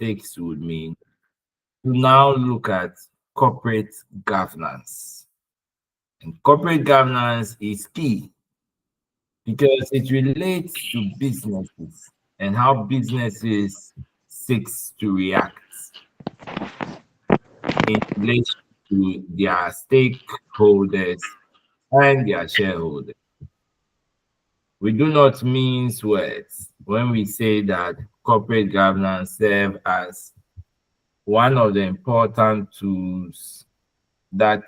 mistakes would mean to now look at corporate governance. And corporate governance is key because it relates to businesses and how businesses seeks to react in relation to their stakeholders and their shareholders. We do not mince words when we say that corporate governance serves as one of the important tools that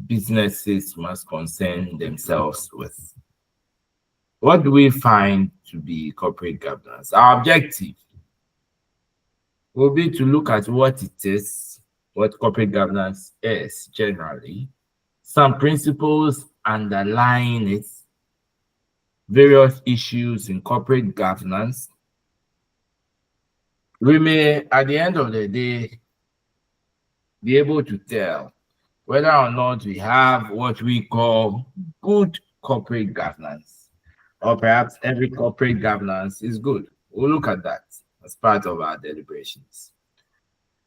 businesses must concern themselves with. What do we find to be corporate governance? Our objective will be to look at what it is, what corporate governance is generally, some principles underlying it, various issues in corporate governance. We may, at the end of the day, be able to tell whether or not we have what we call good corporate governance, or perhaps every corporate governance is good. We'll look at that as part of our deliberations.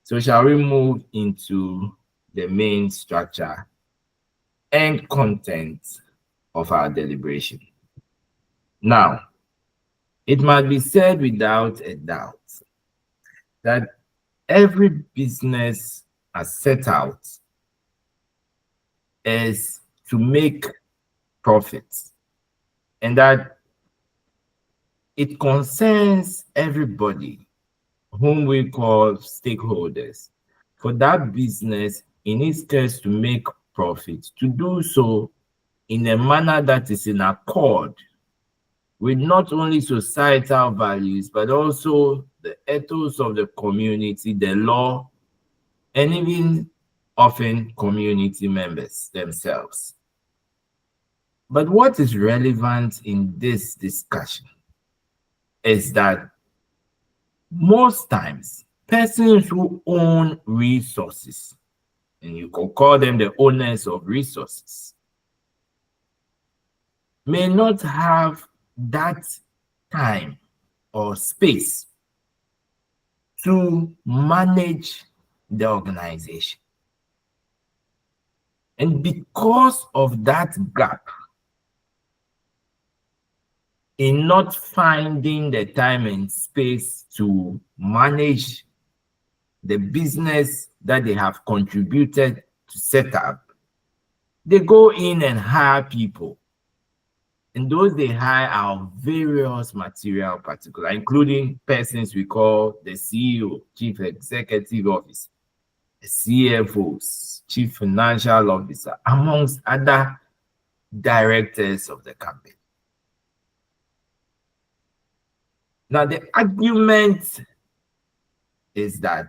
So shall we move into the main structure and content of our deliberation? Now, it must be said without a doubt that every business as set out is to make profits, and that it concerns everybody whom we call stakeholders for that business, in its case, to make profit, to do so in a manner that is in accord with not only societal values, but also the ethos of the community, the law, and even often community members themselves. But what is relevant in this discussion is that most times persons who own resources, and you can call them the owners of resources, may not have that time or space to manage the organization. And because of that gap in not finding the time and space to manage the business that they have contributed to set up, they go in and hire people. And those they hire are various material particulars, including persons we call the CEO, Chief Executive Officer, the CFOs, Chief Financial Officer, amongst other directors of the company. Now, the argument is that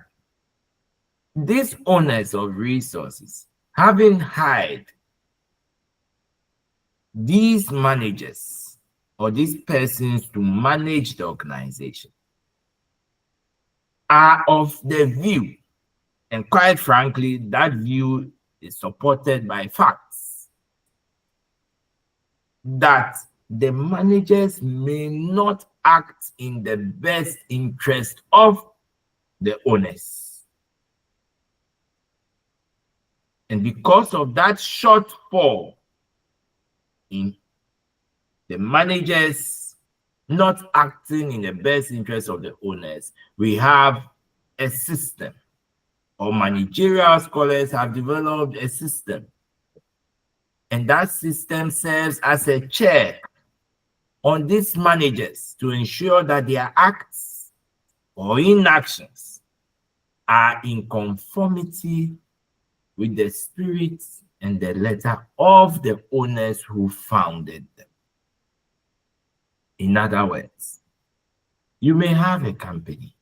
these owners of resources, having hired these managers or these persons to manage the organization, are of the view, and quite frankly, that view is supported by facts, that the managers may not act in the best interest of the owners. And because of that shortfall in the managers not acting in the best interest of the owners, we have a system, or managerial scholars have developed a system. And that system serves as a check on these managers to ensure that their acts or inactions are in conformity with the spirit and the letter of the owners who founded them. In other words, you may have a company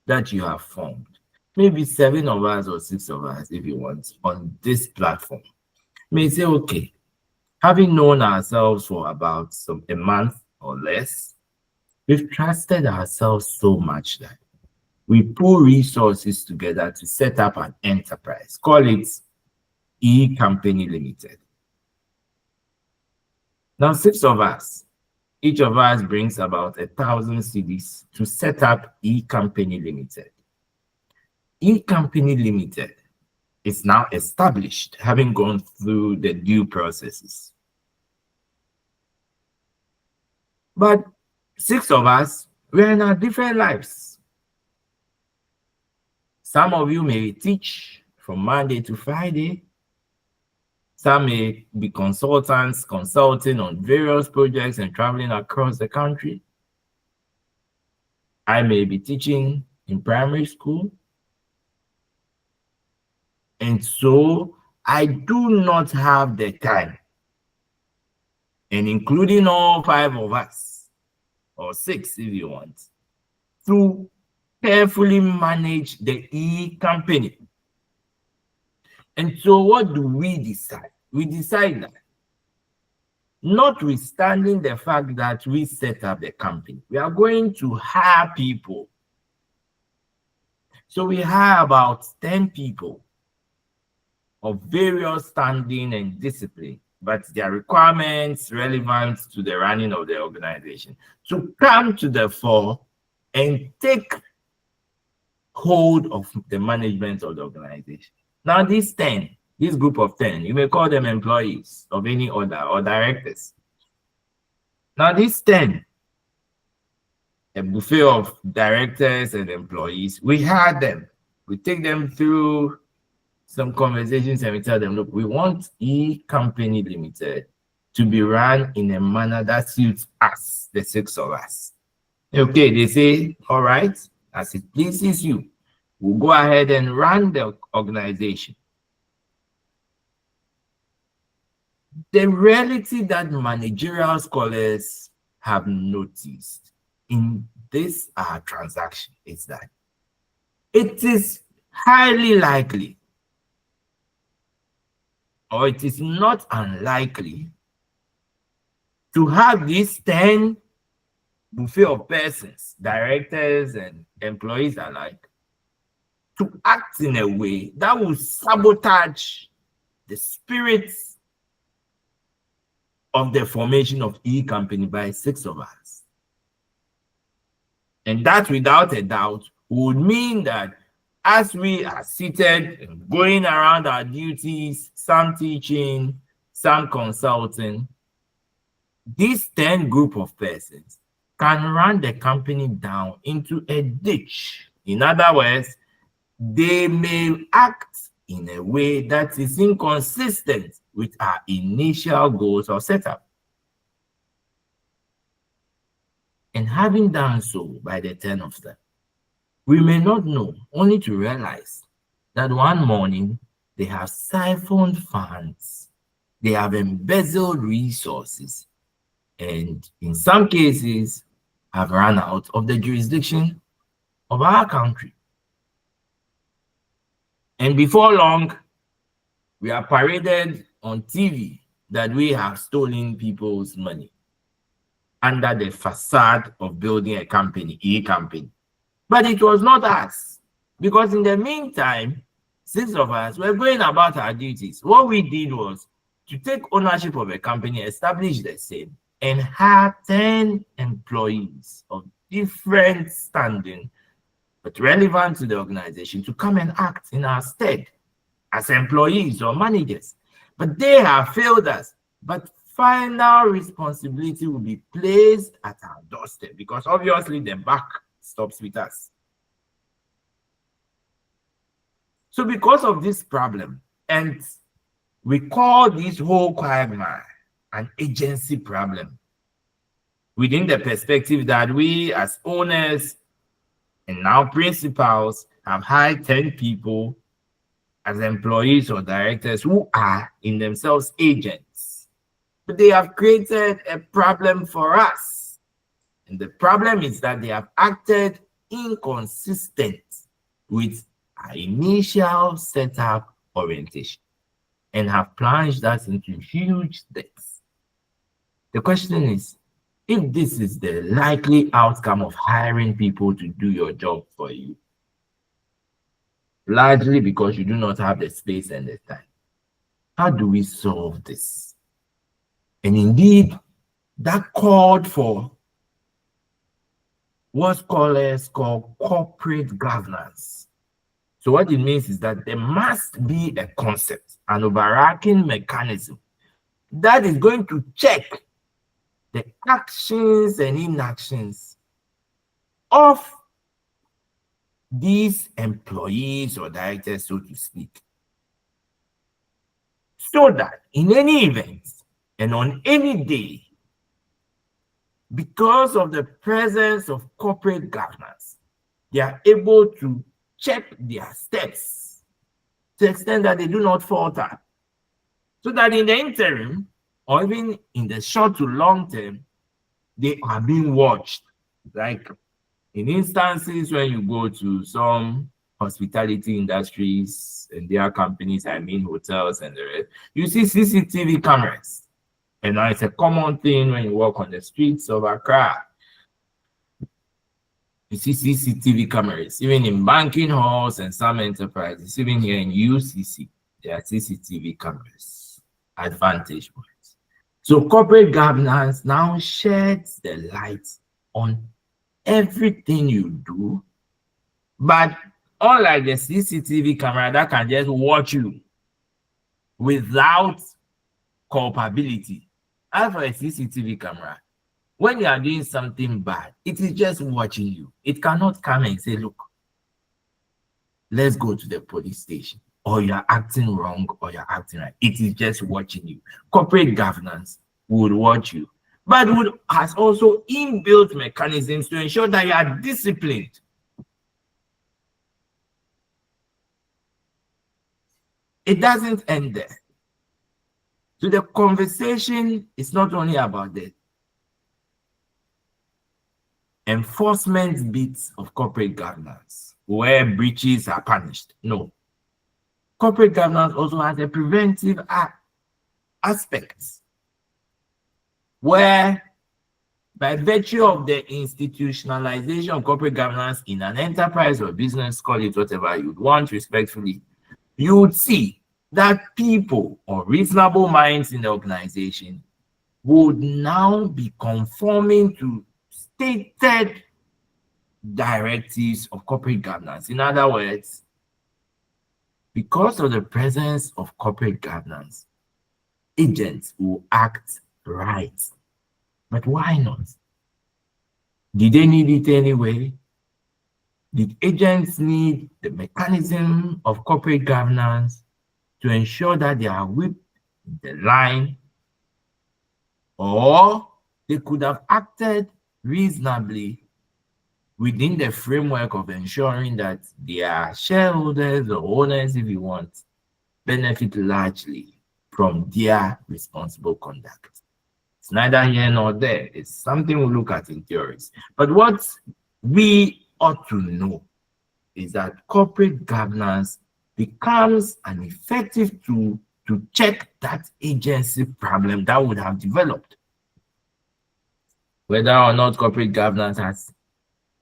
that you have formed, maybe 7 of us or 6 of us, if you want, on this platform. May say, okay, having known ourselves for about a month or less, we've trusted ourselves so much that we pool resources together to set up an enterprise. Call it E Company Limited. Now, 6 of us each of us brings about 1,000 cedis to set up E-Company Limited. E-Company Limited is now established, having gone through the due processes. But 6 of us, we are in our different lives. Some of you may teach from Monday to Friday. Some may be consultants consulting on various projects and traveling across the country. I may be teaching in primary school. And so I do not have the time, and including all 5 of us, or 6 if you want, to carefully manage the E-Company. And so what do we decide? We decide that, notwithstanding the fact that we set up the company, we are going to hire people. So we hire about 10 people of various standing and discipline, but their requirements relevant to the running of the organization, to come to the fore and take hold of the management of the organization. Now, these 10, this group of 10, you may call them employees of any order or directors. Now, these 10, a buffet of directors and employees, we hire them. We take them through some conversations and we tell them, look, we want E-Company Limited to be run in a manner that suits us, the 6 of us. Okay, they say, all right, as it pleases you, we'll go ahead and run the organization. The reality that managerial scholars have noticed in this transaction is that it is highly likely, or it is not unlikely, to have these 10 buffet of persons, directors and employees alike, to act in a way that will sabotage the spirit of the formation of E-Company by 6 of us. And that, without a doubt, would mean that as we are seated and going around our duties, some teaching, some consulting, this 10 group of persons can run the company down into a ditch. In other words, they may act in a way that is inconsistent with our initial goals or setup. And having done so by the 10 of them, we may not know, only to realize that one morning they have siphoned funds, they have embezzled resources, and in some cases have run out of the jurisdiction of our country. And before long, we are paraded on TV that we have stolen people's money under the facade of building a company, E-Company. But it was not us, because in the meantime, 6 of us were going about our duties. What we did was to take ownership of a company, establish the same, and hire 10 employees of different standing, but relevant to the organization, to come and act in our stead as employees or managers. But they have failed us. But final responsibility will be placed at our doorstep, because obviously the buck stops with us. So because of this problem, and we call this whole quagmire an agency problem, within the perspective that we as owners and now principals have hired 10 people as employees or directors who are in themselves agents. But they have created a problem for us. And the problem is that they have acted inconsistent with our initial setup orientation and have plunged us into huge debts. The question is, if this is the likely outcome of hiring people to do your job for you, largely because you do not have the space and the time, how do we solve this? And indeed, that called for what's called corporate governance. So what it means is that there must be a concept, an overarching mechanism that is going to check the actions and inactions of these employees or directors, so to speak, so that in any event and on any day, because of the presence of corporate governance, they are able to check their steps to the extent that they do not falter, so that in the interim or even in the short to long term, they are being watched. Like in instances when you go to some hospitality industries and their companies, I mean hotels and the rest, you see CCTV cameras. And now it's a common thing when you walk on the streets of Accra. You see CCTV cameras, even in banking halls and some enterprises, even here in UCC, there are CCTV cameras, advantage points. So corporate governance now sheds the light on everything you do, but unlike the CCTV camera that can just watch you without culpability, as for a CCTV camera, when you are doing something bad, it is just watching you. It cannot come and say, look, let's go to the police station, or you're acting wrong or you're acting right. It is just watching you. Corporate governance would watch you, but has also inbuilt mechanisms to ensure that you are disciplined. It doesn't end there. So the conversation is not only about the enforcement bits of corporate governance, where breaches are punished. No. Corporate governance also has a preventive aspect, where by virtue of the institutionalization of corporate governance in an enterprise or business, call it whatever you'd want respectfully, you would see that people or reasonable minds in the organization would now be conforming to stated directives of corporate governance. In other words, because of the presence of corporate governance, agents will act right. But why not? Did they need it anyway? Did agents need the mechanism of corporate governance to ensure that they are with the line? Or they could have acted reasonably within the framework of ensuring that their shareholders or owners, if you want, benefit largely from their responsible conduct. It's neither here nor there. It's something we look at in theories. But what we ought to know is that corporate governance becomes an effective tool to check that agency problem that would have developed. Whether or not corporate governance has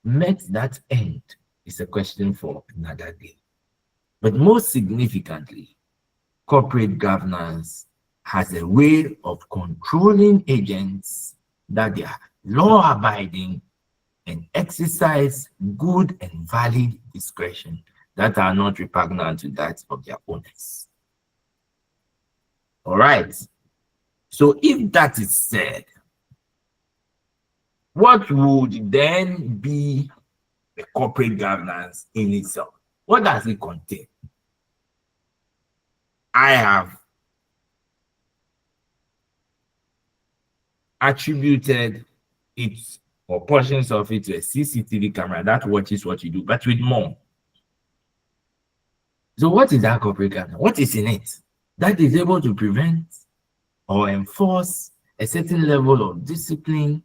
met that end is a question for another day. But most significantly, corporate governance has a way of controlling agents that they are law-abiding and exercise good and valid discretion that are not repugnant to that of their owners. All right. So if that is said, what would then be the corporate governance in itself? What does it contain? I have attributed it or portions of it to a CCTV camera that watches what you do, but with more. So what is that corporate governance? What is in it that is able to prevent or enforce a certain level of discipline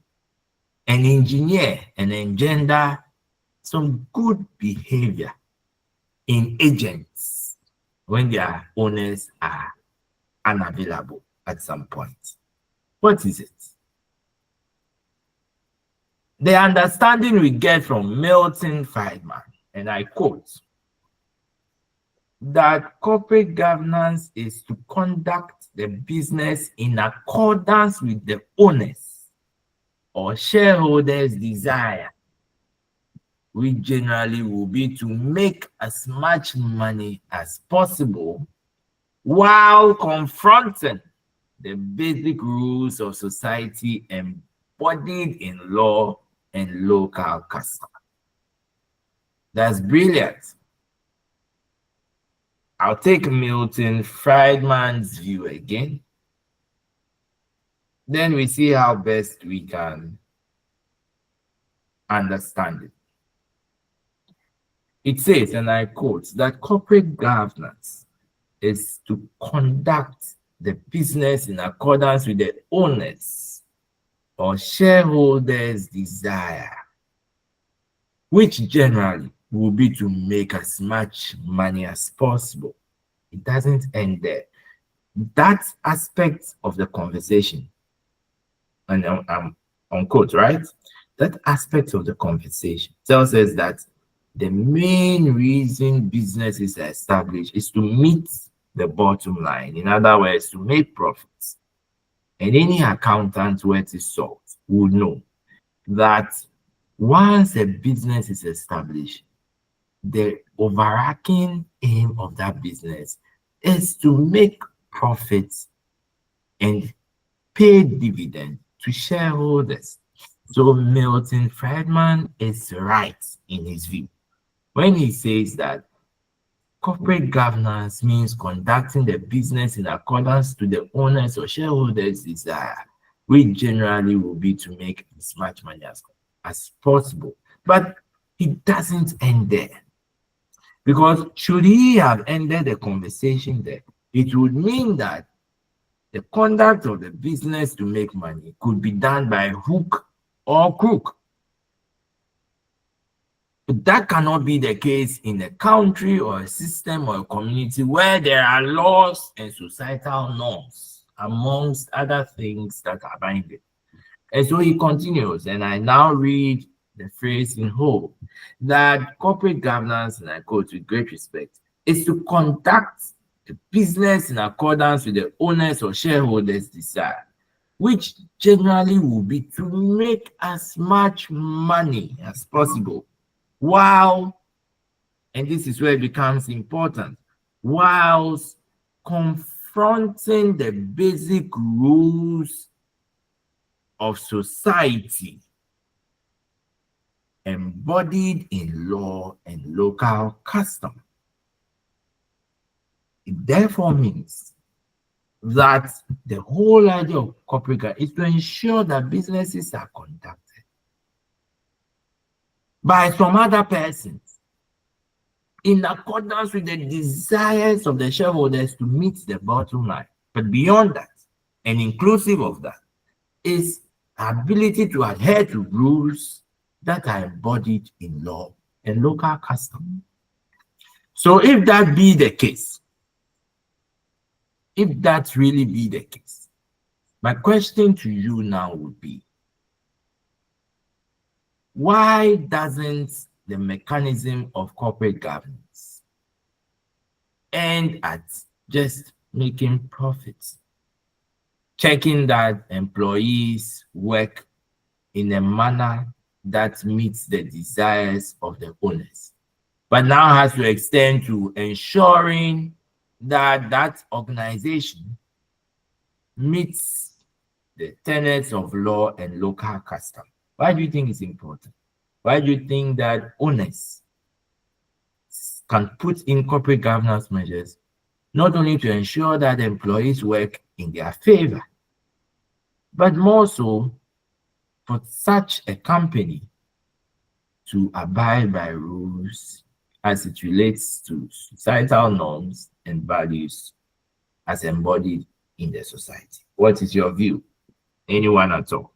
and engineer and engender some good behavior in agents when their owners are unavailable at some point? What is it? The understanding we get from Milton Friedman, and I quote, that corporate governance is to conduct the business in accordance with the owners or shareholders' desire, which generally will be to make as much money as possible while confronting the basic rules of society embodied in law and local custom. That's brilliant. I'll take Milton Friedman's view again. Then we see how best we can understand it. It says, and I quote, that corporate governance is to conduct the business in accordance with the owners or shareholders' desire, which generally will be to make as much money as possible. It doesn't end there. That aspect of the conversation, and I'm unquote, right? That aspect of the conversation tells us that the main reason businesses are established is to meet the bottom line. In other words, to make profits. And any accountant worth his salt would know that once a business is established, the overarching aim of that business is to make profits and pay dividend to shareholders. So Milton Friedman is right in his view when he says that corporate governance means conducting the business in accordance to the owners or shareholders' desire, which generally will be to make as much money as possible. But he doesn't end there. Because should he have ended the conversation there, it would mean that the conduct of the business to make money could be done by hook or crook. But that cannot be the case in a country or a system or a community where there are laws and societal norms, amongst other things that are binding. And so he continues, and I now read the phrase in whole, that corporate governance, and I quote with great respect, is to conduct the business in accordance with the owners or shareholders' desire, which generally will be to make as much money as possible, while, and this is where it becomes important, whilst confronting the basic rules of society embodied in law and local custom. It therefore means that the whole idea of corporate governance is to ensure that businesses are conducted by some other persons in accordance with the desires of the shareholders to meet the bottom line. But beyond that, and inclusive of that, is ability to adhere to rules that are embodied in law and local custom. So if that be the case, if that really be the case, my question to you now would be, why doesn't the mechanism of corporate governance end at just making profits, checking that employees work in a manner that meets the desires of the owners, but now has to extend to ensuring that that organization meets the tenets of law and local custom? Why do you think it's important? Why do you think that owners can put in corporate governance measures not only to ensure that employees work in their favor, but more so for such a company to abide by rules as it relates to societal norms and values as embodied in the society? What is your view? Anyone at all?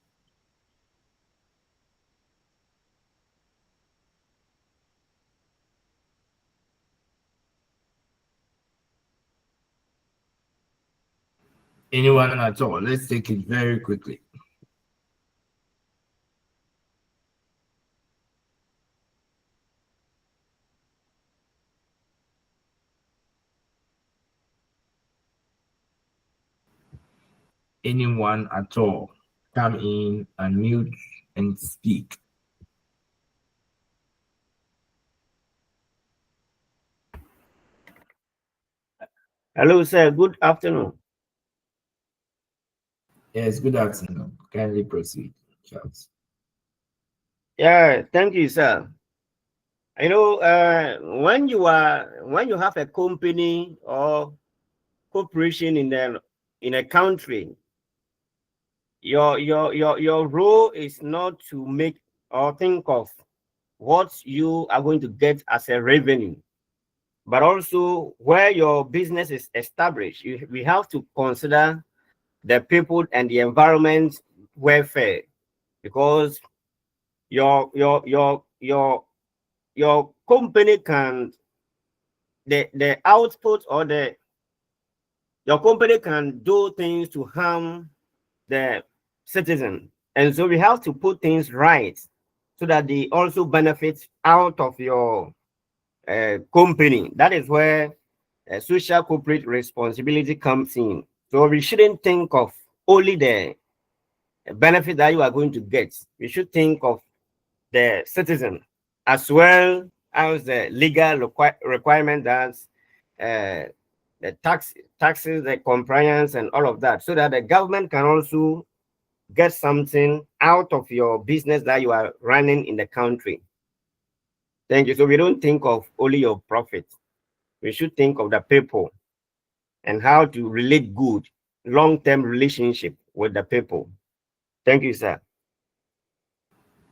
Anyone at all? Let's take it very quickly. Anyone at all? come in, unmute, and speak. Hello, sir. Good afternoon. Yes, good afternoon. Kindly proceed, Charles. Yeah, thank you, sir. When you have a company or corporation in a country, your role is not to make or think of what you are going to get as a revenue, but also where your business is established. We have to consider the people and the environment welfare, because your company can the output or the your company can do things to harm the citizen, and so we have to put things right so that they also benefit out of your company. That is where social corporate responsibility comes in. So we shouldn't think of only the benefit that you are going to get. We should think of the citizen as well as the legal requirement that uh, the taxes, the compliance, and all of that, so that the government can also get something out of your business that you are running in the country. Thank you. So we don't think of only your profit. We should think of the people and how to relate good, long-term relationship with the people. Thank you, sir.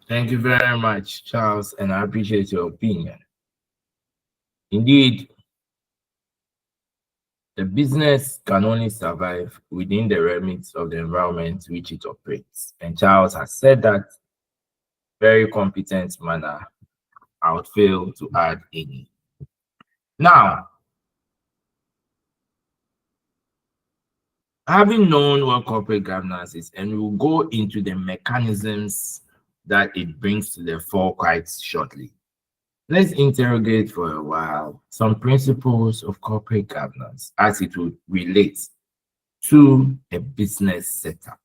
Thank you very much, Charles, and I appreciate your opinion. Indeed, the business can only survive within the remits of the environment which it operates. And Charles has said that very competent manner. I would fail to add any. Now, having known what corporate governance is, and we'll go into the mechanisms that it brings to the fore quite shortly. Let's interrogate for a while some principles of corporate governance as it would relate to a business setup.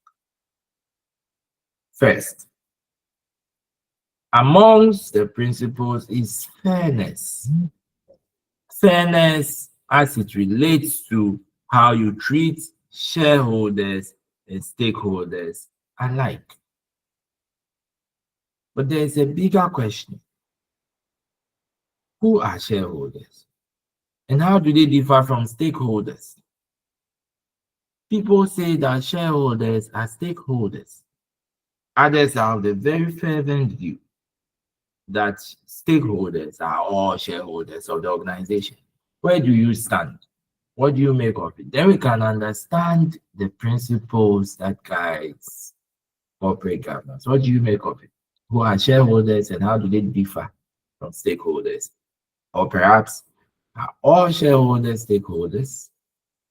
First, amongst the principles is fairness. Fairness as it relates to how you treat shareholders and stakeholders alike. But there is a bigger question. Who are shareholders? And how do they differ from stakeholders? People say that shareholders are stakeholders. Others have the very fervent view that stakeholders are all shareholders of the organization. Where do you stand? What do you make of it? Then we can understand the principles that guides corporate governance. What do you make of it? Who are shareholders and how do they differ from stakeholders? Or perhaps are all shareholders stakeholders?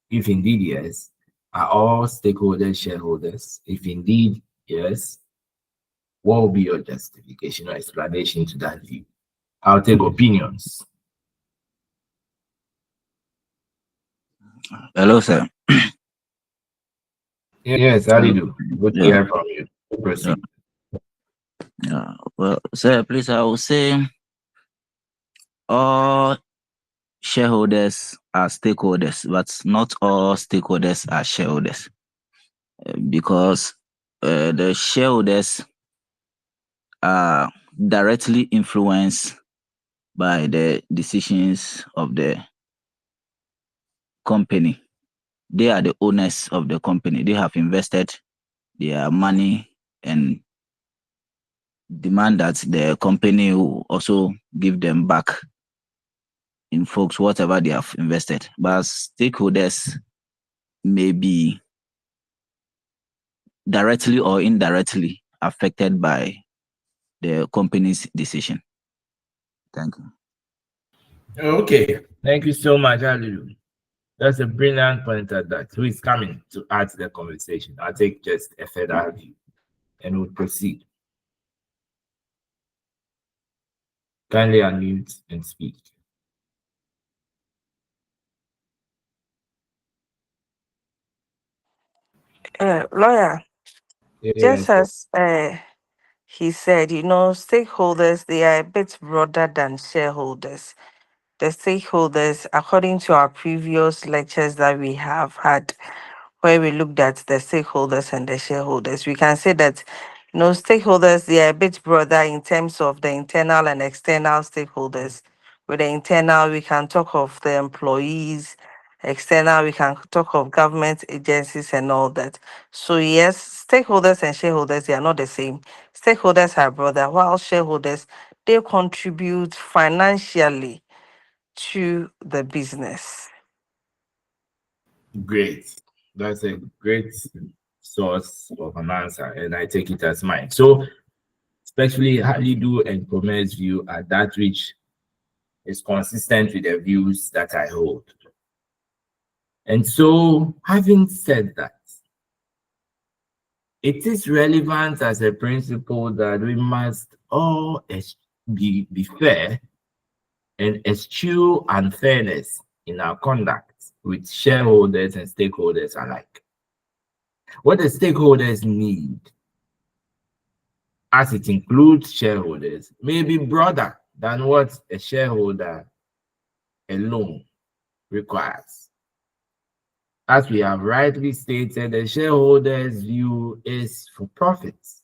If indeed yes, are all stakeholders shareholders? If indeed yes, what will be your justification or explanation to that view? I'll take opinions. Hello, sir. Yes, how do you do? Good to Yeah, hear from you. yeah, Proceed. yeah. Well, sir, please, I will say all shareholders are stakeholders, but not all stakeholders are shareholders. Because the shareholders are directly influenced by the decisions of the company. They are the owners of the company. They have invested their money and demand that the company will also give them back in folks whatever they have invested. But stakeholders may be directly or indirectly affected by the company's decision. Thank you. Okay, thank you so much, Alilu. That's a brilliant point at that. Who is coming to add to the conversation? I'll take just a further view and we'll proceed. Kindly unmute and speak. Lawyer, Yes. Just as he said, stakeholders, they are a bit broader than shareholders. The stakeholders, according to our previous lectures that we have had, where we looked at the stakeholders and the shareholders, we can say that stakeholders, they are a bit broader in terms of the internal and external stakeholders. With the internal, we can talk of the employees. External, we can talk of government agencies and all that. So yes, stakeholders and shareholders, they are not the same. Stakeholders are broader, while shareholders, they contribute financially to the business. Great. That's a great source of an answer, and I take it as mine. So, especially Halidu and Gomez's view are that which is consistent with the views that I hold. And so, having said that, it is relevant as a principle that we must all be fair and eschew unfairness in our conduct with shareholders and stakeholders alike. What the stakeholders need, as it includes shareholders, may be broader than what a shareholder alone requires. As we have rightly stated, the shareholders' view is for profits.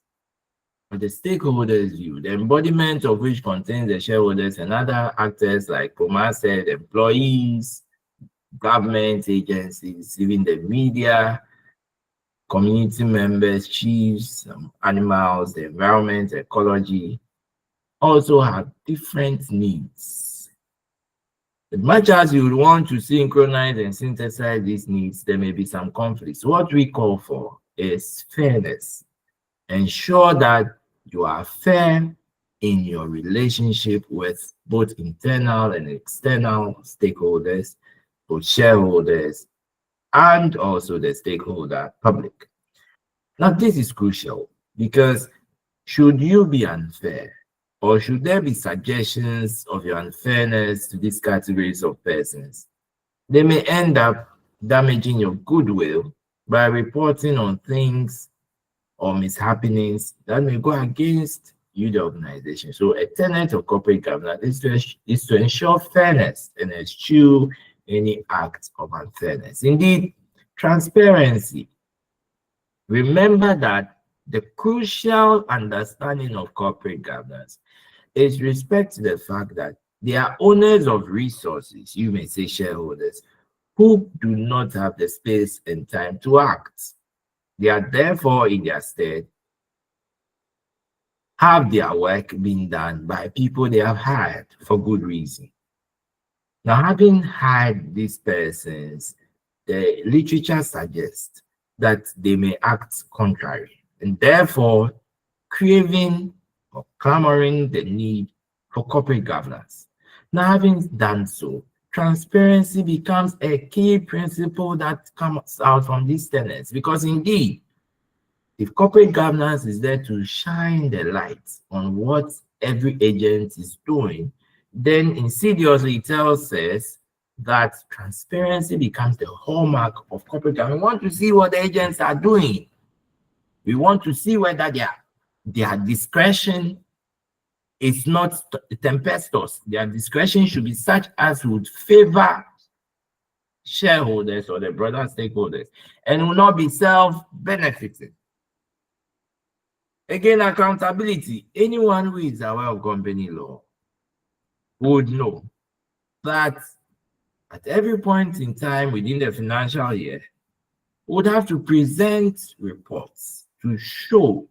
But the stakeholders' view, the embodiment of which contains the shareholders and other actors like Poma said, employees, government agencies, even the media, community members, chiefs, animals, the environment, ecology, also have different needs. As much as you would want to synchronize and synthesize these needs, there may be some conflicts. What we call for is fairness. Ensure that you are fair in your relationship with both internal and external stakeholders, both shareholders, and also the stakeholder public. Now, this is crucial because should you be unfair, or should there be suggestions of your unfairness to these categories of persons, they may end up damaging your goodwill by reporting on things or mishappenings that may go against you, the organization. So, a tenet of corporate governance is to ensure fairness and eschew any act of unfairness. Indeed, transparency. Remember that the crucial understanding of corporate governance is respect to the fact that they are owners of resources, you may say shareholders, who do not have the space and time to act. They are therefore in their stead have their work being done by people they have hired for good reason. Now, having hired these persons, the literature suggests that they may act contrary, and therefore craving or clamoring the need for corporate governance. Now, having done so, transparency becomes a key principle that comes out from these tenets, because indeed, if corporate governance is there to shine the light on what every agent is doing, then insidiously it tells us that transparency becomes the hallmark of corporate governance. We want to see what the agents are doing. We want to see whether their discretion is not tempestuous. Their discretion should be such as would favor shareholders or the broader stakeholders and will not be self-benefiting. Again, accountability. Anyone who is aware of company law would know that at every point in time within the financial year, would have to present reports to show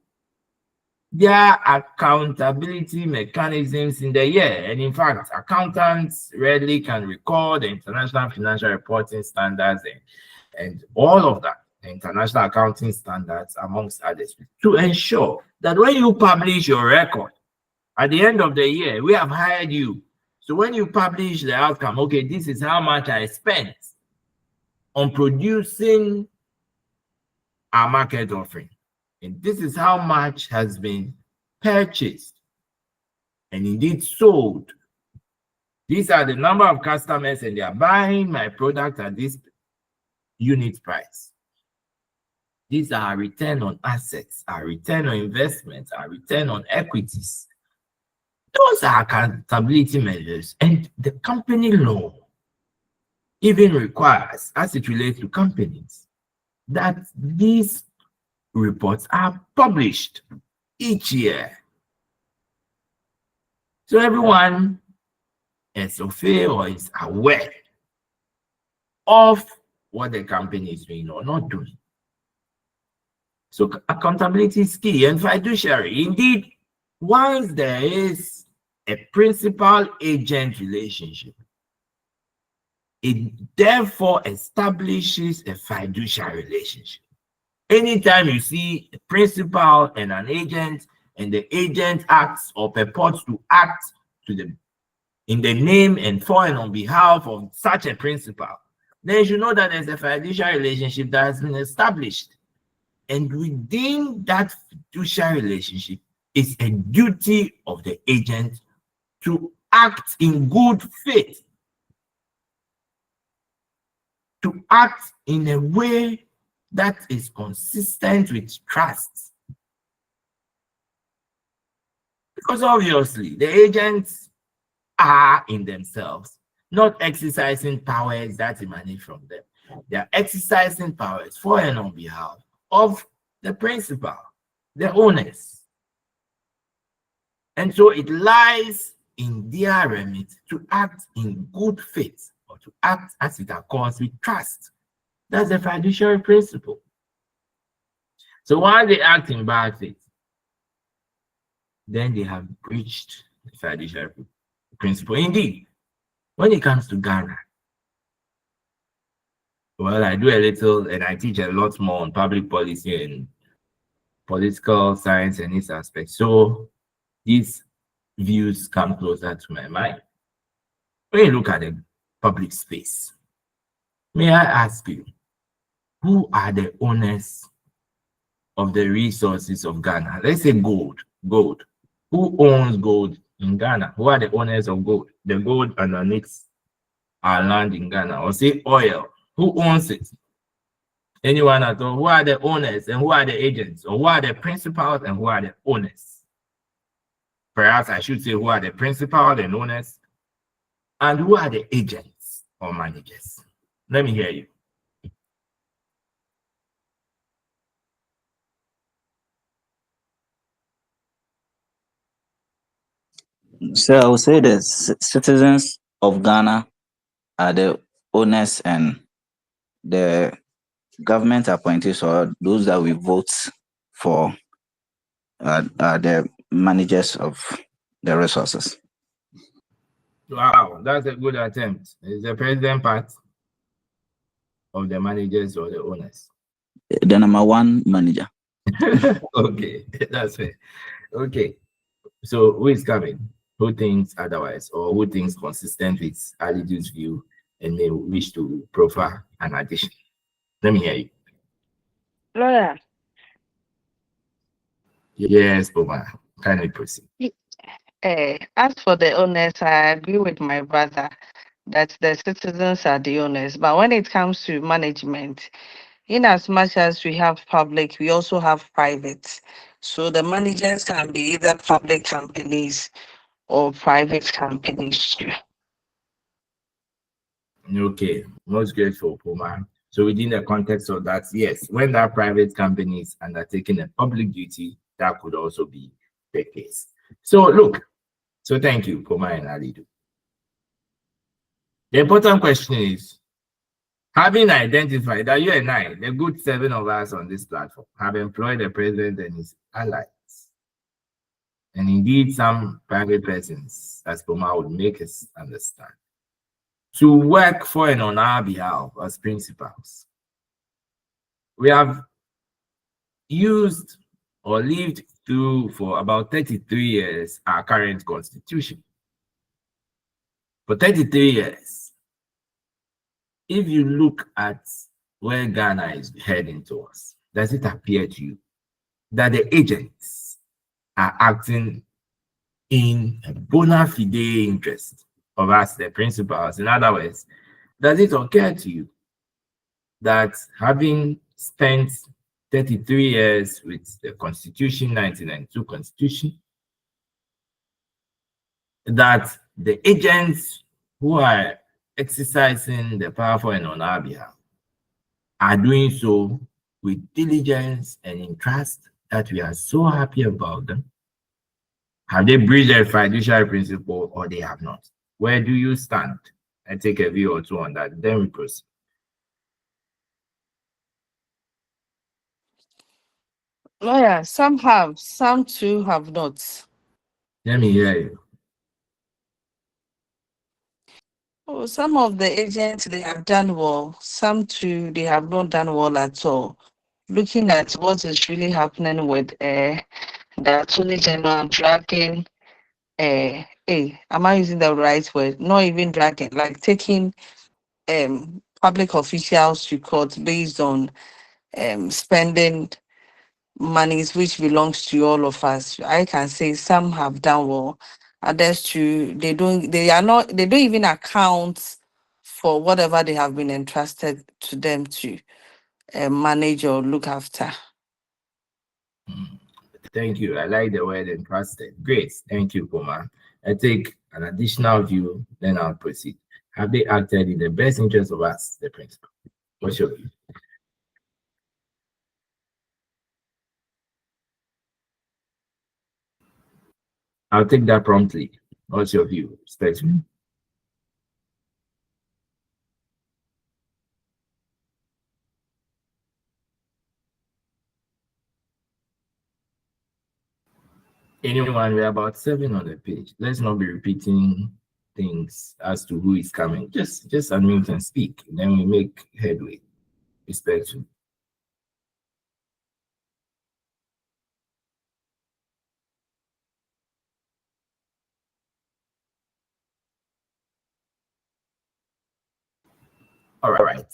their accountability mechanisms in the year. And in fact, accountants rarely can record the international financial reporting standards and all of that, the international accounting standards, amongst others, to ensure that when you publish your record at the end of the year, we have hired you. So when you publish the outcome, okay, this is how much I spent on producing our market offering. And this is how much has been purchased and indeed sold. These are the number of customers and they are buying my product at this unit price. These are return on assets, our return on investments, our return on equities. Those are accountability measures, and the company law even requires, as it relates to companies, that these reports are published each year. So everyone is or is aware of what the company is doing or not doing. So accountability is key, and fiduciary. Indeed, once there is a principal-agent relationship, it therefore establishes a fiduciary relationship. Anytime you see a principal and an agent, and the agent acts or purports to act in the name and for and on behalf of such a principal, then you should know that there's a fiduciary relationship that has been established. And within that fiduciary relationship is a duty of the agent to act in good faith, to act in a way that is consistent with trust. Because obviously, the agents are in themselves not exercising powers that emanate from them. They are exercising powers for and on behalf of the principal, the owners. And so it lies in their remit to act in good faith, or to act as it accords with trust. That's the fiduciary principle. So while they act in bad faith, then they have breached the fiduciary principle. Indeed, when it comes to Ghana, well, I do a little and I teach a lot more on public policy and political science and its aspects. So these views come closer to my mind. When you look at the public space, may I ask you, who are the owners of the resources of Ghana? Let's say gold. Gold. Who owns gold in Ghana? Who are the owners of gold? The gold underneath our land in Ghana. Or say oil. Who owns it? Anyone at all? Who are the owners and who are the agents? Or who are the principals and who are the owners? Perhaps I should say who are the principals and owners and who are the agents or managers. Let me hear you. So I would say the citizens of Ghana are the owners, and the government appointees, or those that we vote for, are the managers of the resources. Wow, that's a good attempt. Is the president part of the managers or the owners? The number one manager. Okay, that's fair. Okay, so who is coming? Who thinks otherwise, or who thinks consistent with Alidu's view and may wish to proffer an addition? Let me hear you. Lawyer, Yes, Boma. Kindly proceed. as for the owners, I agree with my brother that the citizens are the owners. But when it comes to management, in as much as we have public, we also have private. So the managers can be either public companies or private companies. Okay, most grateful, Puma. So within the context of that, yes, when that private company is undertaking a public duty, that could also be the case. So look, so thank you, Puma and Alidu. The important question is, having identified that you and I, the good 7 of us on this platform, have employed the president and his allies, and indeed some private persons, as Puma would make us understand, to work for and on our behalf as principals. We have used or lived through for about 33 years our current constitution. For 33 years, if you look at where Ghana is heading towards, does it appear to you that the agents are acting in a bona fide interest of us, the principals? In other words, does it occur to you that having spent 33 years with the Constitution, 1992 Constitution, that the agents who are exercising the power and on our behalf are doing so with diligence and in trust, that we are so happy about them. Have they breached their fiduciary principle or they have not? Where do you stand? I take a view or two on that, then we proceed. Lawyer, some have, some too have not. Let me hear you. Oh, some of the agents, they have done well. Some too, they have not done well at all. Looking at what is really happening with the Attorney General dragging, hey, am I using the right word? Not even dragging, like taking public officials to court based on spending monies which belongs to all of us. I can say some have done well, others too, they don't even account for whatever they have been entrusted to them to manage or look after. Thank you. I like the word entrusted. Great. Thank you, Poma. I take an additional view, then I'll proceed. Have they acted in the best interest of us, the principal? What's your view? I'll take that promptly. What's your view, respectfully? Anyone, we're about 7 on the page. Let's not be repeating things as to who is coming. Just unmute and speak. Then we make headway. Respectfully. All right.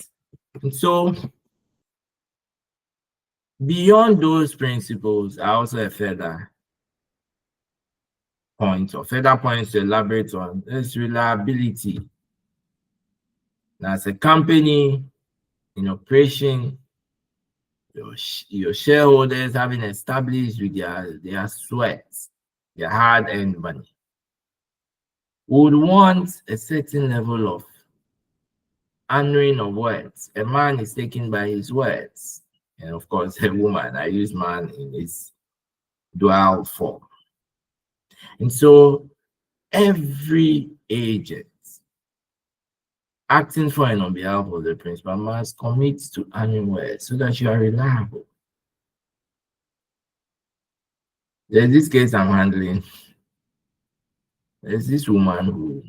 So beyond those principles, I also have further points to elaborate on is reliability. Now, as a company in operation, your shareholders having established with their sweat, their hard-earned money, would want a certain level of honoring of words. A man is taken by his words. And of course, a woman, I use man in its dual form. And so every agent acting for and on behalf of the principal must commit to honoring words so that you are reliable. There's this case I'm handling. There's this woman who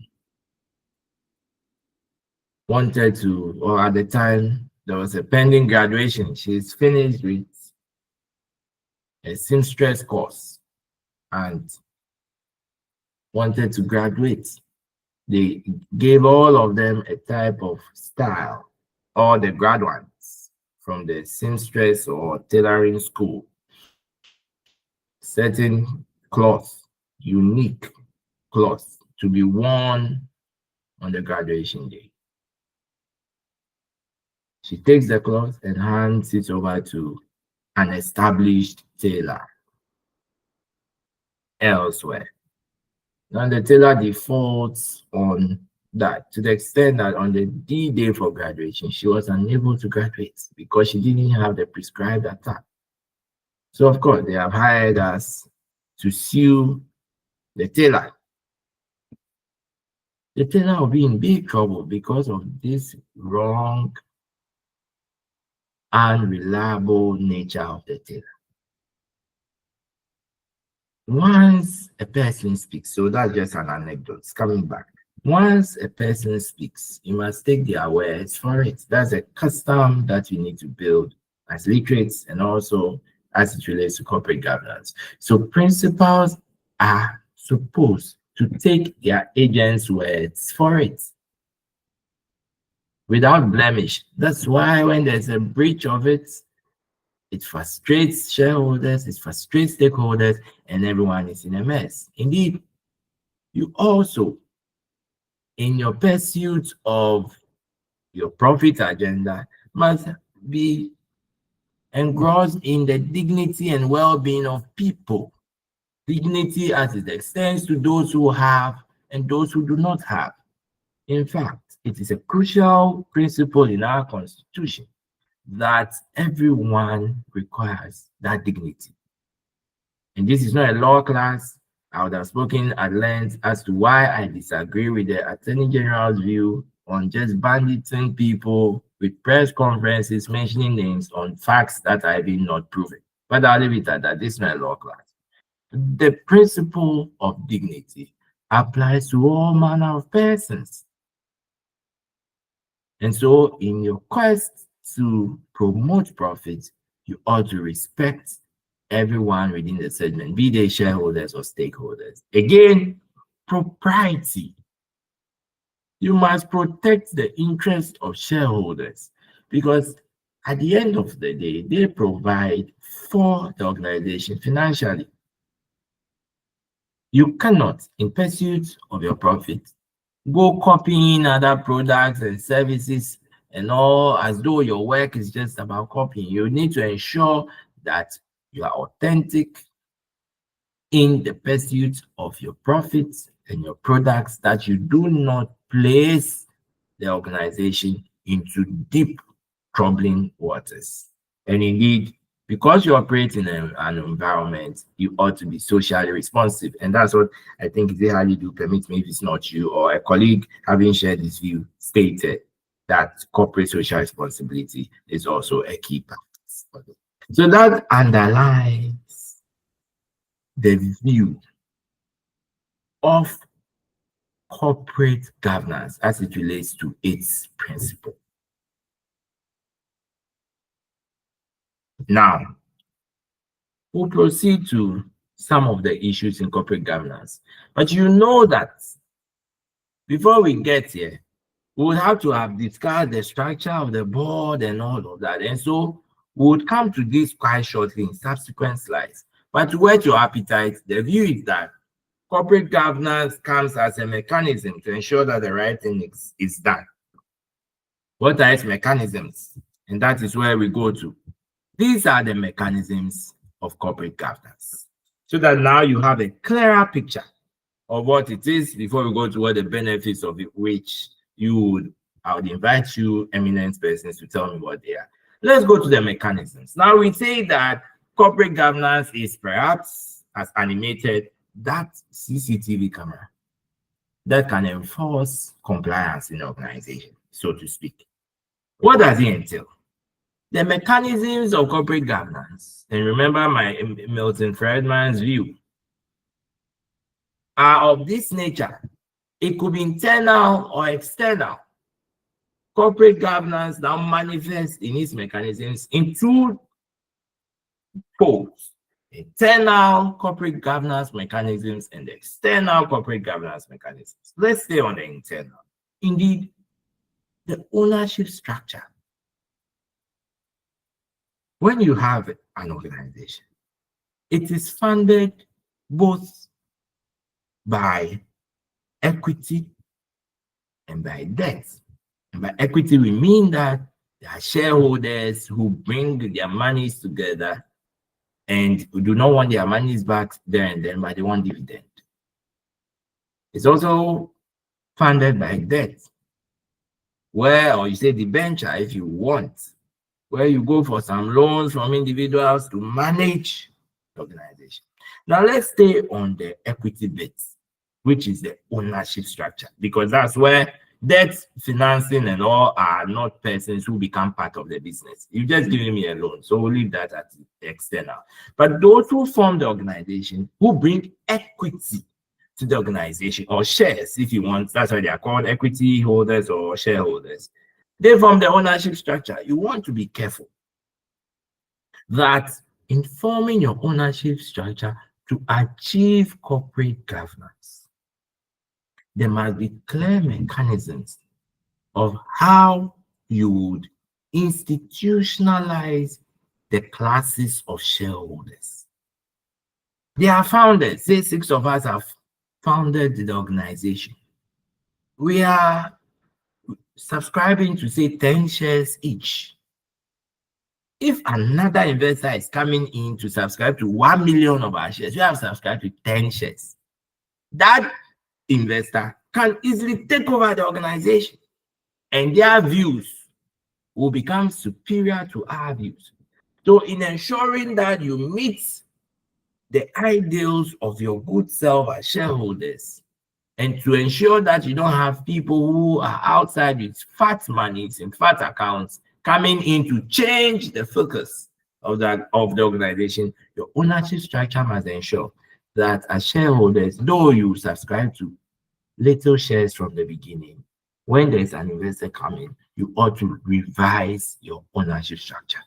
wanted to, or at the time, there was a pending graduation. She's finished with a seamstress course and wanted to graduate. They gave all of them a type of style, all the graduates from the seamstress or tailoring school, certain cloth, unique cloth to be worn on the graduation day. She takes the cloth and hands it over to an established tailor elsewhere. Now the tailor defaults on that to the extent that on the D-day for graduation, she was unable to graduate because she didn't have the prescribed attire. So of course, they have hired us to sue the tailor. The tailor will be in big trouble because of this wrong, unreliable nature of the tailor. Once a person speaks, so that's just an anecdote, coming back. Once a person speaks, you must take their words for it. That's a custom that you need to build as literates and also as it relates to corporate governance. So principals are supposed to take their agents' words for it without blemish. That's why when there's a breach of it, it frustrates shareholders, it frustrates stakeholders, and everyone is in a mess. Indeed, you also, in your pursuit of your profit agenda, must be engrossed in the dignity and well-being of people. Dignity as it extends to those who have and those who do not have. In fact, it is a crucial principle in our constitution that everyone requires that dignity. And this is not a law class. I would have spoken at length as to why I disagree with the Attorney General's view on just banditing people with press conferences mentioning names on facts that have been not proven. But I'll leave it at that. This is not a law class. The principle of dignity applies to all manner of persons. And so, in your quest to promote profit, you ought to respect everyone within the segment, be they shareholders or stakeholders. Again, propriety. You must protect the interest of shareholders because at the end of the day, they provide for the organization financially. You cannot, in pursuit of your profit, go copying other products and services and all as though your work is just about copying. You need to ensure that you are authentic in the pursuit of your profits and your products, that you do not place the organization into deep troubling waters. And indeed, because you operate in an environment, you ought to be socially responsive. And that's what I think Zehali do, permit me if it's not you or a colleague having shared this view, stated that corporate social responsibility is also a key practice. So that underlines the view of corporate governance as it relates to its principle. Now, we'll proceed to some of the issues in corporate governance. But you know that before we get here, we would have to have discussed the structure of the board and all of that. And so we would come to this quite shortly in subsequent slides. But to whet your appetite, the view is that corporate governance comes as a mechanism to ensure that the right thing is done. What are its mechanisms? And that is where we go to. These are the mechanisms of corporate governance. So that now you have a clearer picture of what it is before we go to what the benefits of it, which I would invite you, eminent persons, to tell me what they are. Let's go to the mechanisms. Now we say that corporate governance is perhaps as animated that CCTV camera that can enforce compliance in the organization, so to speak. What does it entail? The mechanisms of corporate governance, and remember my Milton Friedman's view, are of this nature. It could be internal or external. Corporate governance now manifests in its mechanisms in two poles: internal corporate governance mechanisms and external corporate governance mechanisms. Let's stay on the internal. Indeed, the ownership structure. When you have an organization, it is funded both by equity and by debt. And by equity, we mean that there are shareholders who bring their monies together and do not want their monies back there and then, but they want dividend. It's also funded by debt, where, or you say debenture if you want, where you go for some loans from individuals to manage the organization. Now let's stay on the equity bit, which is the ownership structure, because that's where debt financing and all are not persons who become part of the business. You're just giving me a loan, so we'll leave that at the external. But those who form the organization, who bring equity to the organization, or shares, if you want, that's why they are called equity holders or shareholders. They form the ownership structure. You want to be careful that in forming your ownership structure to achieve corporate governance, there must be clear mechanisms of how you would institutionalize the classes of shareholders. They are founded. Say 6 of us have founded the organization. We are subscribing to say 10 shares each. if another investor is coming in to subscribe to 1 million of our shares, you have subscribed to 10 shares. That investor can easily take over the organization, and their views will become superior to our views. So, in ensuring that you meet the ideals of your good self as shareholders, and to ensure that you don't have people who are outside with fat monies and fat accounts coming in to change the focus of the organization, your ownership structure must ensure that as shareholders, though you subscribe to little shares from the beginning, when there's an investor coming, you ought to revise your ownership structure.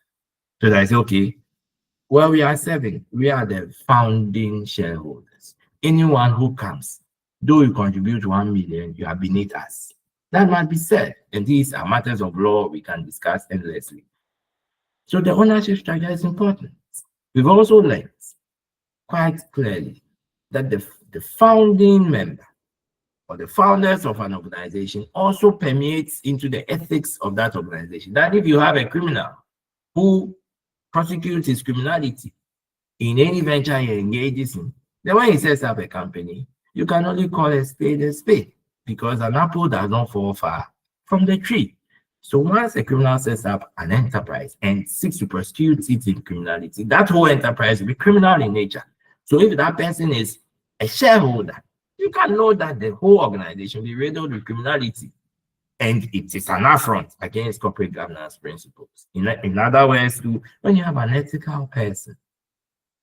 So that is okay. Well, we are the founding shareholders. Anyone who comes, though you contribute 1 million, you are beneath us. That must be said. And these are matters of law we can discuss endlessly. So the ownership structure is important. We've also learned quite clearly that the founding member or the founders of an organization also permeates into the ethics of that organization. That if you have a criminal who prosecutes his criminality in any venture he engages in, then when he sets up a company, you can only call a spade, because an apple does not fall far from the tree. So once a criminal sets up an enterprise and seeks to prosecute it in criminality, that whole enterprise will be criminal in nature. So if that person is a shareholder, you can know that the whole organization will be riddled with criminality. And it is an affront against corporate governance principles. In other words, when you have an ethical person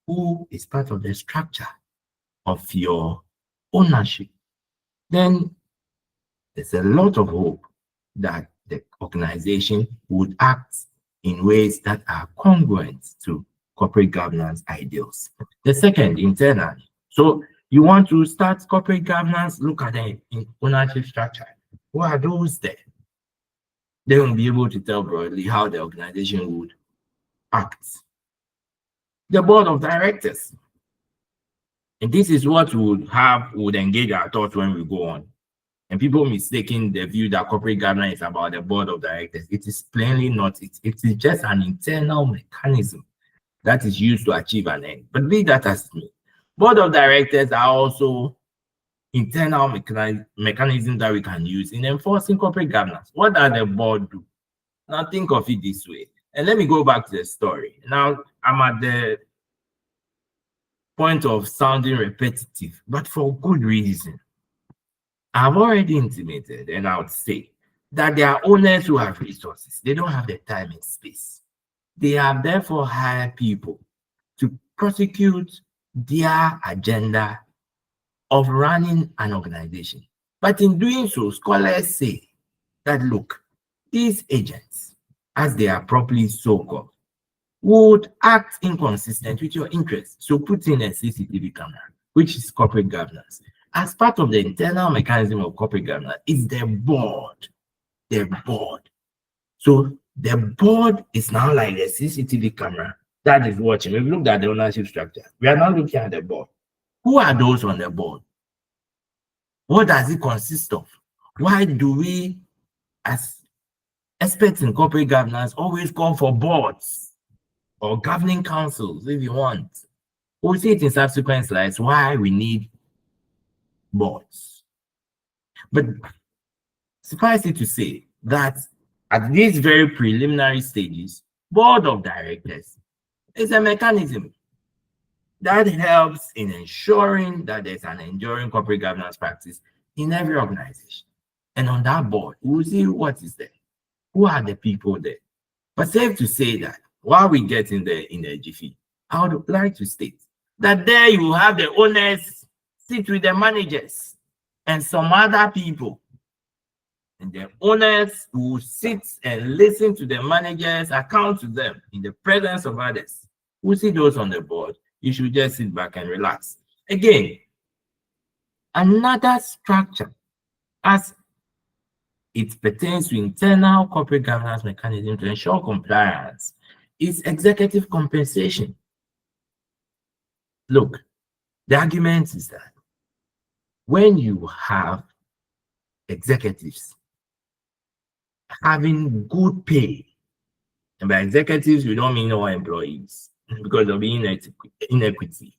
who is part of the structure of your ownership, then there's a lot of hope that the organization would act in ways that are congruent to corporate governance ideals. The second, internally. So you want to start corporate governance, look at the ownership structure. What are those there? They will be able to tell broadly how the organization would act. The board of directors. And this is what would engage our thoughts when we go on. And people mistaking the view that corporate governance is about the board of directors. It is plainly not. It is just an internal mechanism that is used to achieve an end. But be that as it may, board of directors are also internal mechanisms that we can use in enforcing corporate governance. What does the board do? Now think of it this way. And let me go back to the story. Now I'm at the point of sounding repetitive, but for good reason. I've already intimated, and I would say that there are owners who have resources. They don't have the time and space. They have therefore hired people to prosecute their agenda of running an organization. But in doing so, scholars say that, look, these agents, as they are properly so-called, would act inconsistent with your interests. So put in a CCTV camera, which is corporate governance. As part of the internal mechanism of corporate governance, it's the board. The board. So the board is now like a CCTV camera that is watching. We've looked at the ownership structure. We are now looking at the board. Who are those on the board? What does it consist of? Why do we, as experts in corporate governance, always call for boards or governing councils if you want? We'll see it in subsequent slides why we need boards. But suffice it to say that at these very preliminary stages, board of directors is a mechanism that helps in ensuring that there's an enduring corporate governance practice in every organization. And on that board, we'll see what is there. Who are the people there? But safe to say that while we get in the jiffy, I would like to state that there you have the owners sit with the managers and some other people. And the owners will sit and listen to the managers, account to them in the presence of others. We'll see those on the board. You should just sit back and relax. Again, another structure as it pertains to internal corporate governance mechanism to ensure compliance is executive compensation. Look, the argument is that when you have executives having good pay And by executives, we don't mean all employees because of inequity.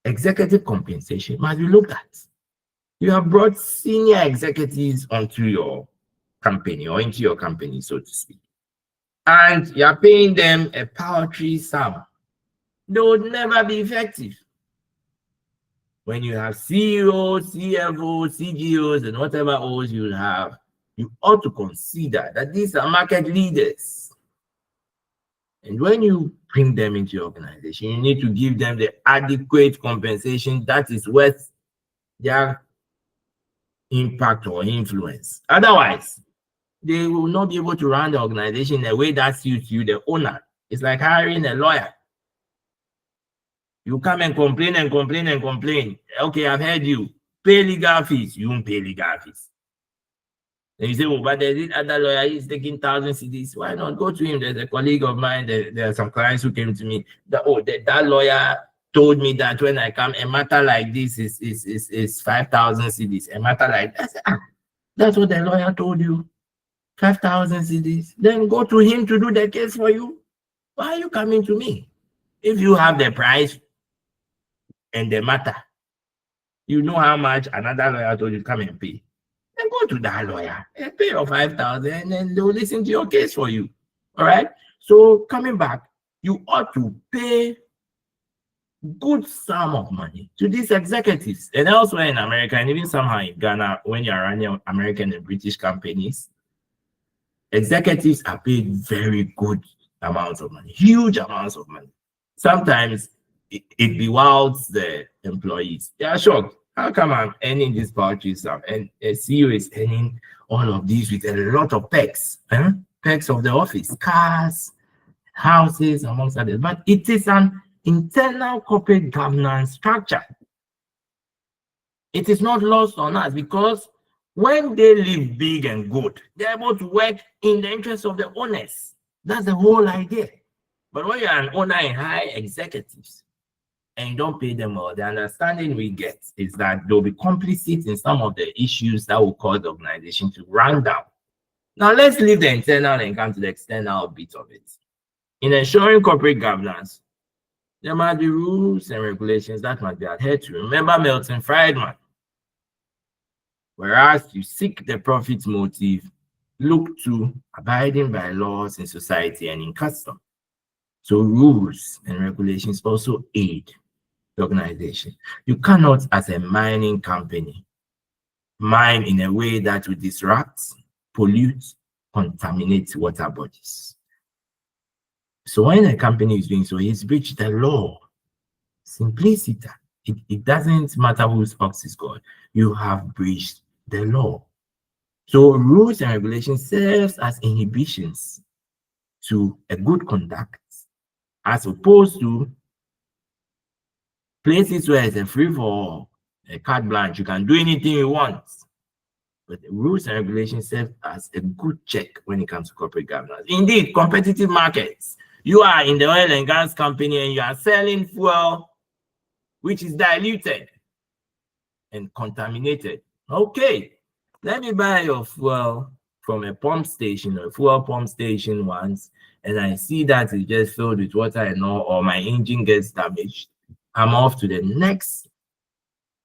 Executive compensation must be looked at. You have brought senior executives onto your company or into your company, so to speak, and you are paying them a paltry sum. They would never be effective. When you have CEOs, CFOs, CGOs, and whatever else you have, you ought to consider that these are market leaders. And when you bring them into your organization, you need to give them the adequate compensation that is worth their impact or influence. Otherwise, they will not be able to run the organization in a way that suits you, the owner. It's like hiring a lawyer. You come and complain and complain and complain. Okay, I've heard you. Pay legal fees. You won't pay legal fees. Then you say, oh, but there's this other lawyer, he's taking 1,000 CDs. Why not go to him? There's a colleague of mine, there are some clients who came to me, that lawyer told me that when I come, a matter like this is 5,000 CDs. A matter like that. That's what the lawyer told you. 5,000 CDs. Then go to him to do the case for you. Why are you coming to me? If you have the price and the matter, you know how much another lawyer told you to come and pay. Then go to that lawyer and pay your 5,000 and then they'll listen to your case for you. All right. So coming back, you ought to pay good sum of money to these executives. And elsewhere in America, and even somehow in Ghana, when you're running American and British companies, executives are paid very good amounts of money, huge amounts of money. Sometimes it bewilds the employees. They are shocked. How come I'm earning this paltry sum and a CEO is earning all of these with a lot of perks? Perks of the office, cars, houses, amongst others. But it is an internal corporate governance structure. It is not lost on us because when they live big and good, they're able to work in the interest of the owners. That's the whole idea. But when you're an owner in high executives and you don't pay them well, the understanding we get is that they'll be complicit in some of the issues that will cause the organization to run down. Now, let's leave the internal and come to the external bit of it. In ensuring corporate governance, there must be rules and regulations that must be adhered to. Remember Milton Friedman. Whereas you seek the profit motive, look to abiding by laws in society and in custom. So rules and regulations also aid the organization. You cannot, as a mining company, mine in a way that will disrupt, pollute, contaminate water bodies. So when a company is doing so, it's breached the law. Simplicity. It doesn't matter whose ox is God. You have breached the law. So rules and regulations serves as inhibitions to a good conduct, as opposed to places where it's a free for all, a carte blanche, you can do anything you want. But the rules and regulations serve as a good check when it comes to corporate governance. Indeed, competitive markets. You are in the oil and gas company and you are selling fuel which is diluted and contaminated. Okay, let me buy your fuel from a pump station or a fuel pump station once, and I see that it's just filled with water and all, or my engine gets damaged. I'm off to the next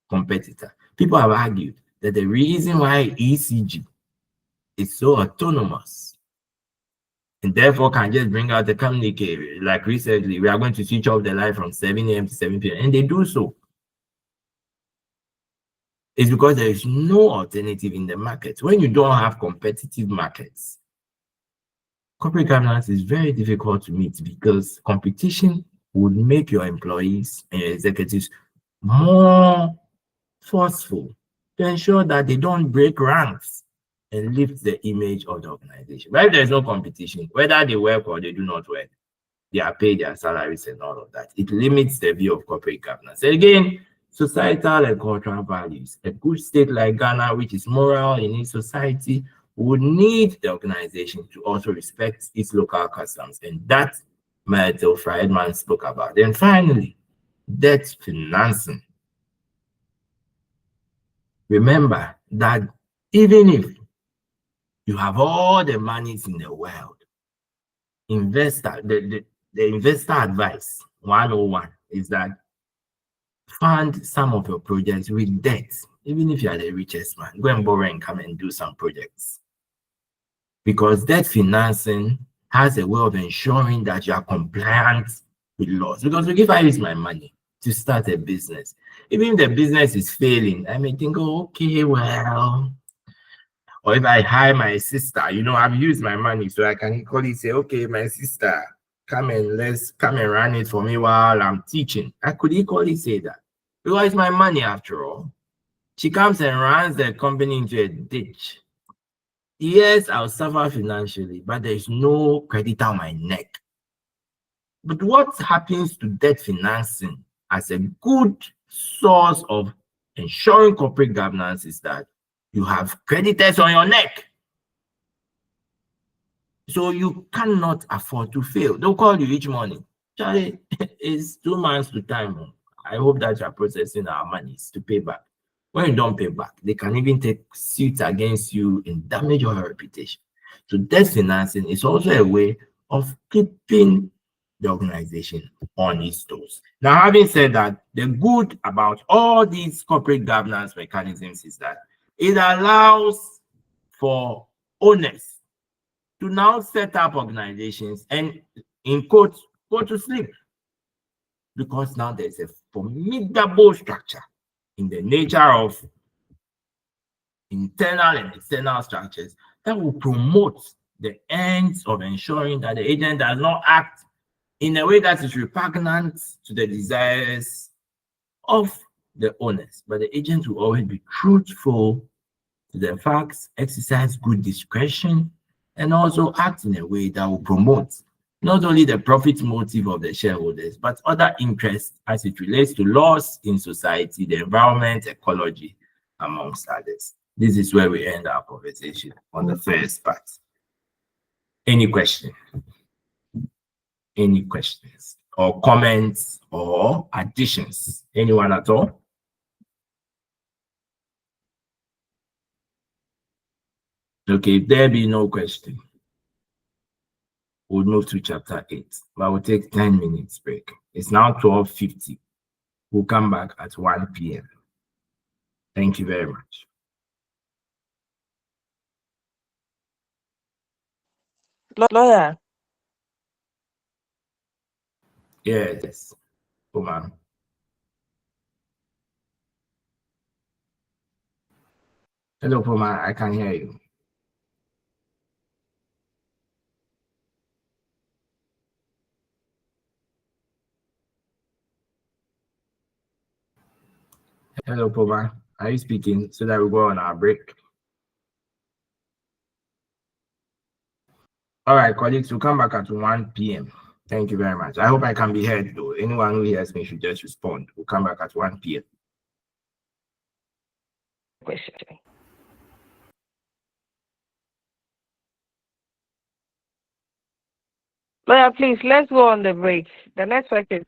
competitor. People have argued that the reason why ECG is so autonomous and therefore can just bring out the communique, like recently, we are going to switch off the light from 7 a.m. to 7 p.m. and they do so. It's because there is no alternative in the market. When you don't have competitive markets, corporate governance is very difficult to meet because competition would make your employees and your executives more forceful to ensure that they don't break ranks and lift the image of the organization. But if there's no competition, whether they work or they do not work, they are paid their salaries and all of that. It limits the view of corporate governance. And again, societal and cultural values. A good state like Ghana, which is moral in its society, would need the organization to also respect its local customs. And that Milton Friedman spoke about. And finally, debt financing. Remember that even if you have all the monies in the world, the investor advice 101 is that fund some of your projects with debt. Even if you are the richest man, go and borrow and come and do some projects. Because debt financing has a way of ensuring that you are compliant with laws. Because if I use my money to start a business, even if the business is failing, I may think, oh, okay, well, or if I hire my sister, I've used my money, so I can equally say, okay, my sister, let's come and run it for me while I'm teaching. I could equally say that because it's my money after all. She comes and runs the company into a ditch. Yes, I'll suffer financially, but there's no credit on my neck. But what happens to debt financing as a good source of ensuring corporate governance is that you have creditors on your neck. So you cannot afford to fail. They'll call you each morning. Charlie, it's 2 months to time. I hope that you're processing our monies to pay back. When you don't pay back, they can even take suits against you and damage your reputation. So debt financing is also a way of keeping the organization on its toes. Now, having said that, the good about all these corporate governance mechanisms is that it allows for owners to now set up organizations and, in quotes, go to sleep. Because now there's a formidable structure in the nature of internal and external structures that will promote the ends of ensuring that the agent does not act in a way that is repugnant to the desires of the owners. But the agent will always be truthful to the facts, exercise good discretion, and also act in a way that will promote not only the profit motive of the shareholders, but other interests as it relates to laws in society, the environment, ecology, amongst others. This is where we end our conversation on the first part. Any question? Any questions or comments or additions? Anyone at all? Okay, if there be no question, we'll move to chapter 8, but we'll take 10 minutes break. It's now 12:50. We'll come back at 1 p.m. Thank you very much. Lawyer, Yes, Oma. Hello, Poma. I can hear you. Hello, Poma. Are you speaking so that we go on our break? All right, colleagues, we'll come back at 1 p.m. Thank you very much. I hope I can be heard, though. Anyone who hears me should just respond. We'll come back at 1 p.m. question. Lawyer, please, let's go on the break. The network is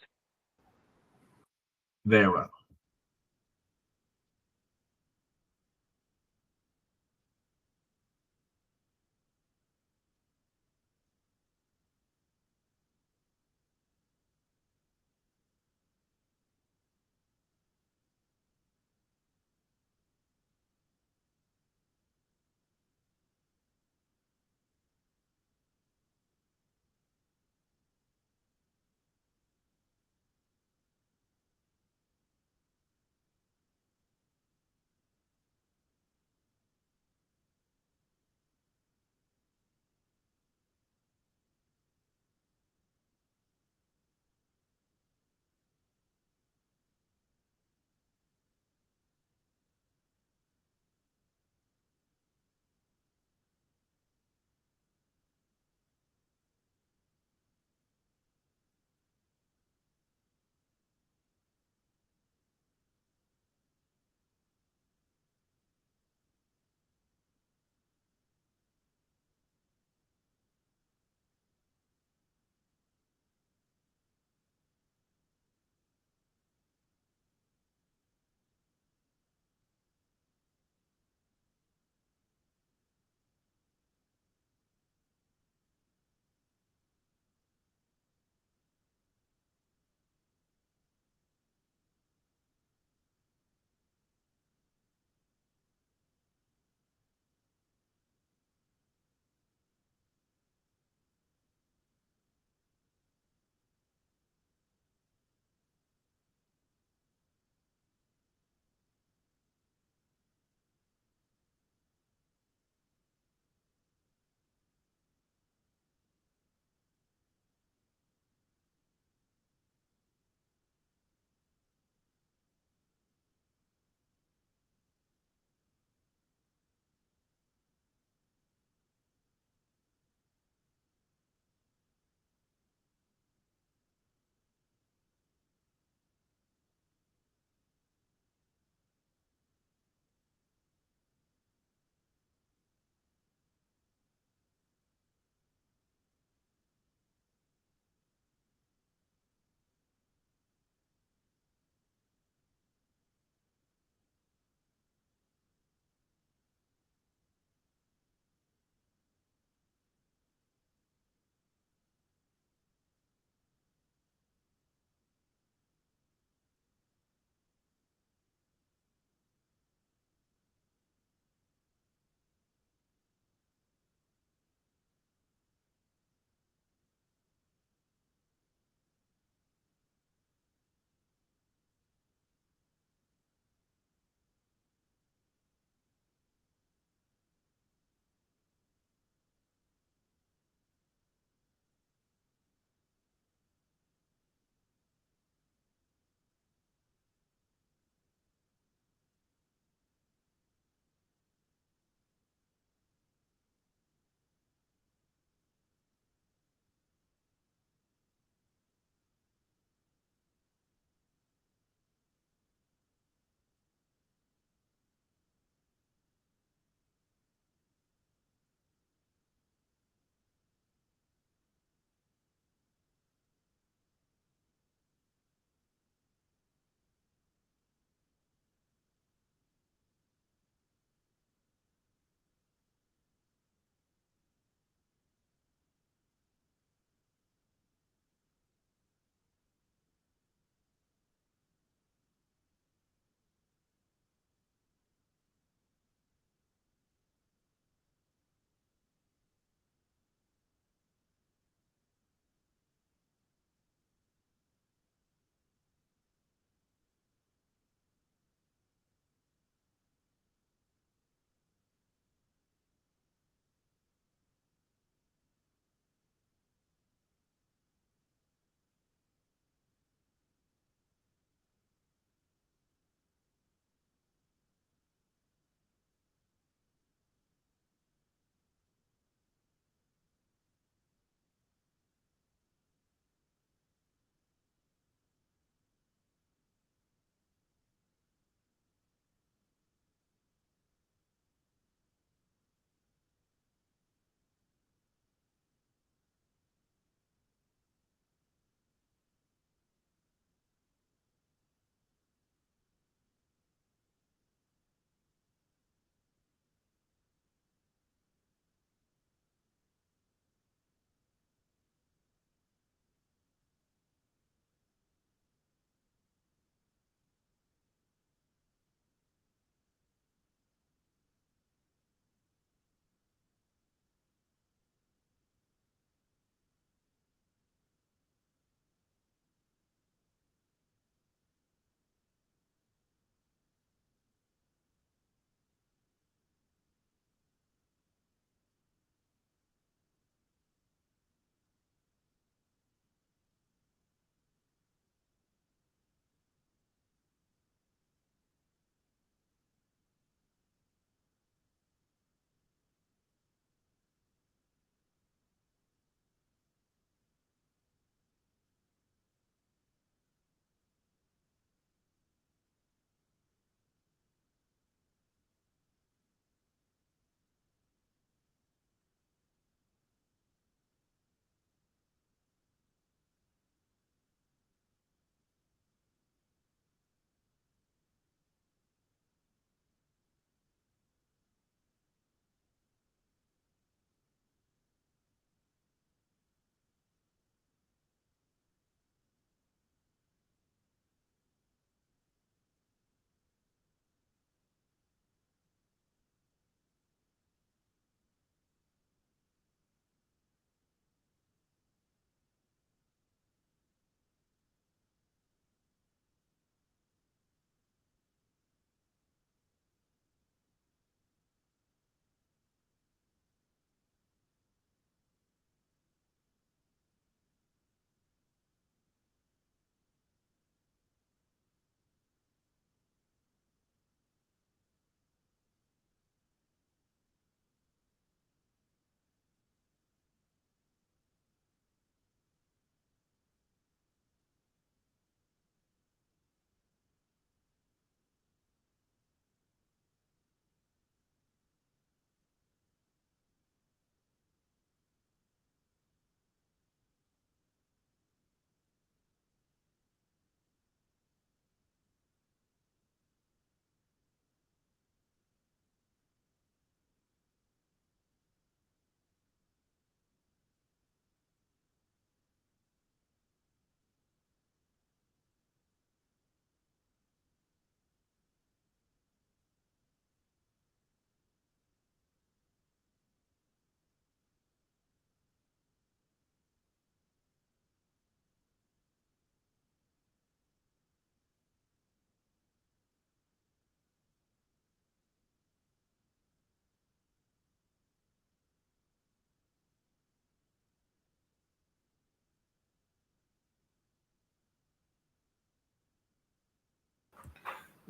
Very well.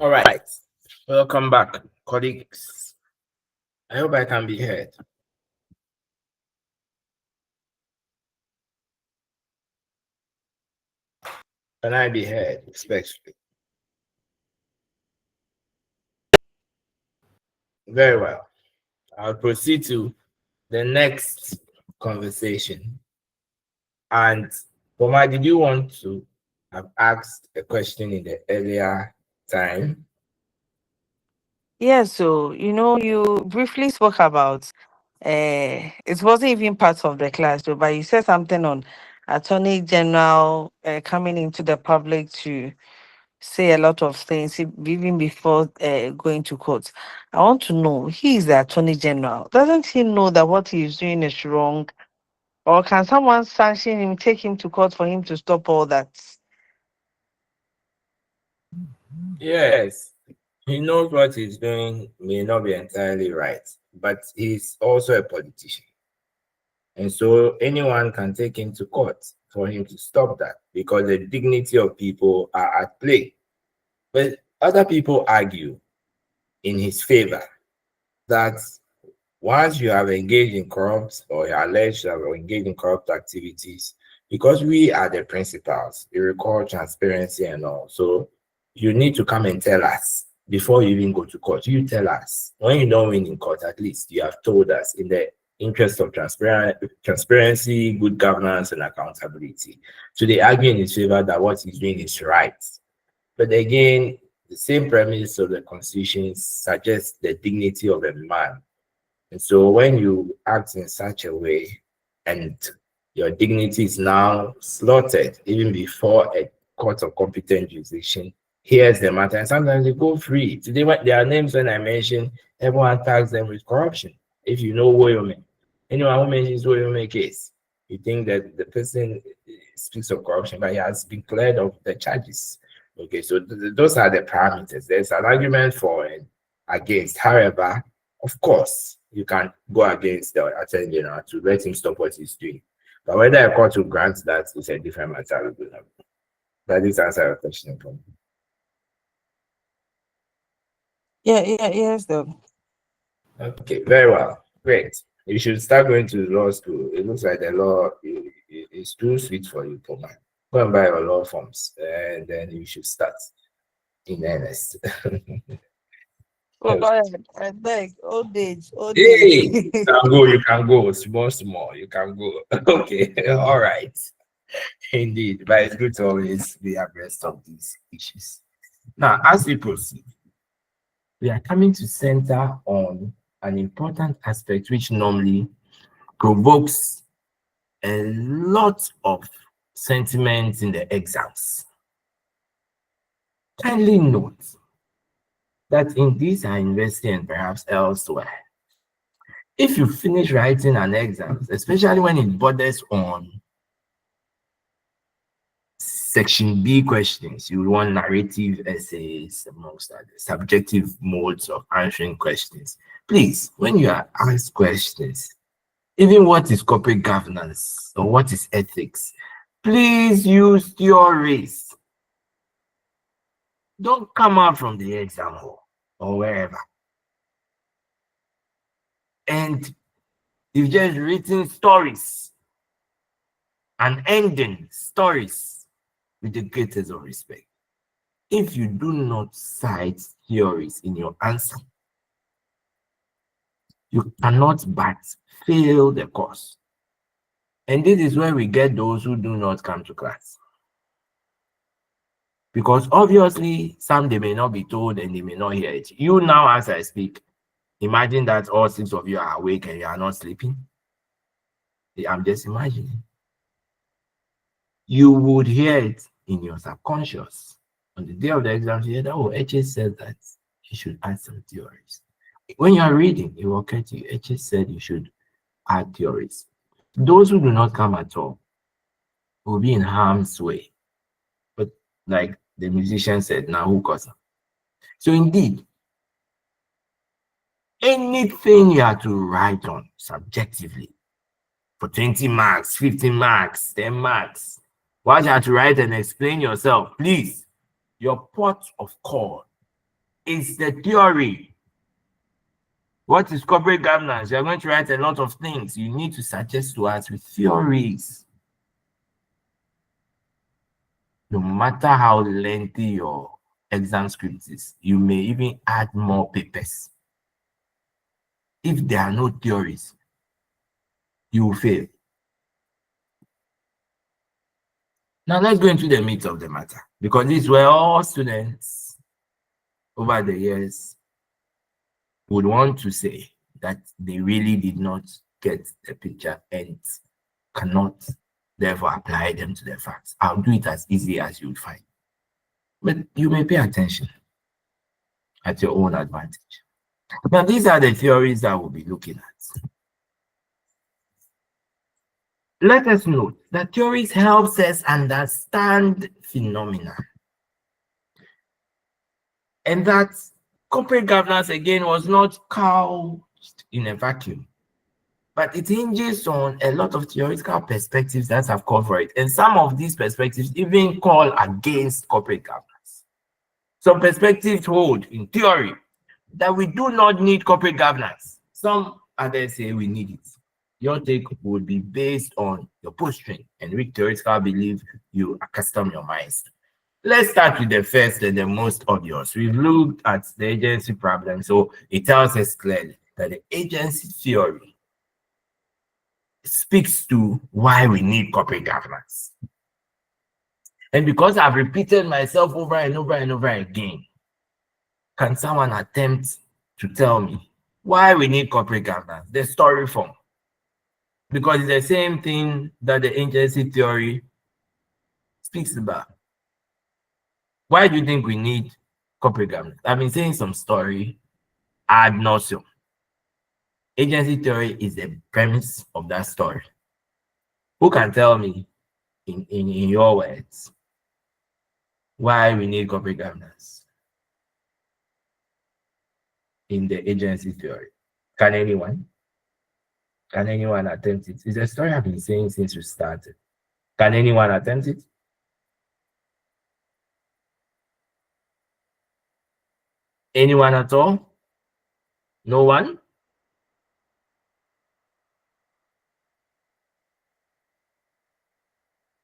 All right. Welcome back, colleagues. I hope I can be heard. Can I be heard, especially? Very well. I'll proceed to the next conversation. And Boma, did you want to have asked a question in the earlier time? Yeah, so you briefly spoke about it wasn't even part of the class though, but you said something on Attorney General coming into the public to say a lot of things even before going to court. I want to know, he is the Attorney General. Doesn't he know that what he is doing is wrong? Or can someone sanction him, take him to court for him to stop all that? Yes. He knows what he's doing may not be entirely right, but he's also a politician. And so anyone can take him to court for him to stop that because the dignity of people are at play. But other people argue in his favor that once you have engaged in corrupt or you're alleged to have engaged in corrupt activities, because we are the principals, we require transparency and all. So you need to come and tell us before you even go to court. You tell us. When you don't win in court, at least you have told us in the interest of transparency, good governance, and accountability. So they argue in his favor that what he's doing is right. But again, the same premise of the Constitution suggests the dignity of a man. And so when you act in such a way and your dignity is now slaughtered even before a court of competent jurisdiction hears the matter, and sometimes they go free. Today, there are names when I mention, everyone tags them with corruption. If you know Woyome, anyone who mentions Woyome case, you think that the person speaks of corruption, but he has been cleared of the charges. Okay, so those are the parameters. There's an argument for and against. However, of course, you can go against the attorney general to let him stop what he's doing. But whether a court will grant that is a different matter. That is answer your question. Yes, though. Okay, very well. Great. You should start going to law school. It looks like the law is too sweet for you, Poma. Go and buy your law forms, and then you should start in earnest. Oh, I beg, old age, old Hey, age. you can go, small, you can go. Okay, all right. Indeed, but it's good to always be abreast of these issues. Now, as we proceed, we are coming to center on an important aspect which normally provokes a lot of sentiments in the exams. Kindly note that in this university and perhaps elsewhere, if you finish writing an exam, especially when it borders on section B questions, you want narrative essays amongst others, subjective modes of answering questions. Please, when you are asked questions, even what is corporate governance or what is ethics, please use theories. Don't come out from the exam hall or wherever. And you've just written stories and ending stories with the greatest of respect. If you do not cite theories in your answer, you cannot but fail the course. And this is where we get those who do not come to class. Because obviously, some they may not be told and they may not hear it. You now, as I speak, imagine that all 6 of you are awake and you are not sleeping. I'm just imagining. You would hear it in your subconscious. On the day of the exam, you hear that, oh, HS said that you should add some theories. When you are reading, it will occur to you, HS said you should add theories. Those who do not come at all will be in harm's way. But like the musician said, now who caused them? So indeed, anything you have to write on subjectively for 20 marks, 15 marks, 10 marks, what you have to write and explain yourself, please, your pot of call It's the theory. What is corporate governance? You're going to write a lot of things. You need to suggest to us with theories. No matter how lengthy your exam script is, you may even add more papers. If there are no theories, you will fail. Now let's go into the meat of the matter, because these were all students over the years would want to say that they really did not get the picture and cannot therefore apply them to the facts. I'll do it as easy as you would find. But you may pay attention at your own advantage. Now, these are the theories that we'll be looking at. Let us note that theories helps us understand phenomena. And that corporate governance, again, was not couched in a vacuum, but it hinges on a lot of theoretical perspectives that have called for it. And some of these perspectives even call against corporate governance. Some perspectives hold, in theory, that we do not need corporate governance. Some others say we need it. Your take would be based on your posture and which theoretical belief you accustom your minds to. Let's start with the first and the most obvious. We've looked at the agency problem, so it tells us clearly that the agency theory speaks to why we need corporate governance. And because I've repeated myself over and over and over again, can someone attempt to tell me why we need corporate governance? The story form. Because it's the same thing that the agency theory speaks about. Why do you think we need corporate governance? I've been saying some story ad nauseum. Agency theory is the premise of that story. Who can tell me, in your words, why we need corporate governance in the agency theory? Can anyone? Can anyone attempt it? It's a story I've been saying since we started. Can anyone attempt it? Anyone at all? No one?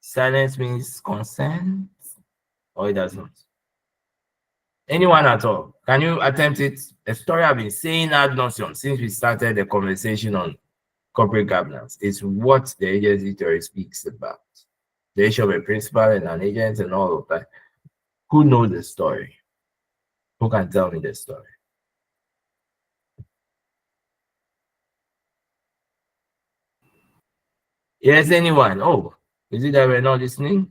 Silence means consent, or it does not. Anyone at all? Can you attempt it? A story I've been saying ad nauseum since we started the conversation on corporate governance is what the agency theory speaks about. The issue of a principal and an agent and all of that. Who knows the story? Who can tell me the story? Yes, anyone? Oh, is it that we're not listening?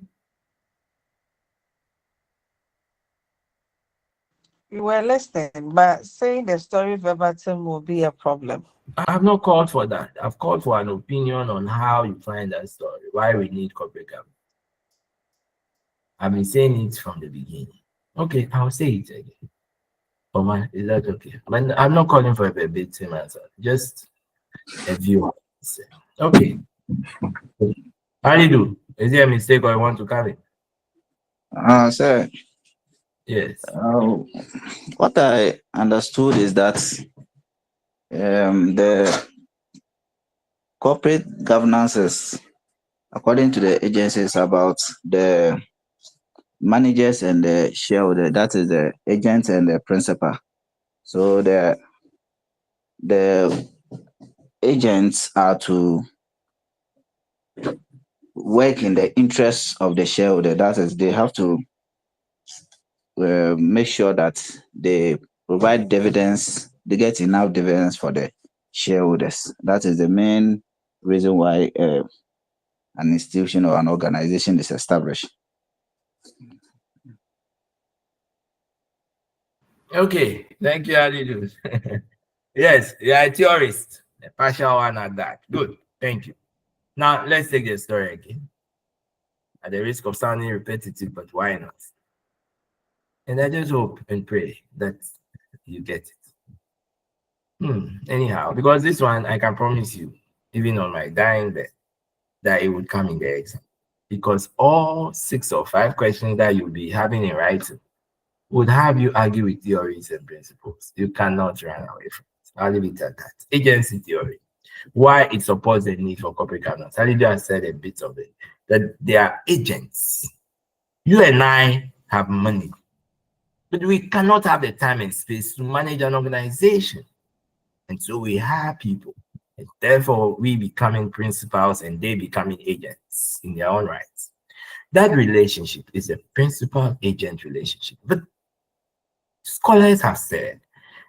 You were listening, but saying the story verbatim will be a problem. I've not called for that. I've called for an opinion on how you find that story, why we need corporate governance. I've been saying it from the beginning. Okay, I'll say it again. Oh man, is that okay? But I'm not calling for a verbatim answer, just a view. Okay. How do you do? Is there a mistake or you want to come in? Sir, Yes. what I understood is that the corporate governance is, according to the agencies, about the managers and the shareholder, that is the agent and the principal. So the agents are to work in the interests of the shareholder. That is, they have to make sure that they provide dividends, they get enough dividends for the shareholders. That is the main reason why an institution or an organization is established. Okay, thank you, Alidu. Yes, you are a theorist, a partial one at that. Good, thank you. Now, let's take the story again. At the risk of sounding repetitive, but why not? And I just hope and pray that you get it. Anyhow, because this one, I can promise you, even on my dying bed, that it would come in the exam. Because all 6 or 5 questions that you'll be having in writing would have you argue with theories and principles. You cannot run away from it. I'll leave it at that. Agency theory. Why it supports the need for corporate governance. I just said a bit of it. That they are agents. You and I have money, but we cannot have the time and space to manage an organization. And so we hire people. And therefore, we becoming principals and they becoming agents in their own rights. That relationship is a principal-agent relationship. But scholars have said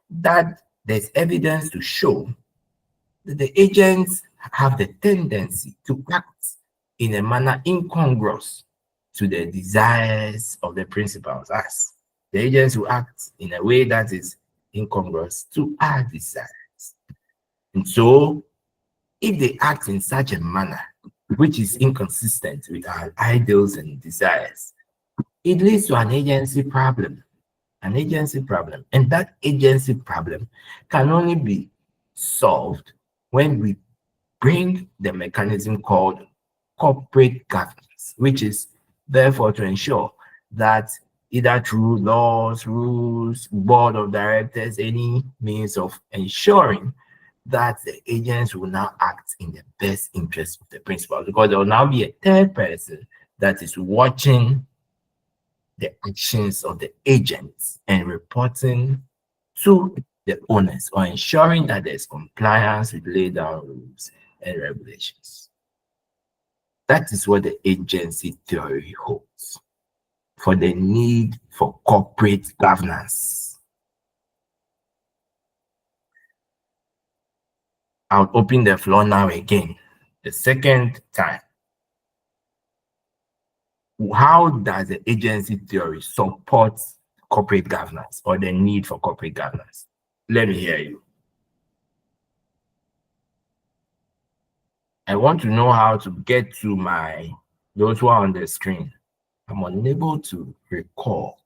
that there's evidence to show that the agents have the tendency to act in a manner incongruous to the desires of the principals, as the agents who act in a way that is incongruous to our desires. And so, if they act in such a manner which is inconsistent with our ideals and desires, it leads to an agency problem. An agency problem. And that agency problem can only be solved when we bring the mechanism called corporate governance, which is therefore to ensure that either through laws, rules, board of directors, any means of ensuring that the agents will now act in the best interest of the principal, because there will now be a third person that is watching the actions of the agents and reporting to the owners, or ensuring that there's compliance with laid down rules and regulations. That is what the agency theory holds for the need for corporate governance. I'll open the floor now again, the second time. How does the agency theory support corporate governance or the need for corporate governance? Let me hear you. I want to know how to get to those who are on the screen. I'm unable to recall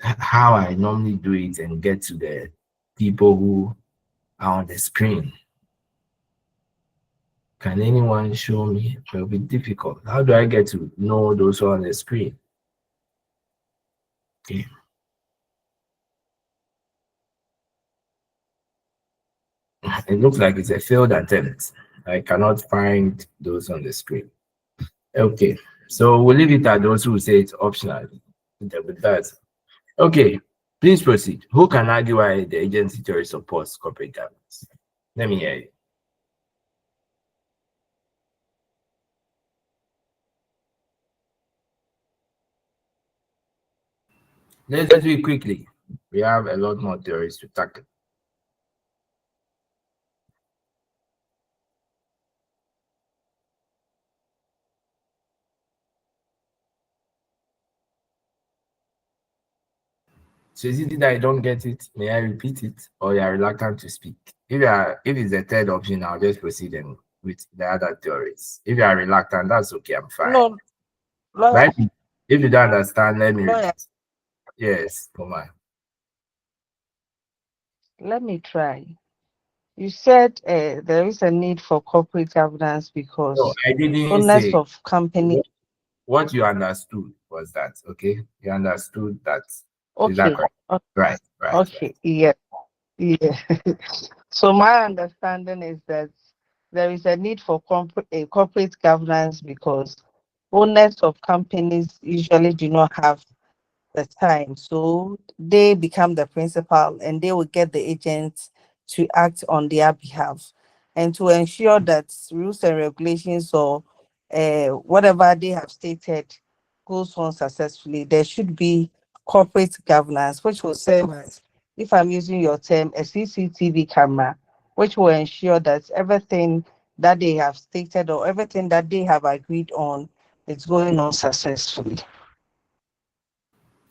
how I normally do it and get to the people who are on the screen. Can anyone show me? It will be difficult. How do I get to know those who are on the screen? Okay. It looks like it's a failed attempt. I cannot find those on the screen. Okay, so we'll leave it at those who say it's optional. With that. Okay, please proceed. Who can argue why the agency theory supports corporate governance? Let me hear you. Let's do it quickly. We have a lot more theories to tackle. So is it that I don't get it? May I repeat it, or you are reluctant to speak? If it's the third option, I'll just proceed with the other theories. If you are reluctant, that's okay. I'm fine. No, But if you don't understand, let me lawyer, repeat. Yes, come on. let me try. You said there is a need for corporate governance because No, I didn't owners say. of company. What you understood was that, okay? You understood that. Is that Okay. correct? Right. Okay. Yeah. Yeah. So my understanding is that there is a need for corporate governance because owners of companies usually do not have the time. So they become the principal and they will get the agents to act on their behalf. And to ensure that rules and regulations or whatever they have stated goes on successfully, there should be corporate governance, which will serve as, if I'm using your term, a CCTV camera, which will ensure that everything that they have stated or everything that they have agreed on is going on successfully.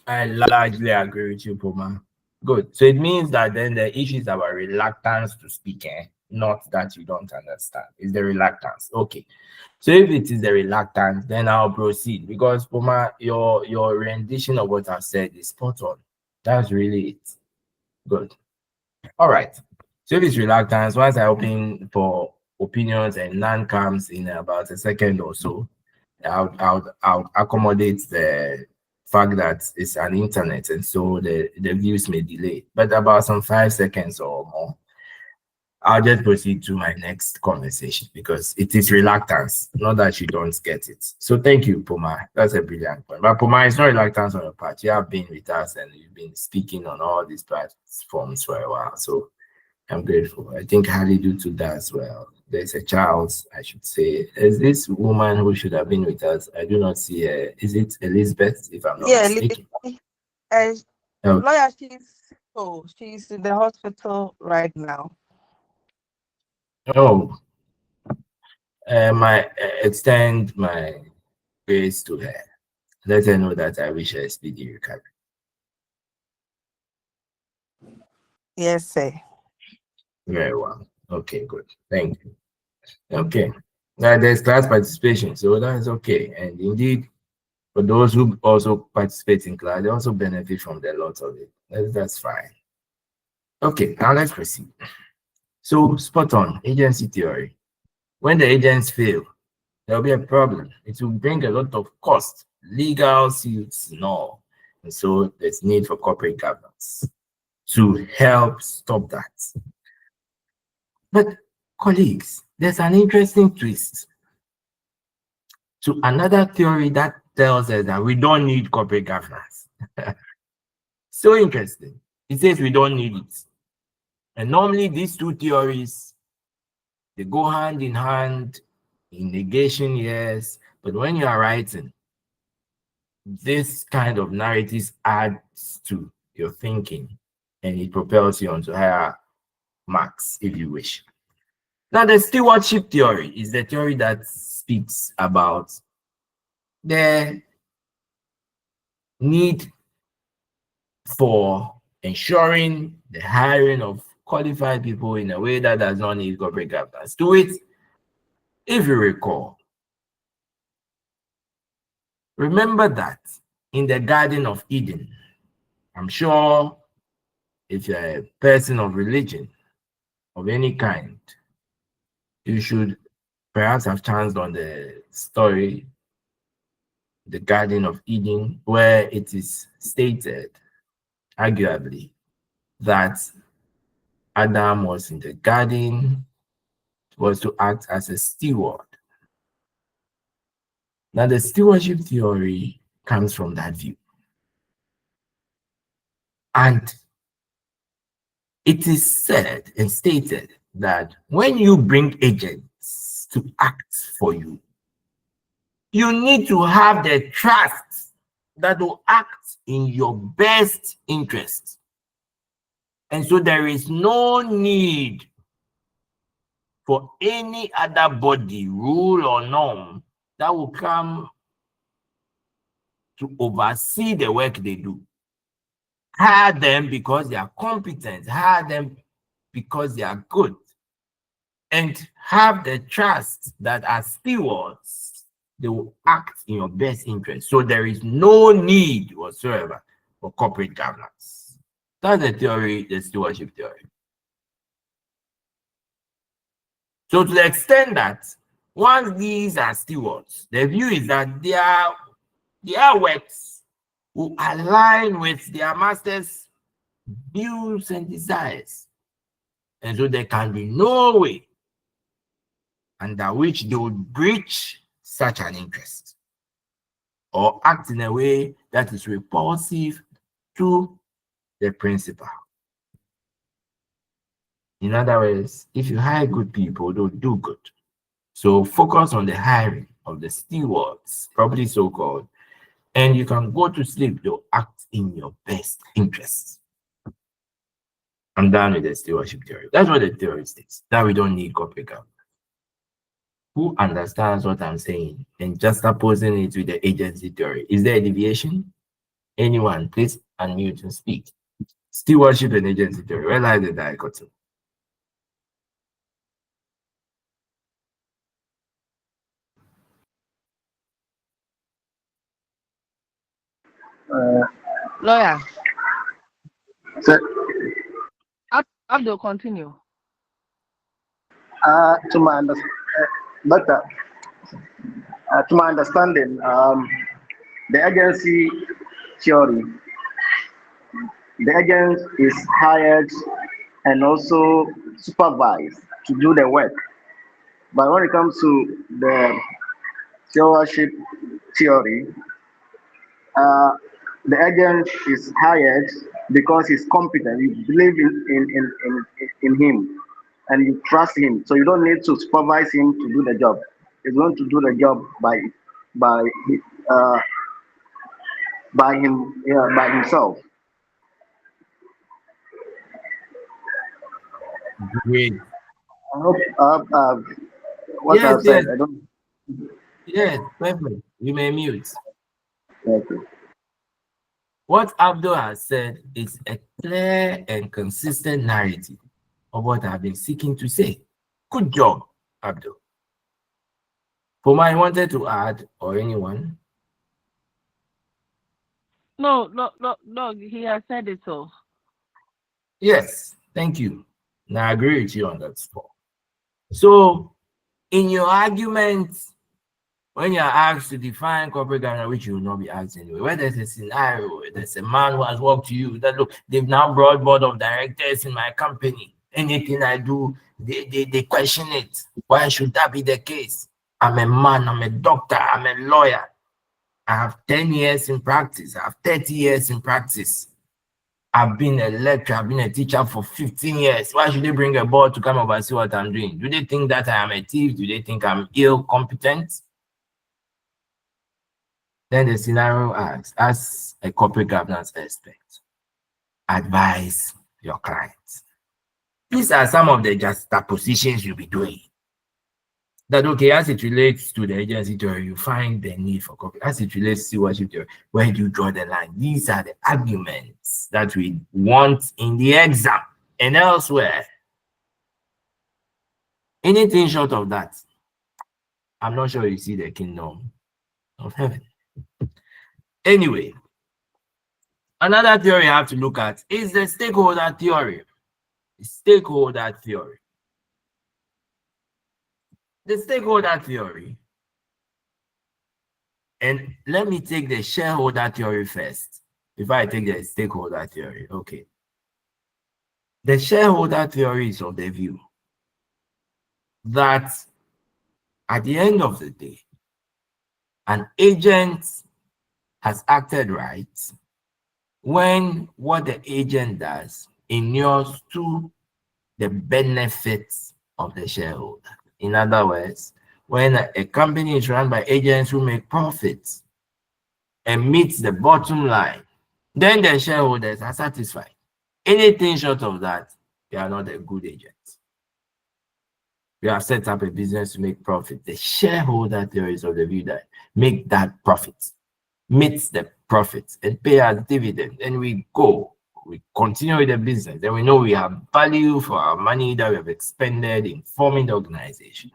I largely agree with you, Puma. Good. So it means that then the issue is about reluctance to speak, not that you don't understand. It's the reluctance. Okay. So if it is the reluctance, then I'll proceed, because Puma, your rendition of what I said is spot on. That's really it. Good. All right. So if it's reluctance, once I open for opinions and none comes in about a second or so, I'll accommodate the fact that it's an internet, and so the views may delay. But about some 5 seconds or more, I'll just proceed to my next conversation because it is reluctance, not that you don't get it. So thank you, Puma. That's a brilliant point. But Puma, it's not reluctance on your part. You have been with us and you've been speaking on all these platforms for a while. So I'm grateful. I think Halidu to that as well. There's a child, I should say. Is this woman who should have been with us? I do not see her. Is it Elizabeth, if I'm not Yeah, mistaken? uh, Oh, lawyer, she's in the hospital right now. oh, my extend my grace to her. Let her know that I wish her a speedy recovery. Yes, sir. Very well. Okay, good. Thank you. Okay. Now there's class participation, so that is okay. And indeed, for those who also participate in class, they also benefit from the lot of it. That's fine. Okay, now let's proceed. So spot on, agency theory. When the agents fail, there'll be a problem. It will bring a lot of cost, legal suits and all. And so there's need for corporate governance to help stop that. But colleagues, there's an interesting twist to another theory that tells us that we don't need corporate governance. So interesting. It says we don't need it. And normally these two theories, they go hand in hand in negation, yes. But when you are writing, this kind of narratives adds to your thinking and it propels you onto higher marks, if you wish. Now, the stewardship theory is the theory that speaks about the need for ensuring the hiring of qualified people in a way that does not need corporate governance. To it, if you recall, remember that in the Garden of Eden, I'm sure if you're a person of religion of any kind, you should perhaps have chanced on the story, the Garden of Eden, where it is stated, arguably, that Adam was in the garden, was to act as a steward. Now, the stewardship theory comes from that view. And it is said and stated that when you bring agents to act for you, you need to have the trust that will act in your best interest. And so there is no need for any other body, rule, or norm that will come to oversee the work they do. Hire them because they are competent, hire them because they are good, and have the trust that as stewards, they will act in your best interest. So there is no need whatsoever for corporate governance. That's the theory, the stewardship theory. So to the extent that once these are stewards, the view is that their works will align with their master's views and desires. And so there can be no way under which they would breach such an interest or act in a way that is repulsive to the principal. In other words, if you hire good people, they'll do good. So focus on the hiring of the stewards, properly so-called, and you can go to sleep, they'll act in your best interests. I'm done with the stewardship theory. That's what the theory states, that we don't need corporate governance. Who understands what I'm saying and juxtaposing it with the agency theory? Is there a deviation? Anyone, please unmute and speak. Stewardship and agency theory, where lies the dichotomy? Lawyer, So, Abdul, continue. to my understanding, to my understanding, the agency theory, the agent is hired and also supervised to do the work. But when it comes to the stewardship theory, uh, the agent is hired because he's competent. You believe in him and you trust him. So you don't need to supervise him to do the job. He's going to do the job by uh, by him, yeah, by himself. Great. I hope what Yes, I've said. yes, I don't. yes, perfect. You may mute. Okay. What Abdul has said is a clear and consistent narrative of what I've been seeking to say. Good job, Abdul. Poma, I wanted to add, or anyone? No, no, no, no. He has said it all. Yes, thank you. Now, I agree with you on that score. So, in your argument, when you're asked to define corporate governance, which you will not be asked anyway, where there's a scenario, there's a man who has worked to you that, look, they've now brought board of directors in my company. Anything I do, they question it. Why should that be the case? I'm a man, I'm a doctor, I'm a lawyer. I have 10 years in practice, I have 30 years in practice. I've been a lecturer, I've been a teacher for 15 years. Why should they bring a board to come over and see what I'm doing? Do they think that I am a thief? Do they think I'm ill competent? Then the scenario asks, as a corporate governance expert, advise your clients. These are some of the juxtapositions you'll be doing. That, okay, as it relates to the agency theory, you find the need for corporate. As it relates to stewardship theory, where do you draw the line? These are the arguments that we want in the exam and elsewhere. Anything short of that, I'm not sure you see the kingdom of heaven. Anyway, another theory you have to look at is the stakeholder theory. The stakeholder theory. The stakeholder theory. And let me take the shareholder theory first before I take the stakeholder theory. Okay. The shareholder theory is of the view that at the end of the day, an agent has acted right when what the agent does inures to the benefits of the shareholder. In other words, when a company is run by agents who make profits and meets the bottom line, then the shareholders are satisfied. Anything short of that, they are not a good agent. You have set up a business to make profit. The shareholder theories of the view that make that profit, meets the profits, and pay us dividend. Then we go, we continue with the business. Then we know we have value for our money that we have expended in forming the organization.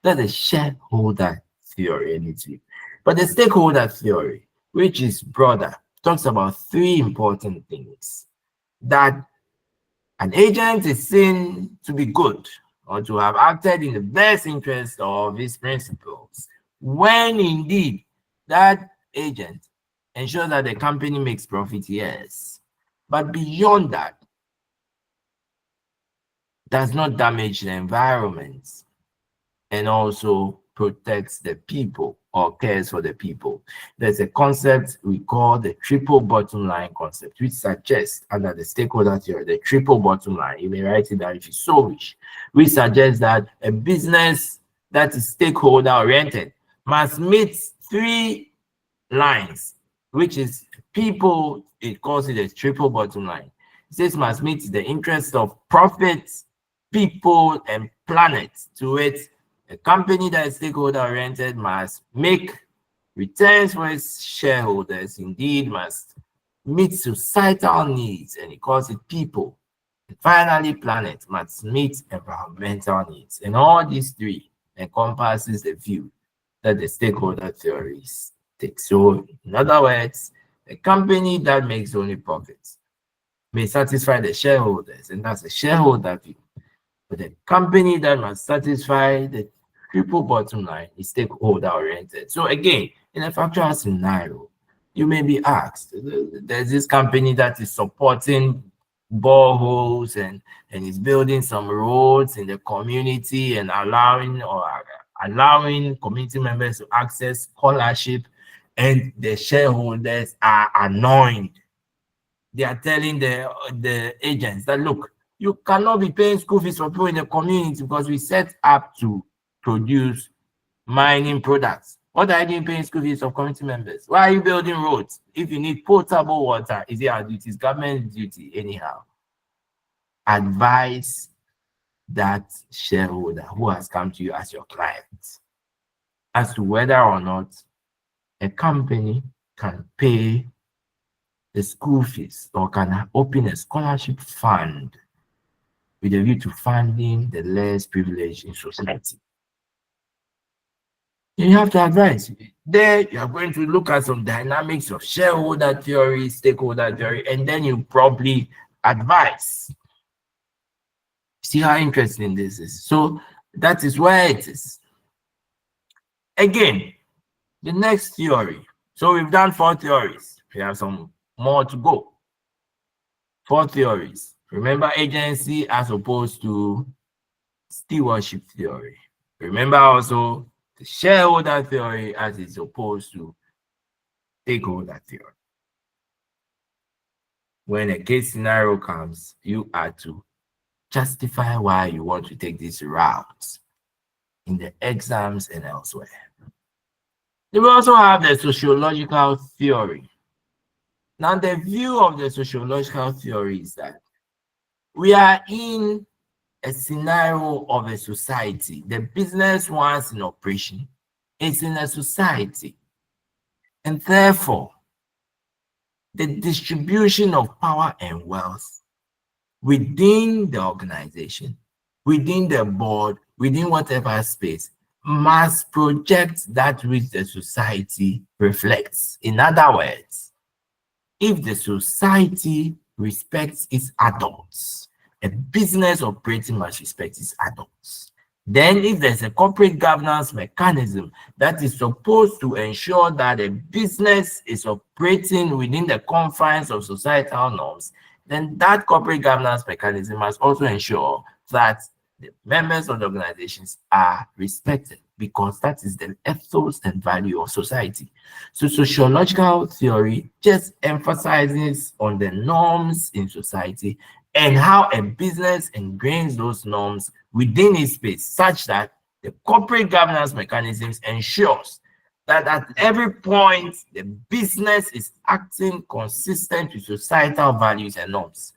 That's the shareholder theory. But the stakeholder theory, which is broader, talks about three important things. That an agent is seen to be good or to have acted in the best interest of his principals when indeed that agent ensures that the company makes profit, yes. But beyond that, does not damage the environment and also protects the people or cares for the people. There's a concept we call the triple bottom line concept, which suggests under the stakeholder theory, the triple bottom line, you may write it down if you so wish, which suggests that a business that is stakeholder oriented must meet three lines, which is people, it calls it a triple bottom line. It says must meet the interest of profits, people, and planet. To it, a company that is stakeholder oriented must make returns for its shareholders, indeed must meet societal needs, and it calls it people. And finally, planet must meet environmental needs. And all these three encompasses the view that the stakeholder theories take. So, in other words, a company that makes only profits may satisfy the shareholders, and that's a shareholder view. But the company that must satisfy the triple bottom line is stakeholder oriented. So again, in a factual scenario, You may be asked, there's this company that is supporting boreholes and is building some roads in the community and allowing community members to access scholarship, and the shareholders are annoyed. They are telling the agents that, look, you cannot be paying school fees for people in the community because we set up to produce mining products. What are you doing paying school fees of community members? Why are you building roads? If you need potable water, is it our duty? It's government duty anyhow. Advise that shareholder who has come to you as your client as to whether or not a company can pay the school fees or can open a scholarship fund with a view to funding the less privileged in society. You have to advise. There, you are going to look at some dynamics of shareholder theory, stakeholder theory, and then you probably advise. See how interesting this is. So that is where it is. Again, the next theory. So we've done 4 theories. We have some more to go. 4 theories. Remember agency as opposed to stewardship theory. Remember also the shareholder theory as is opposed to stakeholder theory. When a case scenario comes, you are to justify why you want to take this route in the exams and elsewhere. Then we also have the sociological theory. Now, the view of the sociological theory is that we are in a scenario of a society. The business once in operation is in a society. And therefore, the distribution of power and wealth within the organization, within the board, within whatever space, must project that which the society reflects. In other words, if the society respects its adults, a business operating must respect its adults. Then if there's a corporate governance mechanism that is supposed to ensure that a business is operating within the confines of societal norms, then that corporate governance mechanism must also ensure that the members of the organizations are respected, because that is the ethos and value of society. So sociological theory just emphasizes on the norms in society and how a business ingrains those norms within its space, such that the corporate governance mechanisms ensures that at every point the business is acting consistent with societal values and norms.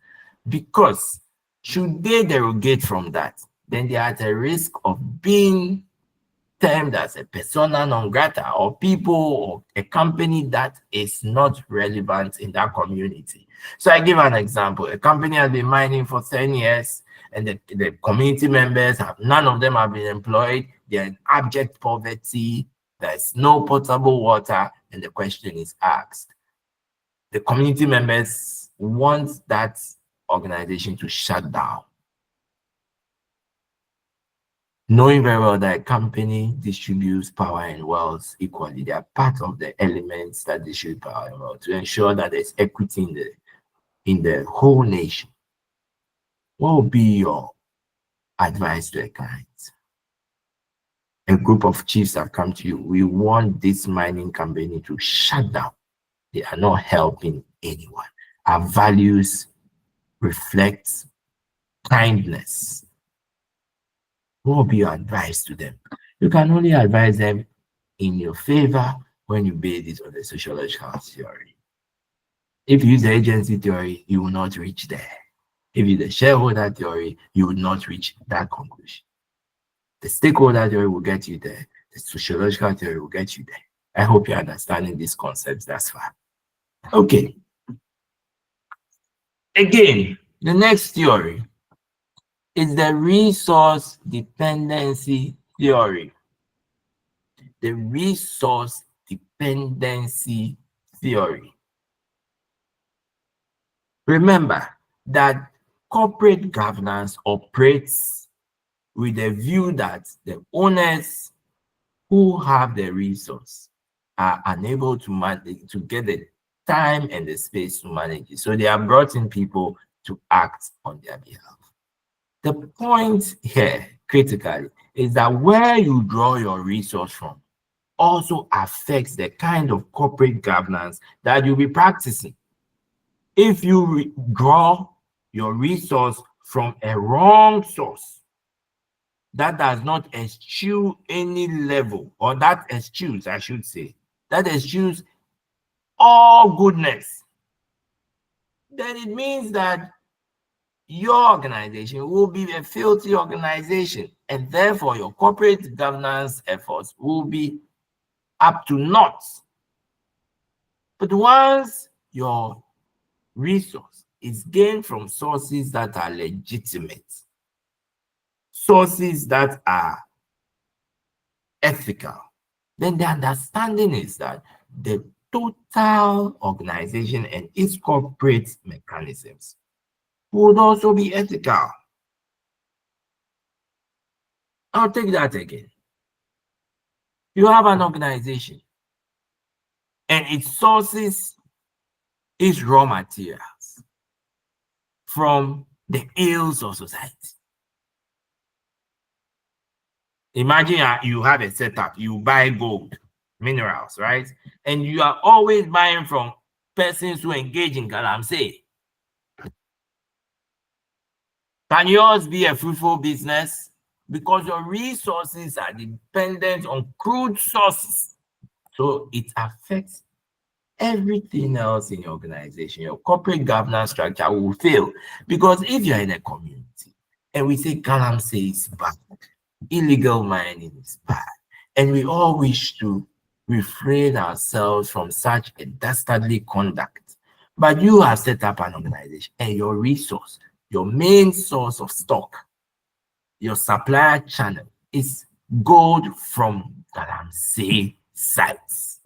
Because should they derogate from that, then they are at a risk of being termed as a persona non grata, or people or a company that is not relevant in that community. So I give an example. A company has been mining for 10 years and the community members none of them have been employed. They're in abject poverty. There's no potable water, and the question is asked. The community members want that organization to shut down, knowing very well that a company distributes power and wealth equally. They are part of the elements that distribute power and wealth to ensure that there's equity in the whole nation. What would be your advice to a client? A group of chiefs have come to you. We want this mining company to shut down. They are not helping anyone. Our values reflect kindness. What will be your advice to them? You can only advise them in your favor when you base it on the sociological theory. If you use the agency theory, you will not reach there. If you use the shareholder theory, you will not reach that conclusion. The stakeholder theory will get you there. The sociological theory will get you there. I hope you're understanding these concepts thus far. Okay. Again, the next theory is the resource dependency theory. The resource dependency theory. Remember that corporate governance operates with a view that the owners who have the resource are unable to manage, to get the time and the space to manage it. So they are brought in people to act on their behalf. The point here, critically, is that where you draw your resource from also affects the kind of corporate governance that you'll be practicing. If you draw your resource from a wrong source that does not eschew any level, or that eschews, I should say, that eschews all goodness, then it means that your organization will be a filthy organization, and therefore your corporate governance efforts will be up to naught. But once your resource is gained from sources that are legitimate, sources that are ethical, then the understanding is that the total organization and its corporate mechanisms would also be ethical. I'll take that again. You have an organization and it sources its raw materials from the ills of society. Imagine you have a setup, you buy gold, minerals, right? And you are always buying from persons who engage in galamsey. Can yours be a fruitful business? Because your resources are dependent on crude sources. So it affects everything else in your organization. Your corporate governance structure will fail. Because if you're in a community and we say galamsey is bad, illegal mining is bad, and we all wish to refrain ourselves from such a dastardly conduct, but you have set up an organization and your resource, your main source of stock, your supplier channel is gold from galamsey sites.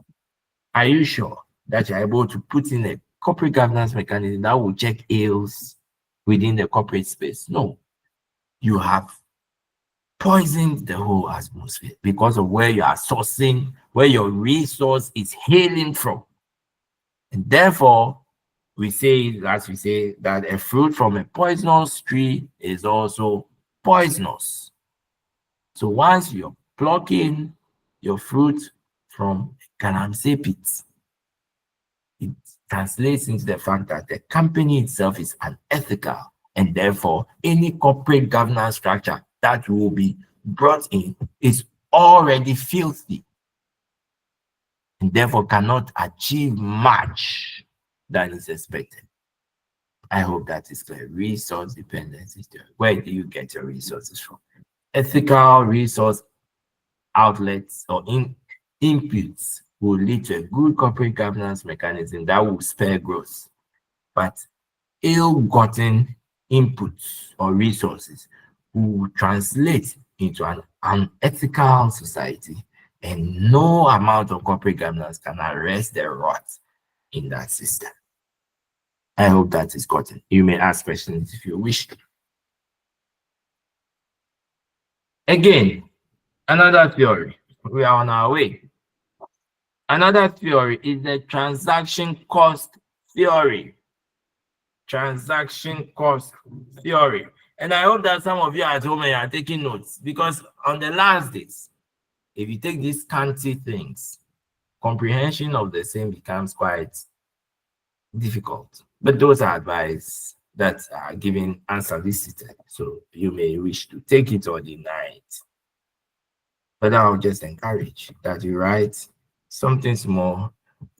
Are you sure that you're able to put in a corporate governance mechanism that will check ills within the corporate space? No. You have poisoned the whole atmosphere because of where you are sourcing, where your resource is hailing from. And therefore, we say, as we say, that a fruit from a poisonous tree is also poisonous. So once you're plucking your fruit from galamsey pits, it translates into the fact that the company itself is unethical, and therefore any corporate governance structure that will be brought in is already filthy and therefore cannot achieve much than is expected. I hope that is clear. Resource dependency. Where do you get your resources from? Ethical resource outlets or inputs will lead to a good corporate governance mechanism that will spur growth. But ill-gotten inputs or resources will translate into an unethical society, and no amount of corporate governance can arrest the rot in that system. I hope that is gotten. You may ask questions if you wish. Again, another theory. We are on our way. Another theory is the transaction cost theory. Transaction cost theory. And I hope that some of you at home are taking notes, because on the last days, if you take these scanty things, comprehension of the same becomes quite difficult. But those are advice that are given unsolicited. So you may wish to take it or deny it. But I'll just encourage that you write something small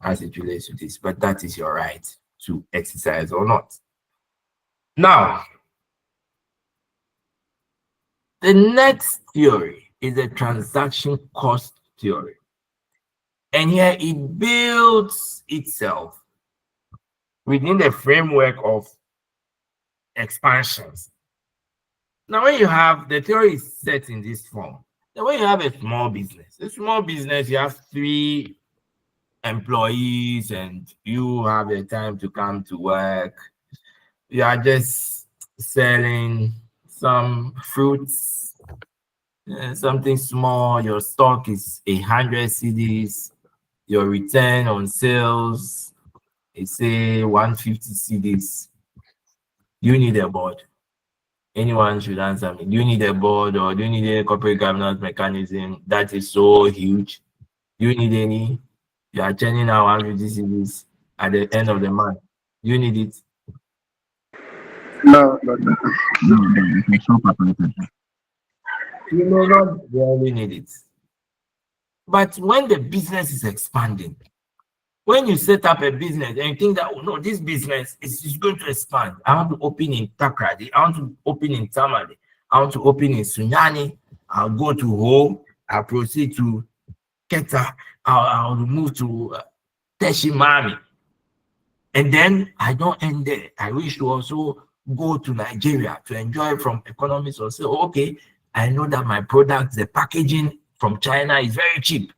as it relates to this, but that is your right to exercise or not. Now, the next theory is the transaction cost theory. And here it builds itself within the framework of expansions. Now, when you have the theory is set in this form, then when you have a small business, you have 3 employees and you have the time to come to work. You are just selling some fruits, something small. Your stock is 100 cedis. your return on sales is say 150 CDs, you need a board. Anyone should answer me. Do you need a board or do you need a corporate governance mechanism that is so huge? Do you need any? You are churning out 150 CDs at the end of the month. Do you need it? No, no, no. No, it's so populated. You may not really need it. But when the business is expanding, when you set up a business and you think that, oh no, this business is going to expand. I want to open in Takrady. I want to open in Tamale. I want to open in Sunyani. I'll go to Ho. I'll proceed to Keta. I'll move to Teshimami. And then I don't end there. I wish to also go to Nigeria to enjoy from economies or say, okay, I know that my product, the packaging from China is very cheap.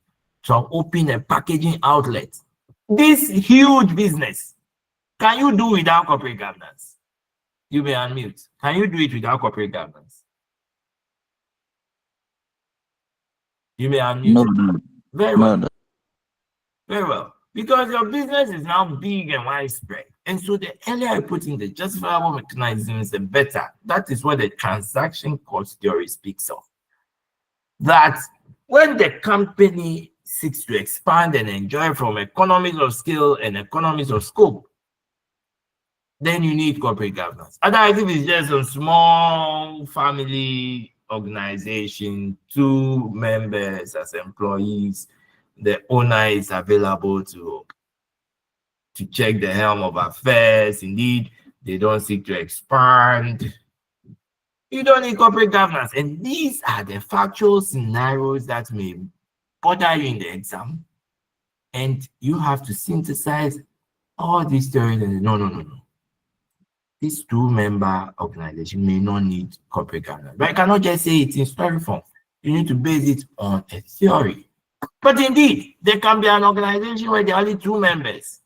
So I'll open a packaging outlet. This huge business, can you do without corporate governance? You may unmute. Can you do it without corporate governance? You may unmute. No. Very well. No. Very well. Because your business is now big and widespread. And so the earlier you put in the justifiable mechanisms, the better. That is what the transaction cost theory speaks of. That when the company seeks to expand and enjoy from economies of scale and economies of scope, then you need corporate governance. Otherwise, if it's just a small family organization, 2 members as employees, the owner is available to check the helm of affairs. Indeed, they don't seek to expand. You don't need corporate governance. And these are the factual scenarios that may bother you in the exam. And you have to synthesize all these theories and no. This 2-member organization may not need corporate governance. But I cannot just say it in story form. You need to base it on a theory. But indeed, there can be an organization where there are only 2 members.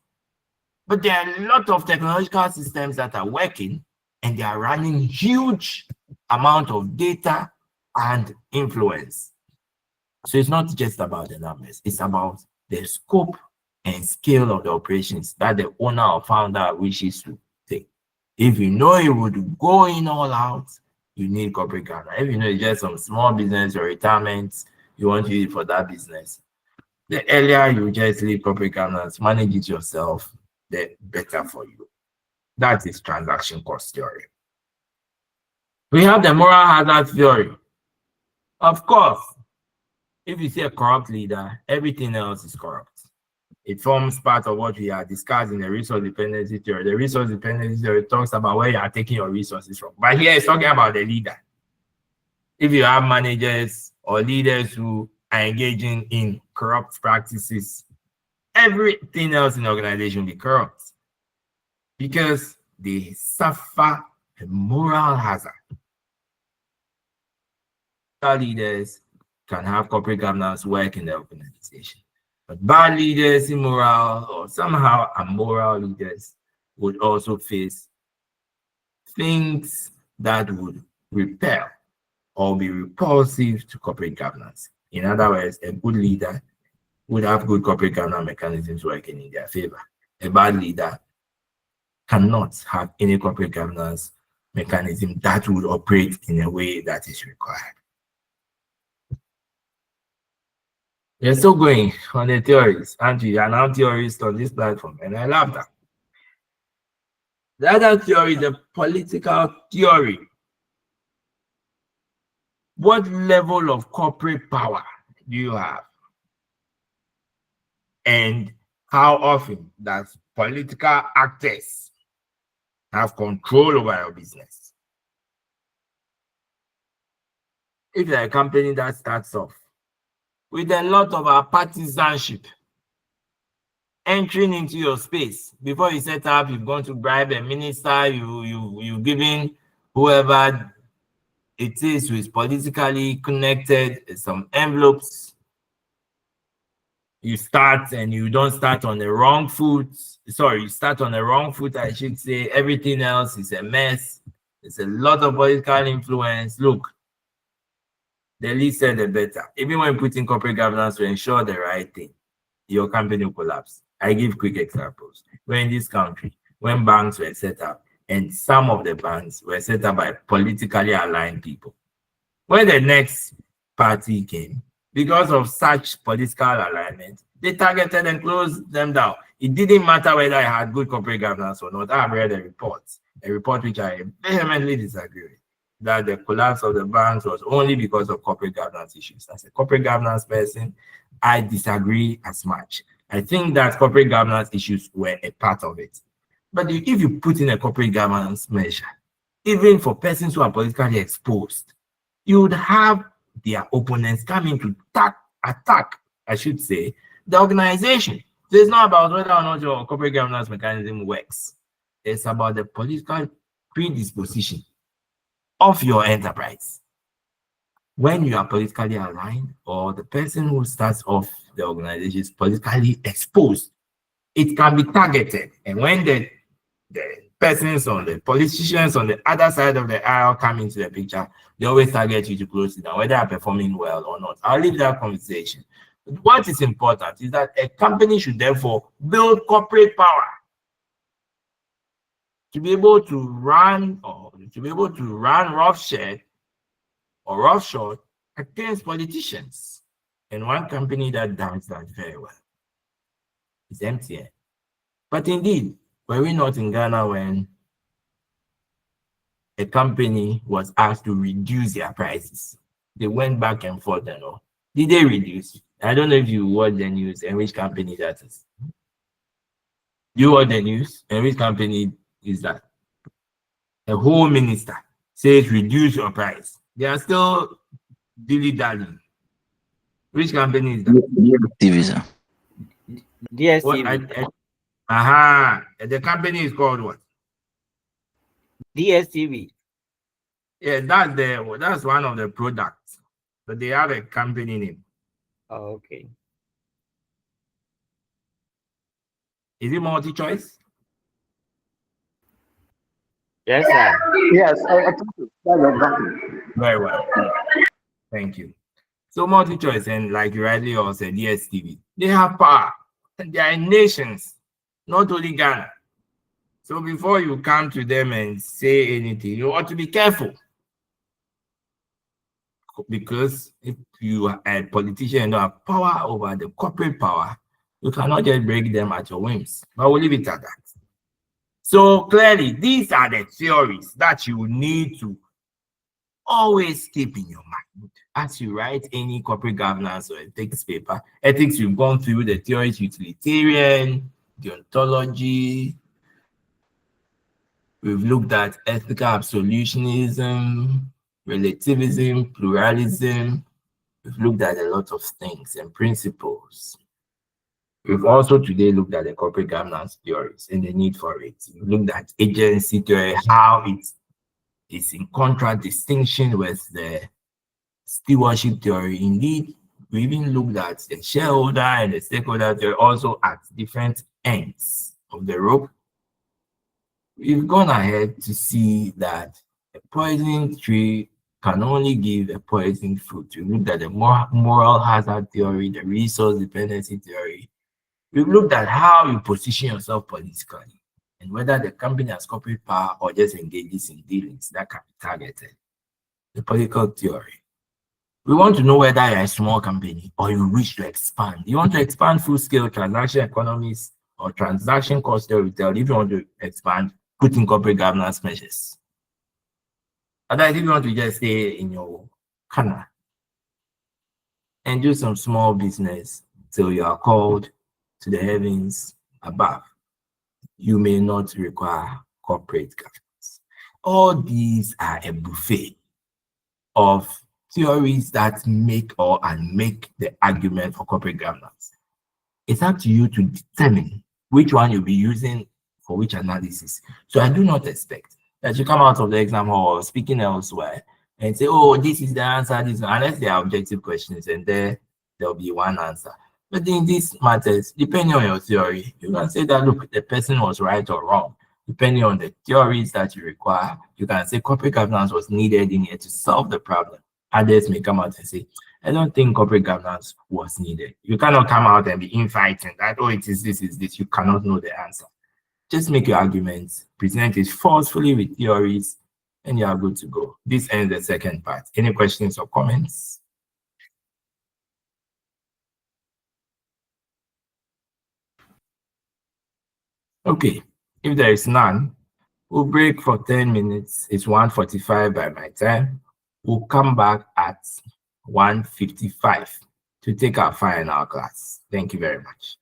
But there are a lot of technological systems that are working and they are running huge amount of data and influence. So it's not just about the numbers, it's about the scope and scale of the operations that the owner or founder wishes to take. If you know you would go in all out, you need corporate governance. If you know it's just some small business or retirement, you want to use it for that business, the earlier you just leave corporate governance, manage it yourself, the better for you. That is transaction cost theory. We have the moral hazard theory. Of course, if you see a corrupt leader, everything else is corrupt. It forms part of what we are discussing in the resource dependency theory. The resource dependency theory talks about where you are taking your resources from. But here it's talking about the leader. If you have managers or leaders who are engaging in corrupt practices, everything else in the organization will be corrupt because they suffer a moral hazard. Leaders can have corporate governance work in the organization, but bad leaders, immoral or somehow immoral leaders would also face things that would repel or be repulsive to corporate governance. In other words, a good leader would have good corporate governance mechanisms working in their favor. A bad leader cannot have any corporate governance mechanism that would operate in a way that is required. We're still going on the theories. Andrew, you are now theorist on this platform, and I love that. The other theory is the political theory. What level of corporate power do you have? And how often does political actors have control over your business? If you're a company that starts off with a lot of partisanship, entering into your space, before you set up, you've gone to bribe a minister, you've given whoever it is who is politically connected some envelopes. You start and you don't start on the wrong foot. Sorry, you start on the wrong foot, I should say. Everything else is a mess. There's a lot of political influence. Look, the least said the better. Even when putting corporate governance to ensure the right thing, your company will collapse. I give quick examples. When in this country, when banks were set up, and some of the banks were set up by politically aligned people. When the next party came, because of such political alignment, they targeted and closed them down. It didn't matter whether I had good corporate governance or not. I've read a report which I vehemently disagree with, that the collapse of the banks was only because of corporate governance issues. As a corporate governance person, I disagree as much. I think that corporate governance issues were a part of it. But if you put in a corporate governance measure, even for persons who are politically exposed, you would have their opponents coming to attack, I should say, the organization. So it's not about whether or not your corporate governance mechanism works. It's about the political predisposition of your enterprise. When you are politically aligned, or the person who starts off the organization is politically exposed, it can be targeted. And when the persons on the politicians on the other side of the aisle come into the picture, they always target you to close it down, whether they're performing well or not. I'll leave that conversation. What is important is that a company should therefore build corporate power to be able to run roughshod or roughshod against politicians. And one company that does that very well is MTN. But indeed, were we not in Ghana when a company was asked to reduce their prices? They went back and forth and all. Did they reduce? I don't know if you watch the news and which company that is. You watch the news and which company is that? A whole minister says reduce your price. They are still dilly-dallying. Which company is that? TV, sir. DSTV. The company is called what? DSTV. Yeah, that's one of the products, but they have a company name. Oh, okay. Is it multi-choice? Yes, sir. Yes, I think so. That's exactly. Very well. Thank you. So multi-choice, and like you rightly also said, DSTV, they have power. They are nations, not only Ghana. So before you come to them and say anything, you ought to be careful. Because if you are a politician and don't have power over the corporate power, you cannot just break them at your whims. But we'll leave it at that. So clearly, these are the theories that you need to always keep in your mind as you write any corporate governance or ethics paper. Ethics, you've gone through the theories: utilitarian, deontology. We've looked at ethical absolutionism, relativism, pluralism. We've looked at a lot of things and principles. We've also today looked at the corporate governance theories and the need for it. We've looked at agency theory, how it is in contradistinction with the stewardship theory. Indeed, we even looked at the shareholder and the stakeholder theory, also at different ends of the rope. We've gone ahead to see that a poisoned tree can only give a poisoned fruit. We looked at the moral hazard theory, the resource dependency theory. We've looked at how you position yourself politically and whether the company has corporate power or just engages in dealings that can be targeted. The political theory. We want to know whether you're a small company or you wish to expand. You want to expand full-scale transaction economies or transaction cost retail. If you want to expand, put in corporate governance measures. Otherwise, if you want to just stay in your corner and do some small business till you are called to the heavens above, you may not require corporate governance. All these are a buffet of theories that make the argument for corporate governance. It's up to you to determine which one you'll be using for which analysis. So I do not expect that you come out of the exam hall speaking elsewhere and say, oh, this is the answer, unless they are objective questions, and there'll be one answer. But in these matters, depending on your theory, you can say that, look, the person was right or wrong. Depending on the theories that you require, you can say corporate governance was needed in here to solve the problem. Others may come out and say, I don't think corporate governance was needed. You cannot come out and be infighting that, oh, it is this. You cannot know the answer. Just make your arguments, present it forcefully with theories, and you are good to go. This ends the second part. Any questions or comments? Okay, if there is none, we'll break for 10 minutes. It's 1:45 by my time. We'll come back at 1:55 to take our final class. Thank you very much.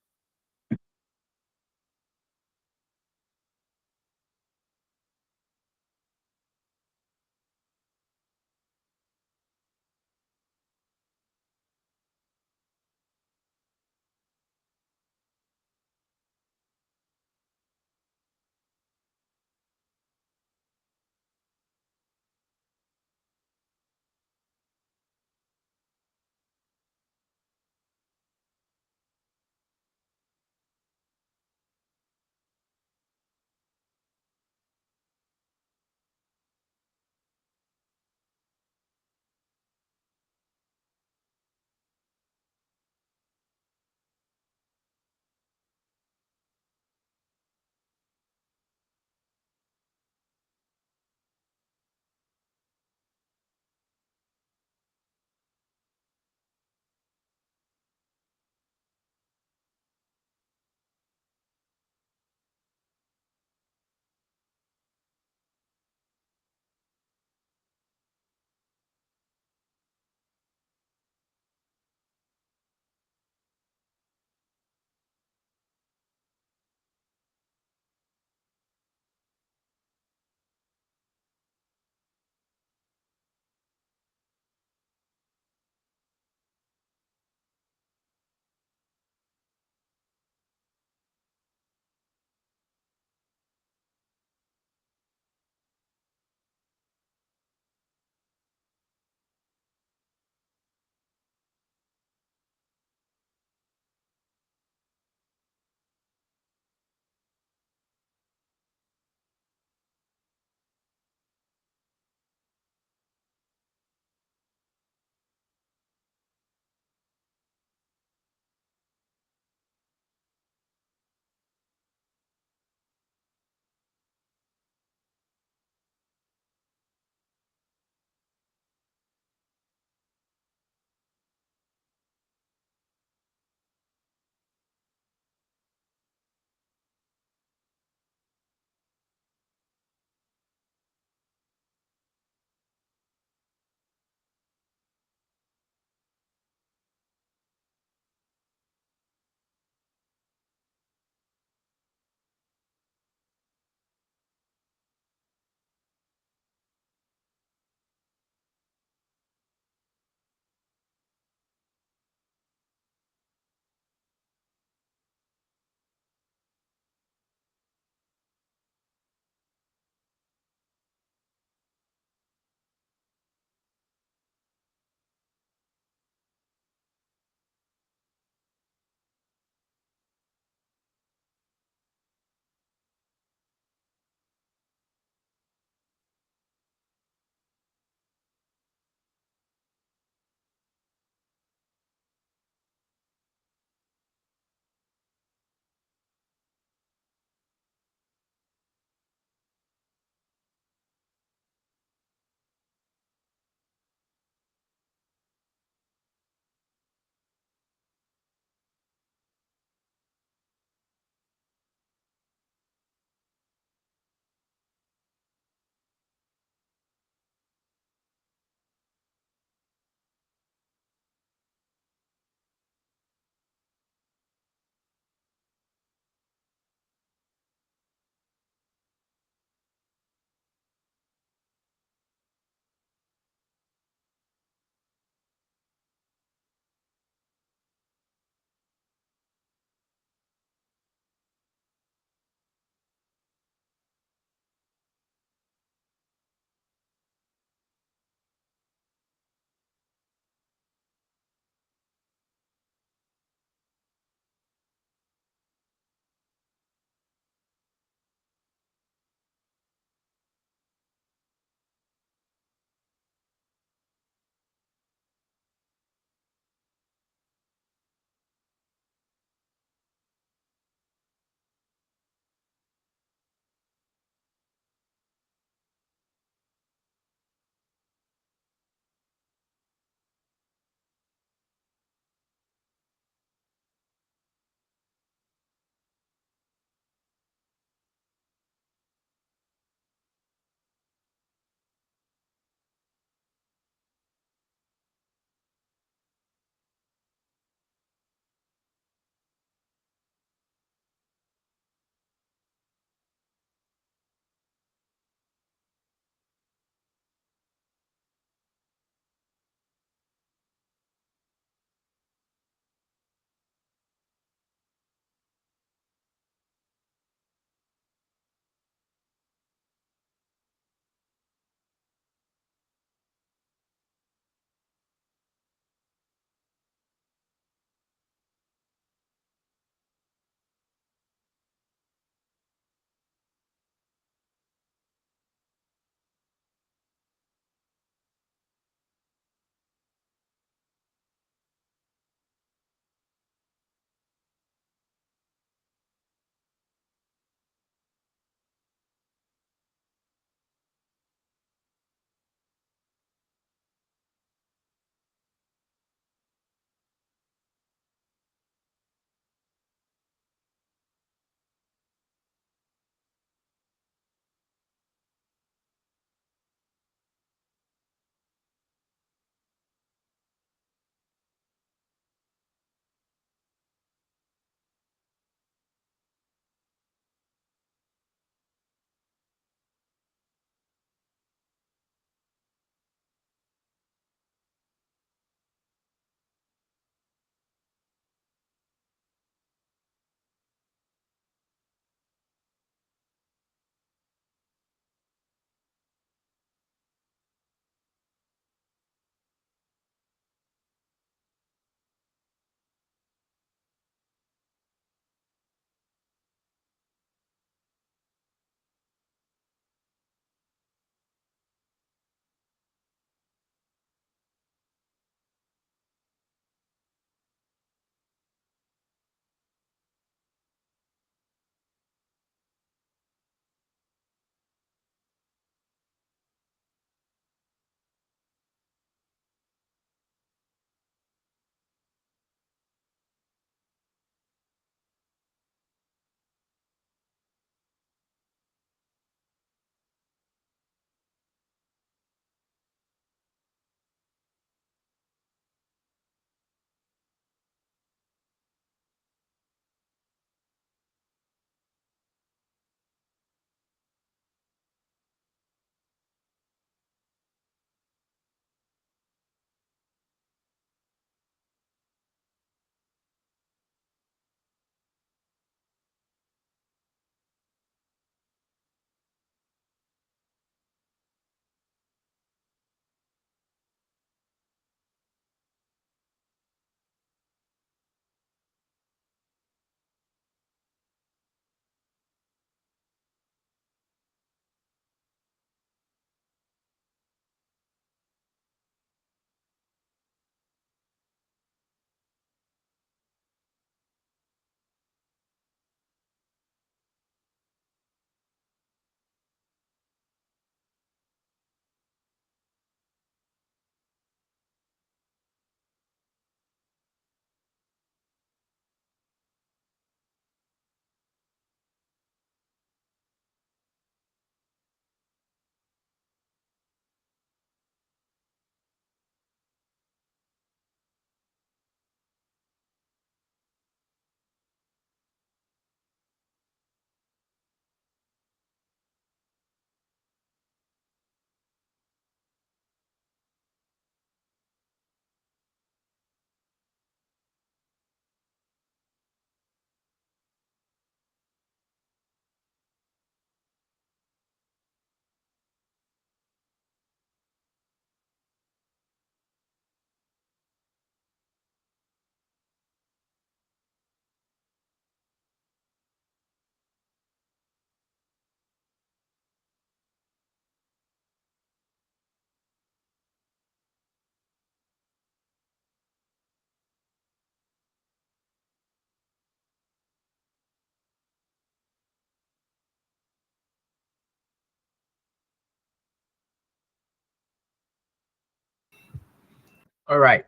All right.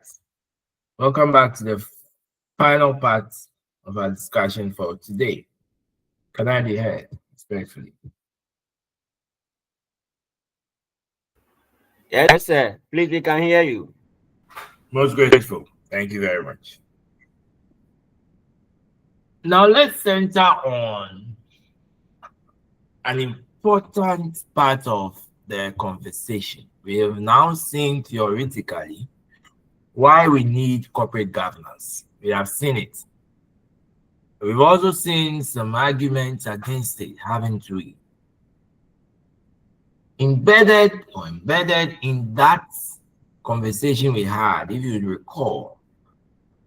Welcome back to the final part of our discussion for today. Can I be heard respectfully? Yes, sir. Please, we can hear you. Most grateful. Thank you very much. Now let's center on an important part of the conversation. We have now seen theoretically why we need corporate governance. We have seen it. We've also seen some arguments against it, haven't we? Embedded in that conversation we had, if you recall,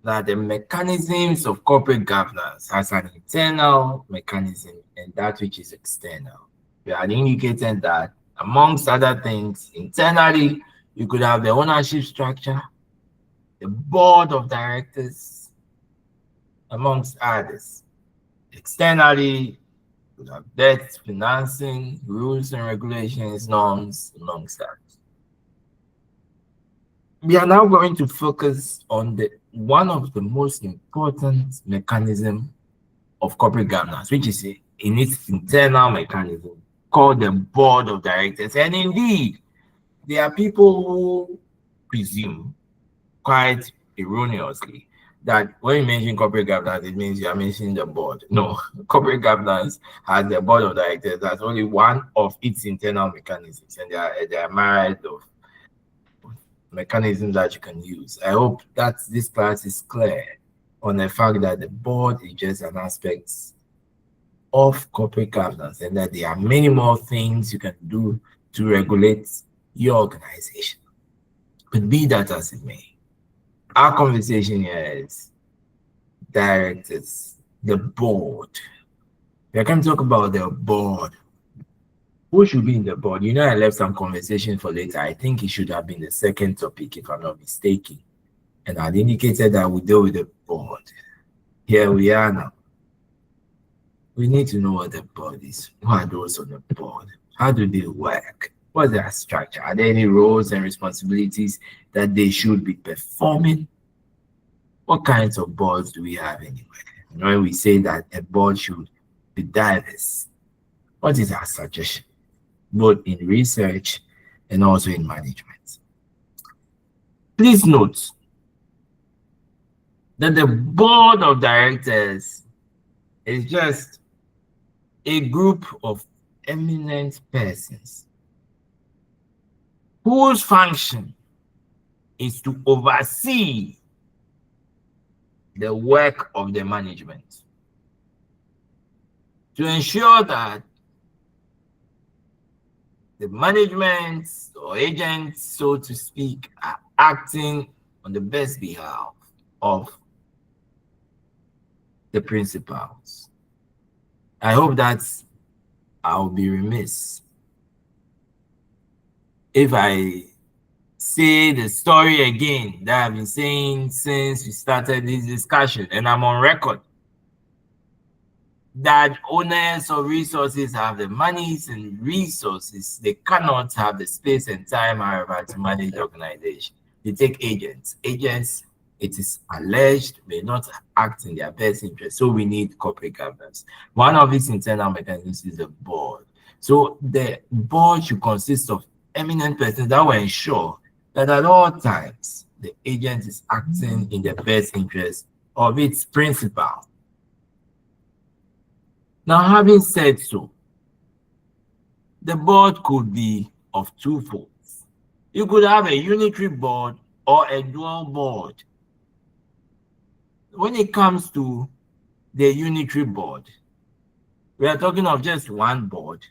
that the mechanisms of corporate governance has an internal mechanism and that which is external. We had indicated that, amongst other things, internally, you could have the ownership structure, the board of directors, amongst others. Externally, you could have debt, financing, rules and regulations, norms, amongst others. We are now going to focus on the one of the most important mechanism of corporate governance, which is in its internal mechanism called the board of directors. And indeed, there are people who presume quite erroneously that when you mention corporate governance, it means you are mentioning the board. No, corporate governance has the board of directors. That's only one of its internal mechanisms, and there are myriad of mechanisms that you can use. I hope that this class is clear on the fact that the board is just an aspect of corporate governance and that there are many more things you can do to regulate your organization. But be that as it may, our conversation here is directors, the board. We are going to talk about the board. Who should be in the board? You know, I left some conversation for later. I think it should have been the second topic, if I'm not mistaken. And I'd indicated that we deal with the board. Here we are now. We need to know what the board is. Who are those on the board? How do they work? What's their structure? Are there any roles and responsibilities that they should be performing? What kinds of boards do we have anyway? And when we say that a board should be diverse, what is our suggestion? Both in research and also in management. Please note that the board of directors is just a group of eminent persons whose function is to oversee the work of the management, to ensure that the management or agents, so to speak, are acting on the best behalf of the principals. I hope that I'll be remiss if I say the story again that I've been saying since we started this discussion, and I'm on record, that owners of resources have the monies and resources. They cannot have the space and time, however, to manage the organization. They take agents. Agents, it is alleged, may not act in their best interest. So we need corporate governance. One of its internal mechanisms is the board. So the board should consist of eminent persons that will ensure that at all times the agent is acting in the best interest of its principal. Now, having said so, the board could be of two folds. You could have a unitary board or a dual board. When it comes to the unitary board, we are talking of just one board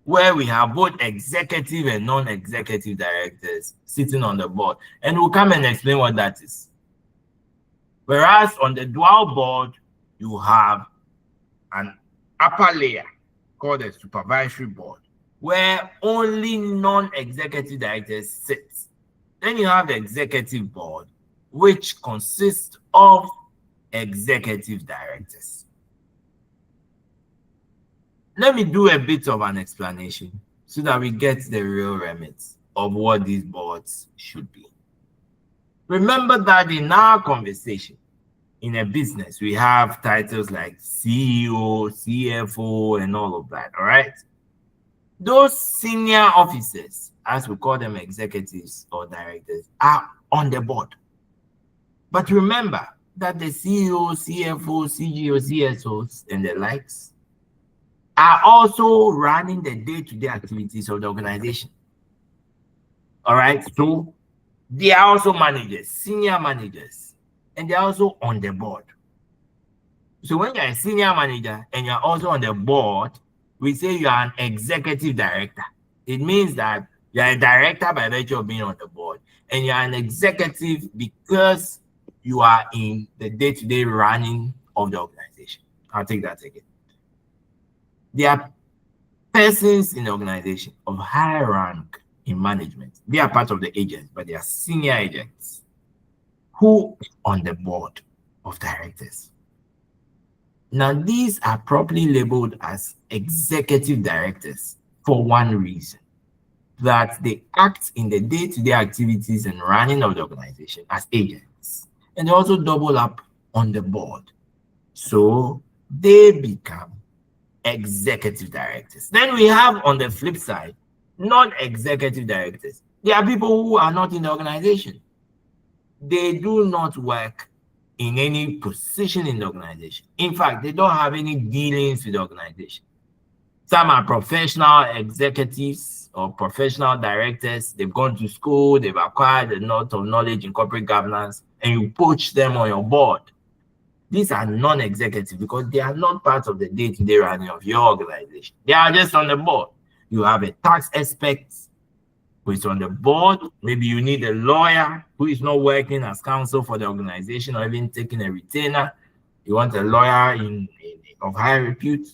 where we have both executive and non-executive directors sitting on the board. And we'll come and explain what that is. Whereas on the dual board, you have an upper layer called the supervisory board, where only non-executive directors sit. Then you have the executive board, which consists of executive directors. Let me do a bit of an explanation so that we get the real remit of what these boards should be. Remember that in our conversation, in a business, we have titles like CEO, CFO, and all of that, all right? Those senior officers, as we call them executives or directors, are on the board. But remember that the CEO, CFO, CGO, CSOs, and the likes are also running the day-to-day activities of the organization. All right, so they are also managers, senior managers, and they're also on the board. So when you're a senior manager and you're also on the board, we say you are an executive director. It means that you're a director by virtue of being on the board, and you're an executive because you are in the day-to-day running of the organization. I'll take that again. There are persons in the organization of high rank in management. They are part of the agents, but they are senior agents who are on the board of directors. Now, these are properly labeled as executive directors for one reason, that they act in the day-to-day activities and running of the organization as agents, and they also double up on the board. So they become executive directors. Then we have on the flip side, non-executive directors. They are people who are not in the organization. They do not work in any position in the organization. In fact, they don't have any dealings with the organization. Some are professional executives or professional directors. They've gone to school, they've acquired a lot of knowledge in corporate governance, and you poach them on your board. These are non-executive because they are not part of the day-to-day running of your organization. They are just on the board. You have a tax expert who is on the board. Maybe you need a lawyer who is not working as counsel for the organization or even taking a retainer. You want a lawyer of high repute.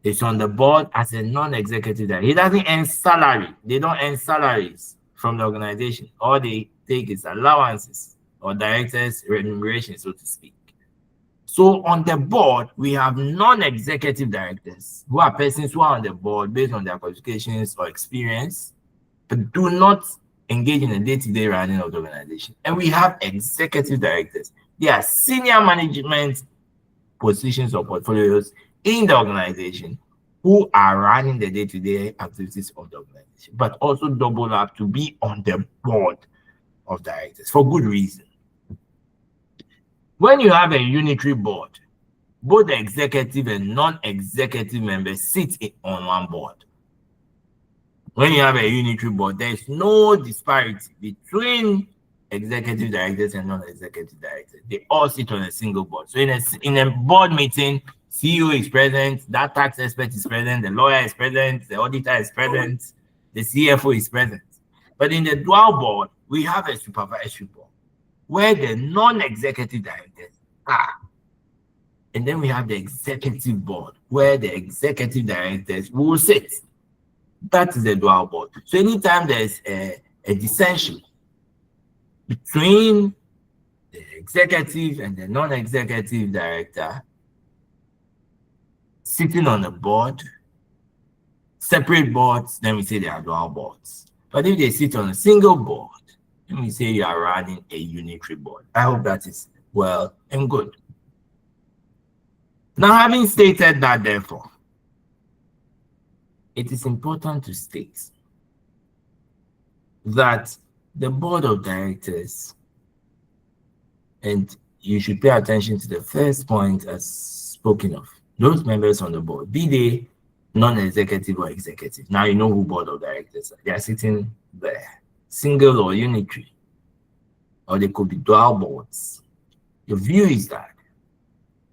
It's on the board as a non-executive director. He doesn't earn salary. They don't earn salaries from the organization. All they take is allowances or directors' remuneration, so to speak. So on the board, we have non-executive directors who are persons who are on the board based on their qualifications or experience, but do not engage in the day-to-day running of the organization. And we have executive directors. They are senior management positions or portfolios in the organization who are running the day-to-day activities of the organization, but also double up to be on the board of directors for good reason. When you have a unitary board, both the executive and non-executive members sit on one board. When you have a unitary board, there is no disparity between executive directors and non-executive directors. They all sit on a single board. So in a board meeting, CEO is present, that tax expert is present, the lawyer is present, the auditor is present, the CFO is present. But in the dual board, we have a supervisory board where the non-executive directors are. And then we have the executive board where the executive directors will sit. That is the dual board. So anytime there's a dissension between the executive and the non-executive director sitting on a board, separate boards, then we say they are dual boards. But if they sit on a single board, then we say you are running a unitary board. I hope that is well and good. Now, having stated that, therefore, it is important to state that the board of directors, and you should pay attention to the first point as spoken of, those members on the board, be they non-executive or executive. Now you know who board of directors are. They are sitting there, single or unitary, or they could be dual boards. The view is that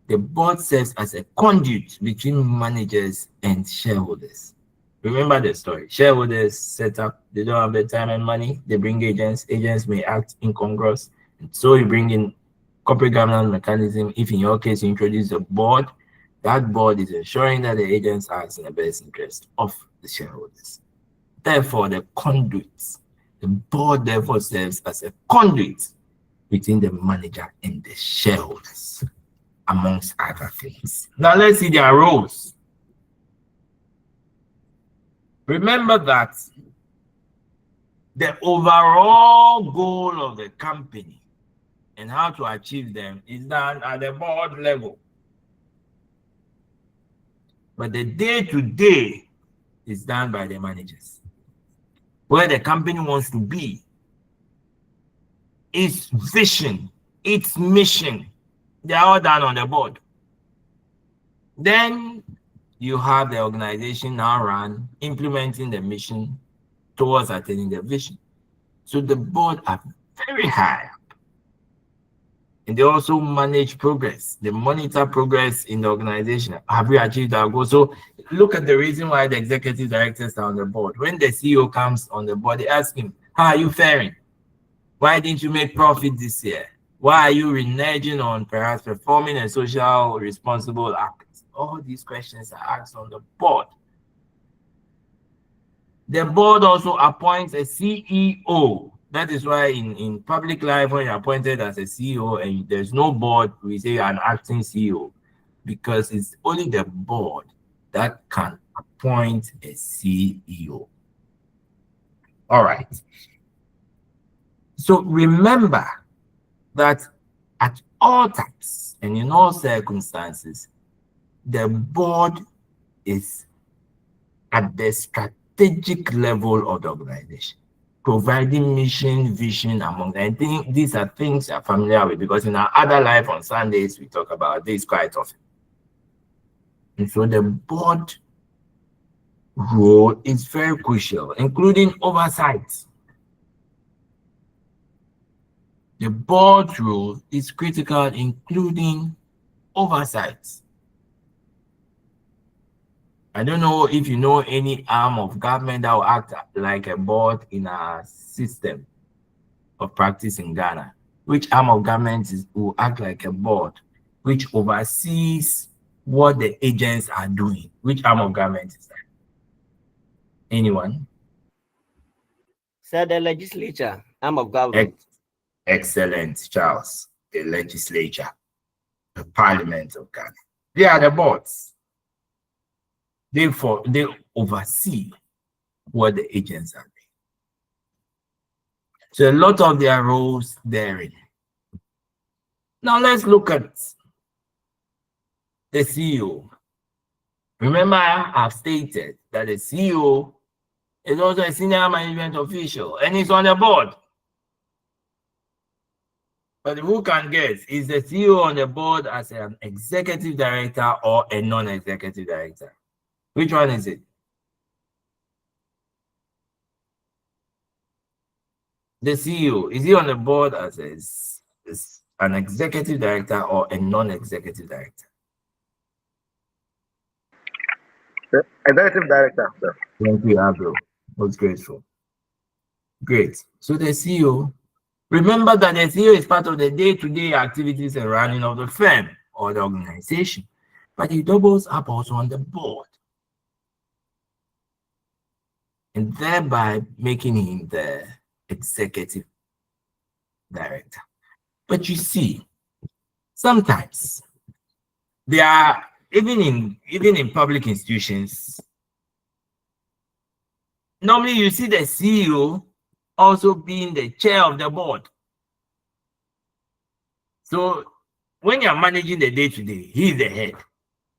the board serves as a conduit between managers and shareholders. Remember the story. Shareholders set up, they don't have the time and money, they bring agents. Agents may act incongruous. And so you bring in corporate governance mechanism. If in your case you introduce a board, that board is ensuring that the agents act in the best interest of the shareholders. Therefore, the board therefore serves as a conduit between the manager and the shareholders, amongst other things. Now let's see their roles. Remember that The overall goal of the company and how to achieve them is done at the board level. But the day-to-day is done by the managers. Where the company wants to be, its vision, its mission, they are all done on the board. Then you have the organization now run, implementing the mission towards attaining the vision. So the board are very high up. And they also manage progress. They monitor progress in the organization. Have we achieved our goal? So look at the reason why the executive directors are on the board. When the CEO comes on the board, they ask him, how are you faring? Why didn't you make profit this year? Why are you reneging on perhaps performing a social responsible act? All these questions are asked on the board. The board also appoints a CEO. That is why in public life, when you're appointed as a CEO and there's no board, we say an acting CEO, because it's only the board that can appoint a CEO. All right. So remember that at all times and in all circumstances, the board is at the strategic level of the organization, providing mission, vision among them. I think these are things you're familiar with because in our other life on Sundays, we talk about this quite often. And so the board role is very crucial, including oversight. The board role is critical, including oversight. I don't know if you know any arm of government that will act like a board in a system of practice in Ghana. Which arm of government will act like a board, which oversees what the agents are doing? Which arm of government is that? Anyone? Said the legislature, arm of government. Excellent, Charles. The legislature, the parliament of Ghana. They are the boards. Therefore, they oversee what the agents are doing. So a lot of their roles therein. Now let's look at the CEO. Remember, I've stated that the CEO is also a senior management official and he's on the board. But who can guess? Is the CEO on the board as an executive director or a non-executive director? Which one is it? The CEO, is he on the board as an executive director or a non-executive director? Executive director, sir. Thank you, Abdul. Most grateful. Great. So the CEO, remember that the CEO is part of the day-to-day activities and running of the firm or the organization, but he doubles up also on the board, and thereby making him the executive director. But you see, sometimes there are even in public institutions, normally you see the CEO also being the chair of the board. So when you're managing the day-to-day, he's the head.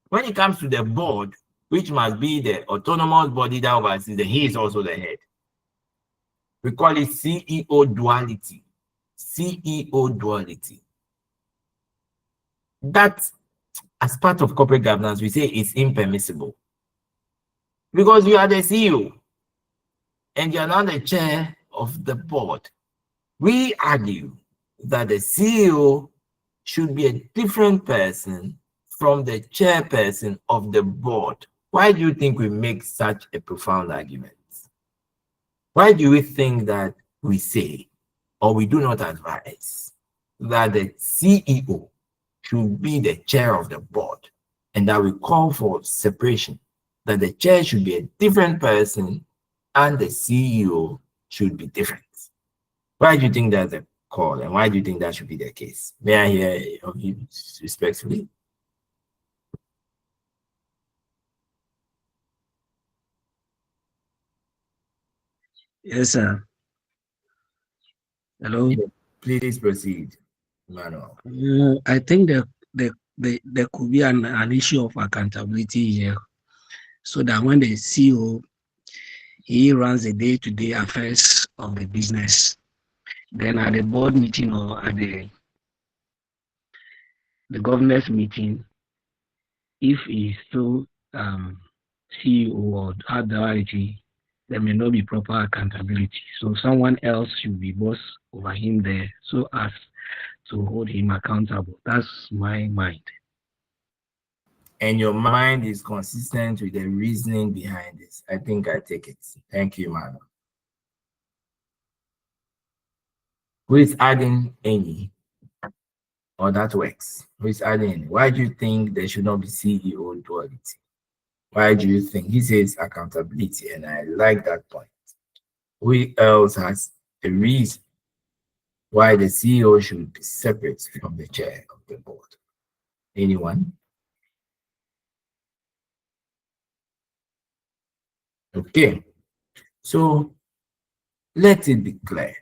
When it comes to the board, which must be the autonomous body that oversees, he is also the head. We call it CEO duality. CEO duality. That, as part of corporate governance, we say it's impermissible. Because you are the CEO and you're not the chair of the board. We argue that the CEO should be a different person from the chairperson of the board. Why do you think we make such a profound argument? Why do we think that we say, or we do not advise, that the CEO should be the chair of the board, and that we call for separation, that the chair should be a different person and the CEO should be different? Why do you think that's a call, and why do you think that should be the case? May I hear of you respectfully? Yes, sir. Hello. Please proceed, Emmanuel. I think there could be an issue of accountability here, so that when the CEO he runs the day-to-day affairs of the business, then at the board meeting or at the governance meeting, if he's still CEO or authority, there may not be proper accountability. So someone else should be boss over him there, so as to hold him accountable. That's my mind. And your mind is consistent with the reasoning behind this. I think I take it. Thank you, Emmanuel. Who is adding any? Or that works? Who is adding any? Why do you think there should not be CEO duality? Why do you think? He says accountability, and I like that point. Who else has a reason why the CEO should be separate from the chair of the board? Anyone? Okay, so let it be clear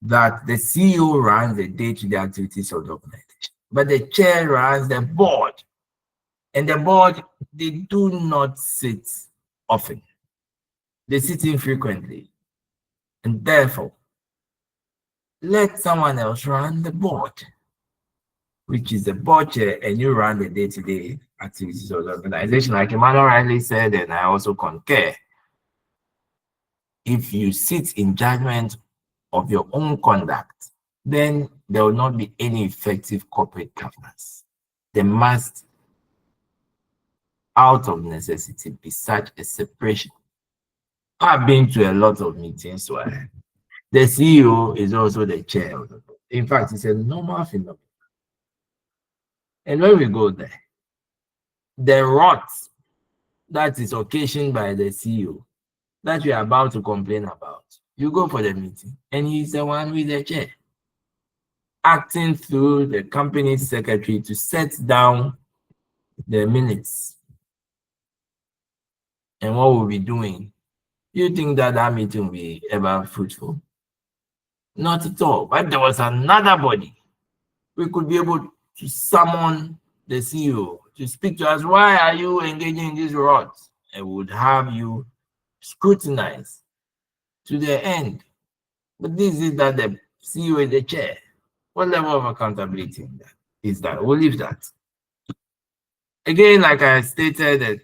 that the CEO runs the day-to-day activities of the organization, but the chair runs the board. And the board, they do not sit often. They sit infrequently. And therefore, let someone else run the board, which is the board chair, and you run the day-to-day activities of the organization. Like Emmanuel rightly said, and I also concur, if you sit in judgment of your own conduct, then there will not be any effective corporate governance. There must, out of necessity, be such a separation. I've been to a lot of meetings where the CEO is also the chair of the board. In fact, it's a normal phenomenon. And when we go there, the rot that is occasioned by the CEO that you are about to complain about, you go for the meeting, and he's the one with the chair, acting through the company secretary to set down the minutes. And what we'll be doing, you think that that meeting will be ever fruitful? Not at all. But there was another body, we could be able to summon the CEO to speak to us. Why are you engaging in this rot? And would have you scrutinize to the end. But this is that the CEO is the chair. What level of accountability is that? We'll leave that. Again, like I stated, the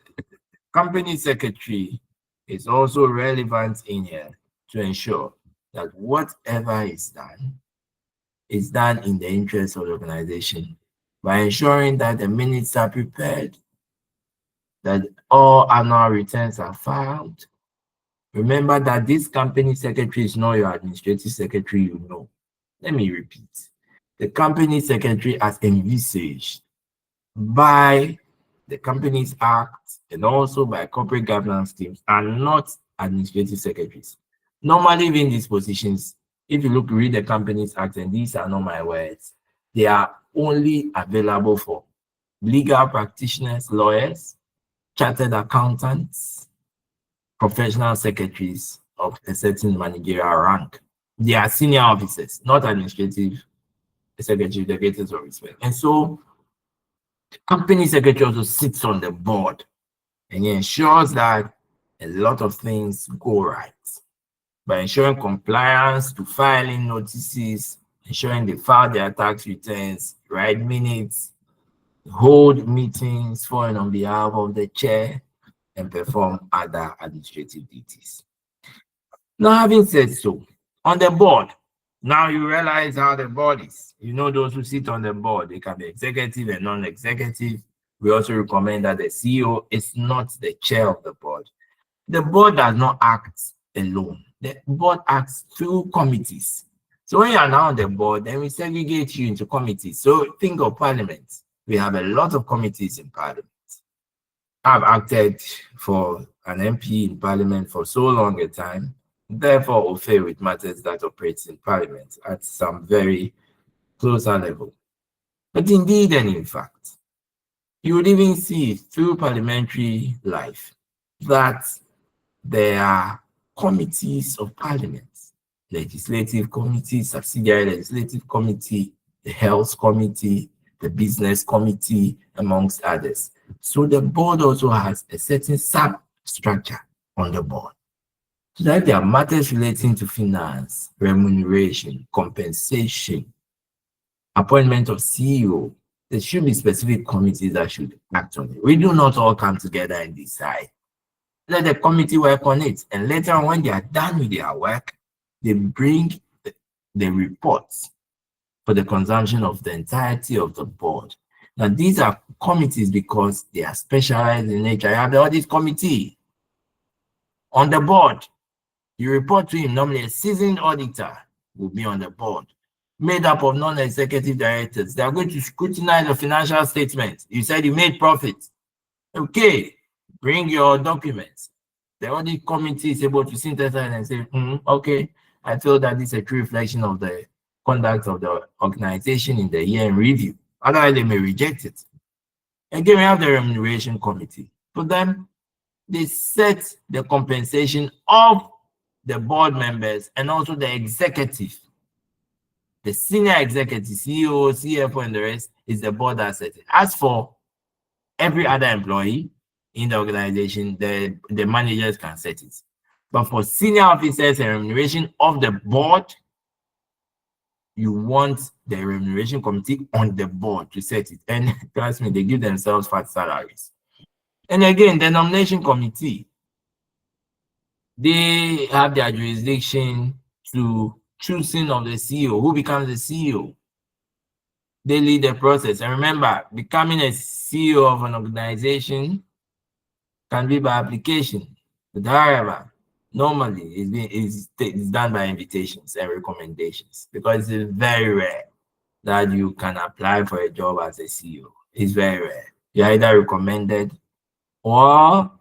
company secretary is also relevant in here to ensure that whatever is done in the interest of the organization by ensuring that the minutes are prepared, that all annual returns are filed. Remember that this company secretary is not your administrative secretary, you know. Let me repeat. The company secretary, as envisaged by the Companies Act and also by corporate governance teams, are not administrative secretaries. Normally, in these positions, if you read the Companies Act, and these are not my words, they are only available for legal practitioners, lawyers, chartered accountants, professional secretaries of a certain managerial rank. They are senior officers, not administrative secretary, delegators of respect. And so the company secretary also sits on the board and he ensures that a lot of things go right by ensuring compliance to filing notices, ensuring they file their tax returns, write minutes, hold meetings for and on behalf of the chair, and perform other administrative duties. Now, having said so, on the board, now you realize how the board is. You know those who sit on the board, they can be executive and non-executive. We also recommend that the CEO is not the chair of the board. The board does not act alone. The board acts through committees. So when you are now on the board, then we segregate you into committees. So think of Parliament. We have a lot of committees in Parliament. I've acted for an MP in Parliament for so long a time, therefore au fait with matters that operates in Parliament at some very closer level. But indeed and in fact, you would even see through parliamentary life that there are committees of Parliament. legislative committee, subsidiary legislative committee, the health committee, the business committee, amongst others. So the board also has a certain substructure on the board. So that there are matters relating to finance, remuneration, compensation, appointment of CEO, there should be specific committees that should act on it. We do not all come together and decide. Let the committee work on it. And later on, when they are done with their work, they bring the reports for the consumption of the entirety of the board. Now, these are committees because they are specialized in nature. You have the audit committee on the board. You report to him. Normally, a seasoned auditor will be on the board, made up of non-executive directors. They are going to scrutinize the financial statements. You said you made profit. Okay, bring your documents. The audit committee is able to synthesize and say, okay, I feel that this is a true reflection of the conduct of the organization in the year in review. Otherwise, they may reject it. Again, we have the remuneration committee. For them, they set the compensation of the board members and also the executive. The senior executive, CEO, CFO, and the rest is the board that sets it. As for every other employee in the organization, the managers can set it. But for senior officers and remuneration of the board, you want the remuneration committee on the board to set it. And trust me, they give themselves fat salaries. And again, the nomination committee, they have their jurisdiction to choosing of the CEO, who becomes the CEO. They lead the process. And remember, becoming a CEO of an organization can be by application. But however, normally it's done by invitations and recommendations because it's very rare that you can apply for a job as a CEO. It's very rare. You're either recommended or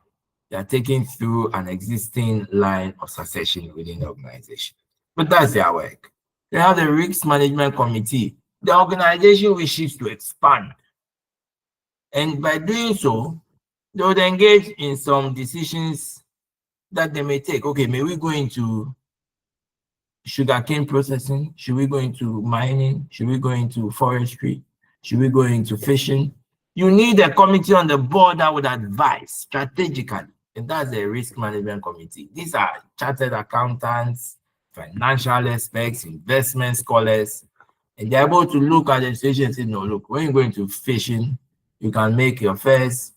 you're taken through an existing line of succession within the organization. But that's their work. They have the risk management committee. The organization wishes to expand. And by doing so, they would engage in some decisions that they may take. Okay, may we go into sugarcane processing? Should we go into mining? Should we go into forestry? Should we go into fishing? You need a committee on the board that would advise strategically. And that's the risk management committee. These are chartered accountants, financial experts, investment scholars, and they're able to look at the situation and say, no, look, when you go into fishing, you can make your first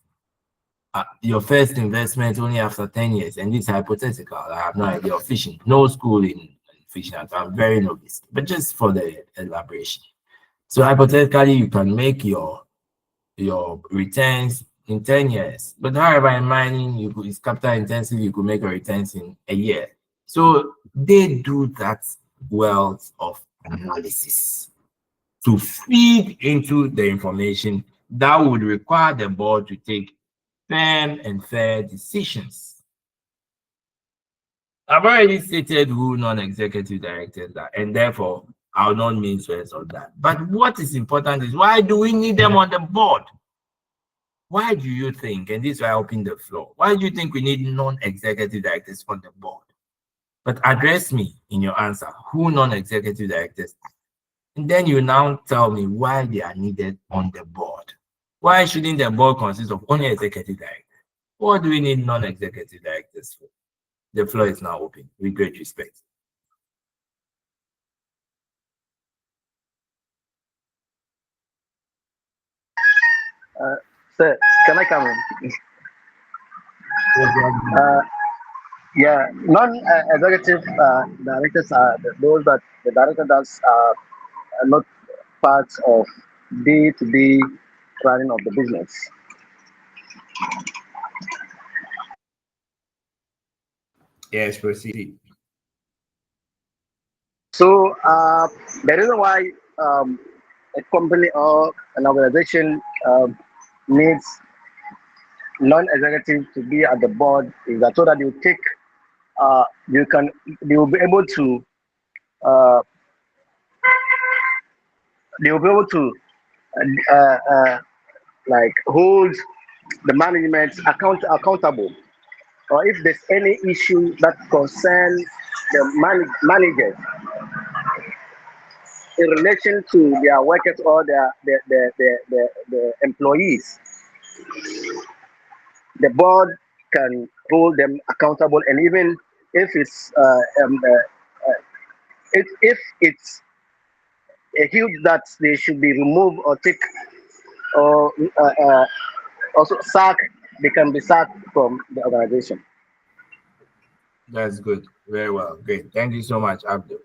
investment only after 10 years. And this is hypothetical. I have no idea of fishing. No school in fishing. I'm very novice, but just for the elaboration. So hypothetically, you can make your returns in 10 years. But however, in mining, it's capital intensive, you could make your returns in a year. So they do that wealth of analysis to feed into the information that would require the board to take firm and fair decisions. I've already stated who non-executive directors are, and therefore I'll not mean stress on that. But what is important is, why do we need them on the board? Why do you think, and this is why I open the floor, why do you think we need non-executive directors on the board? But address me in your answer, who non-executive directors are. And then you now tell me why they are needed on the board. Why shouldn't the board consist of only executive directors? What do we need non-executive directors for? The floor is now open, with great respect. Sir, can I come in? Yeah, non-executive directors are those that the director does are not part of day-to-day running of the business. Yes, proceed. So the reason why a company or an organization needs non-executive to be at the board is that so that you take they will be able to uh, uh, uh, like hold the management accountable, or if there's any issue that concerns the managers in relation to their workers or the employees. The board can hold them accountable, and even if it's if it's a huge that they should be removed or take or also sacked, they can be sacked from the organization. That's good. Very well. Great. Thank you so much, Abdul.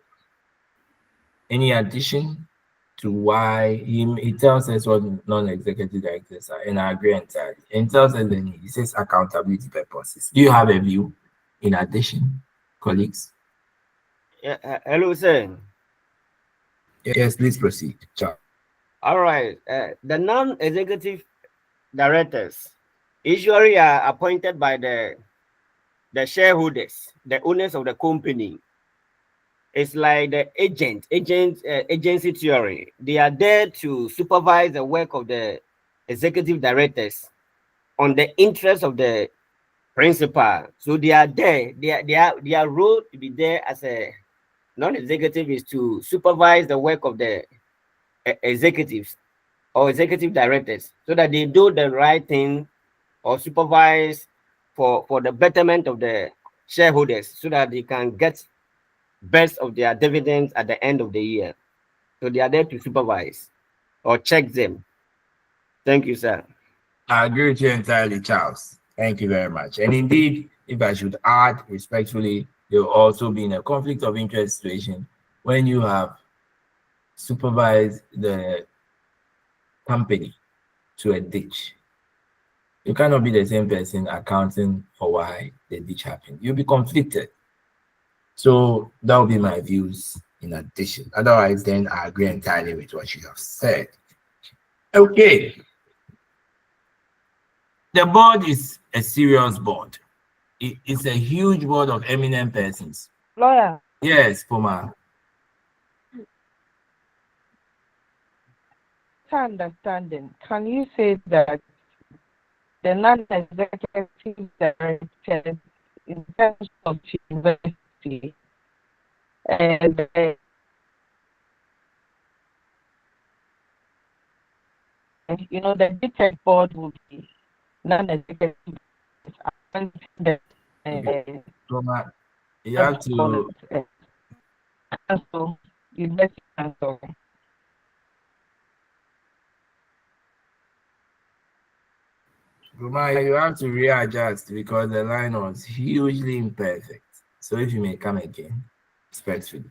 Any addition to why he tells us what non-executive directors are, and I agree entirely. And he tells us the need. He says accountability purposes. Do you have a view in addition, colleagues? Hello, sir. Yes, please proceed. Ciao. All right. The non-executive directors usually are appointed by the shareholders, the owners of the company. It's like the agency theory. They are there to supervise the work of the executive directors on the interest of the principal. So they are there. Their role to be there as a non-executive is to supervise the work of the executives or executive directors so that they do the right thing or supervise for the betterment of the shareholders so that they can get best of their dividends at the end of the year. So they are there to supervise or check them. Thank you, sir. I agree with you entirely, Charles. Thank you very much. And indeed, if I should add respectfully, there will also be in a conflict of interest situation when you have supervised the company to a ditch. You cannot be the same person accounting for why the ditch happened. You'll be conflicted. So that will be my views in addition. Otherwise, then I agree entirely with what you have said. Okay. The board is a serious board. It's a huge board of eminent persons. Lawyer, Yes, Puma. understanding, can you say that the non-executive directors in terms of university and the detailed board will be non-executive the Puma, you have to. council, university council. Puma, you have to readjust because the line was hugely imperfect. So if you may come again, respectfully.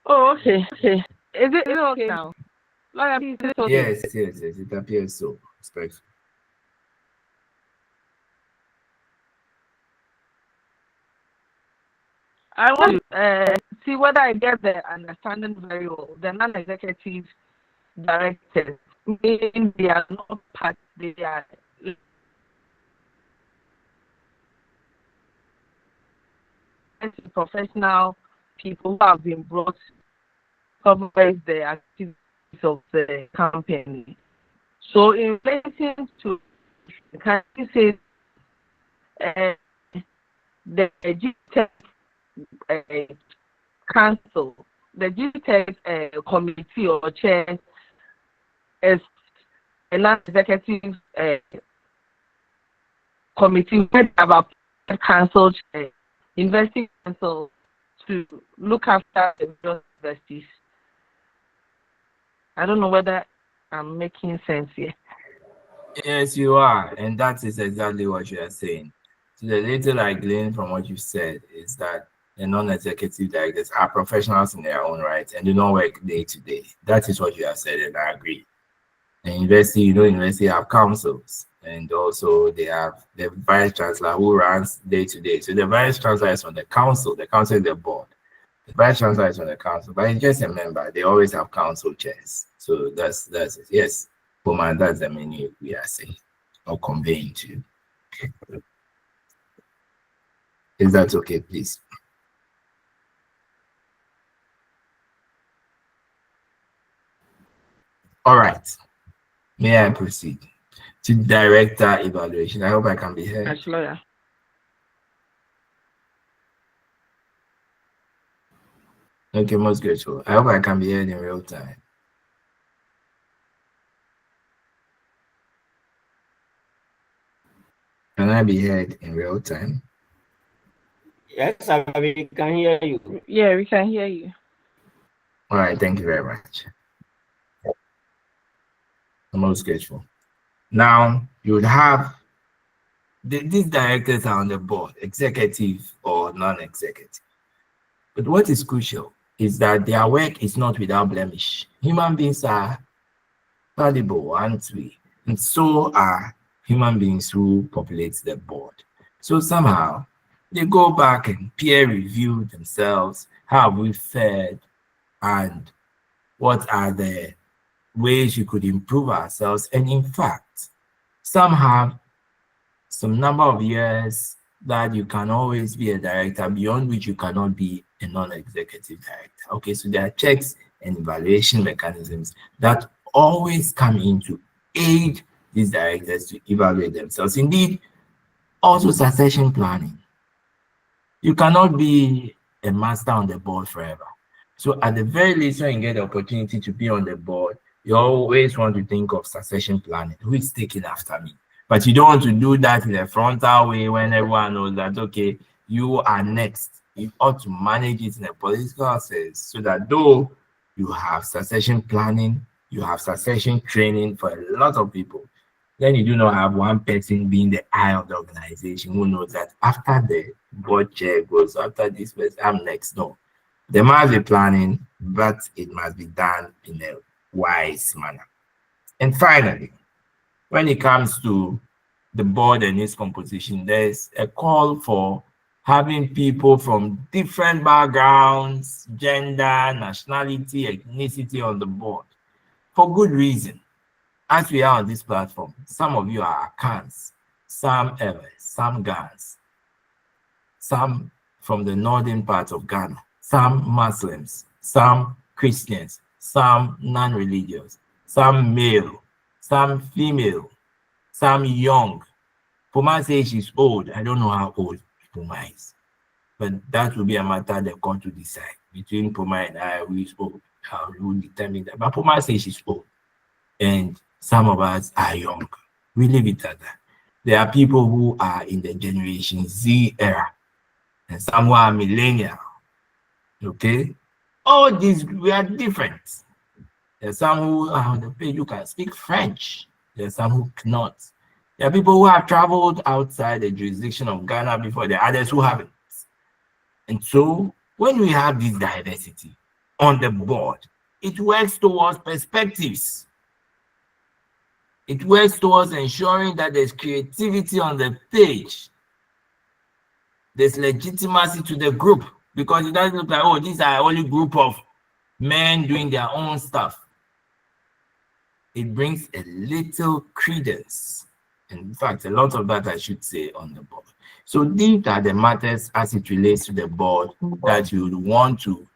Oh, okay. Is it okay now? Lawyer, please, is it okay? Yes, it appears so. Respectfully. I want to see whether I get the understanding very well. The non-executive directors, meaning they are not part, they are professional people who have been brought to supervise the activities of the company. So in relation to, can you say the GTEC council, the GTEC committee or chair is a non-executive committee where they have a council chair, investing council to look after the universities. I don't know whether I'm making sense here. Yes, you are. And that is exactly what you are saying. So the little I gleaned from what you said is that the non-executive directors are professionals in their own right and do not work day to day. That is what you have said, and I agree. The university have councils, and also they have the vice chancellor who runs day to day. So the vice chancellor is on the council is the board. The vice chancellor is on the council, but it's just a member. They always have council chairs. So that's it. Yes, Puma, that's the menu we are saying or conveying to you. Is that okay, please? All right. May I proceed to director evaluation? I hope I can be heard. As lawyer. Okay, most grateful. I hope I can be heard in real time. Can I be heard in real time? Yes, we can hear you. Yeah, we can hear you. All right, thank you very much. I'm most grateful. Now, you would have these directors are on the board, executive or non-executive. But what is crucial is that their work is not without blemish. Human beings are valuable, aren't we? And so are human beings who populate the board. So somehow they go back and peer review themselves. How have we fared? And what are the ways we could improve ourselves? And in fact, some have some number of years that you can always be a director, beyond which you cannot be a non-executive director. Okay, so there are checks and evaluation mechanisms that always come in to aid these directors to evaluate themselves. Indeed, also succession planning. You cannot be a master on the board forever. So at the very least, when you get the opportunity to be on the board, you always want to think of succession planning. Who is taking after me? But you don't want to do that in a frontal way when everyone knows that, okay, you are next. You ought to manage it in a political sense so that though you have succession planning, you have succession training for a lot of people, then you do not have one person being the eye of the organization who knows that after the board chair goes, after this person, I'm next. No, there must be planning, but it must be done in a wise manner. And finally, when it comes to the board and its composition, there's a call for having people from different backgrounds, gender, nationality, ethnicity on the board for good reason. As we are on this platform, some of you are Akans, some Ewe, some Gans, some from the northern part of Ghana, some Muslims, some Christians, some non-religious, some male, some female, some young. Puma says she's old. I don't know how old Puma is, but that will be a matter they're going to decide between Puma and I, who is old. How will determine that? But Puma says she's old, and some of us are young. We leave it at that. There are people who are in the Generation Z era, and some who are millennial. Okay, all these we are different. There's some who are on the page who can speak French. There's some who cannot. There are people who have traveled outside the jurisdiction of Ghana before. There are others who haven't. And so when we have this diversity on the board, it works towards perspectives. It works towards ensuring that there's creativity on the page. There's legitimacy to the group because it doesn't look like, oh, these are only group of men doing their own stuff. It brings a little credence. In fact, a lot of that I should say on the board. So these are the matters as it relates to the board that you would want to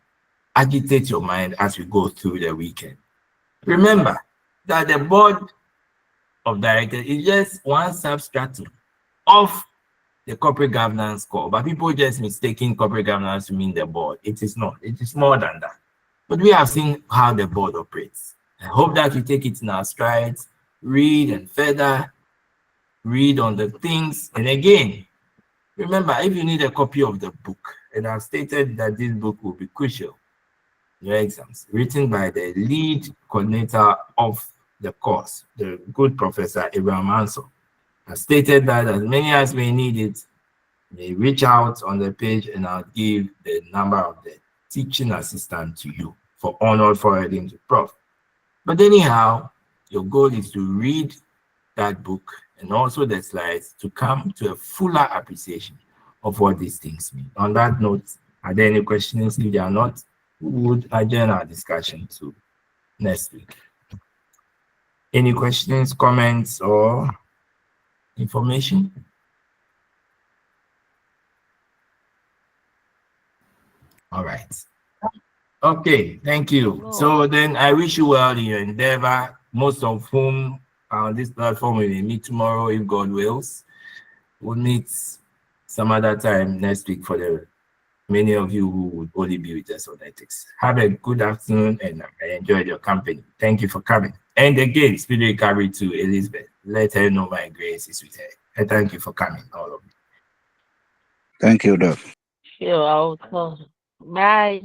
agitate your mind as we go through the weekend. Remember that the board of directors is just one substratum of the corporate governance core, but people just mistaking corporate governance to mean the board. It is not. It is more than that. But we have seen how the board operates. I hope that you take it in our strides, read and further read on the things. And again, remember, if you need a copy of the book, and I've stated that this book will be crucial in your exams, written by the lead coordinator of the course, the good Professor Abraham Ansel. I stated that as many as may need it, may reach out on the page and I'll give the number of the teaching assistant to you for honored forwarding to Prof. But anyhow, your goal is to read that book and also the slides to come to a fuller appreciation of what these things mean. On that note, are there any questions? If there are not, we would adjourn our discussion to next week. Any questions, comments, or information? All right. Okay, thank you. So then I wish you well in your endeavor, most of whom on this platform. We will meet tomorrow if God wills. We'll meet some other time next week for the many of you who would only be with us on ethics. Have a good afternoon, and I enjoyed your company. Thank you for coming. And again, speed recovery to Elizabeth. Let her know my grace is with her. And thank you for coming, all of you. Thank you, Doc. You're welcome. Bye.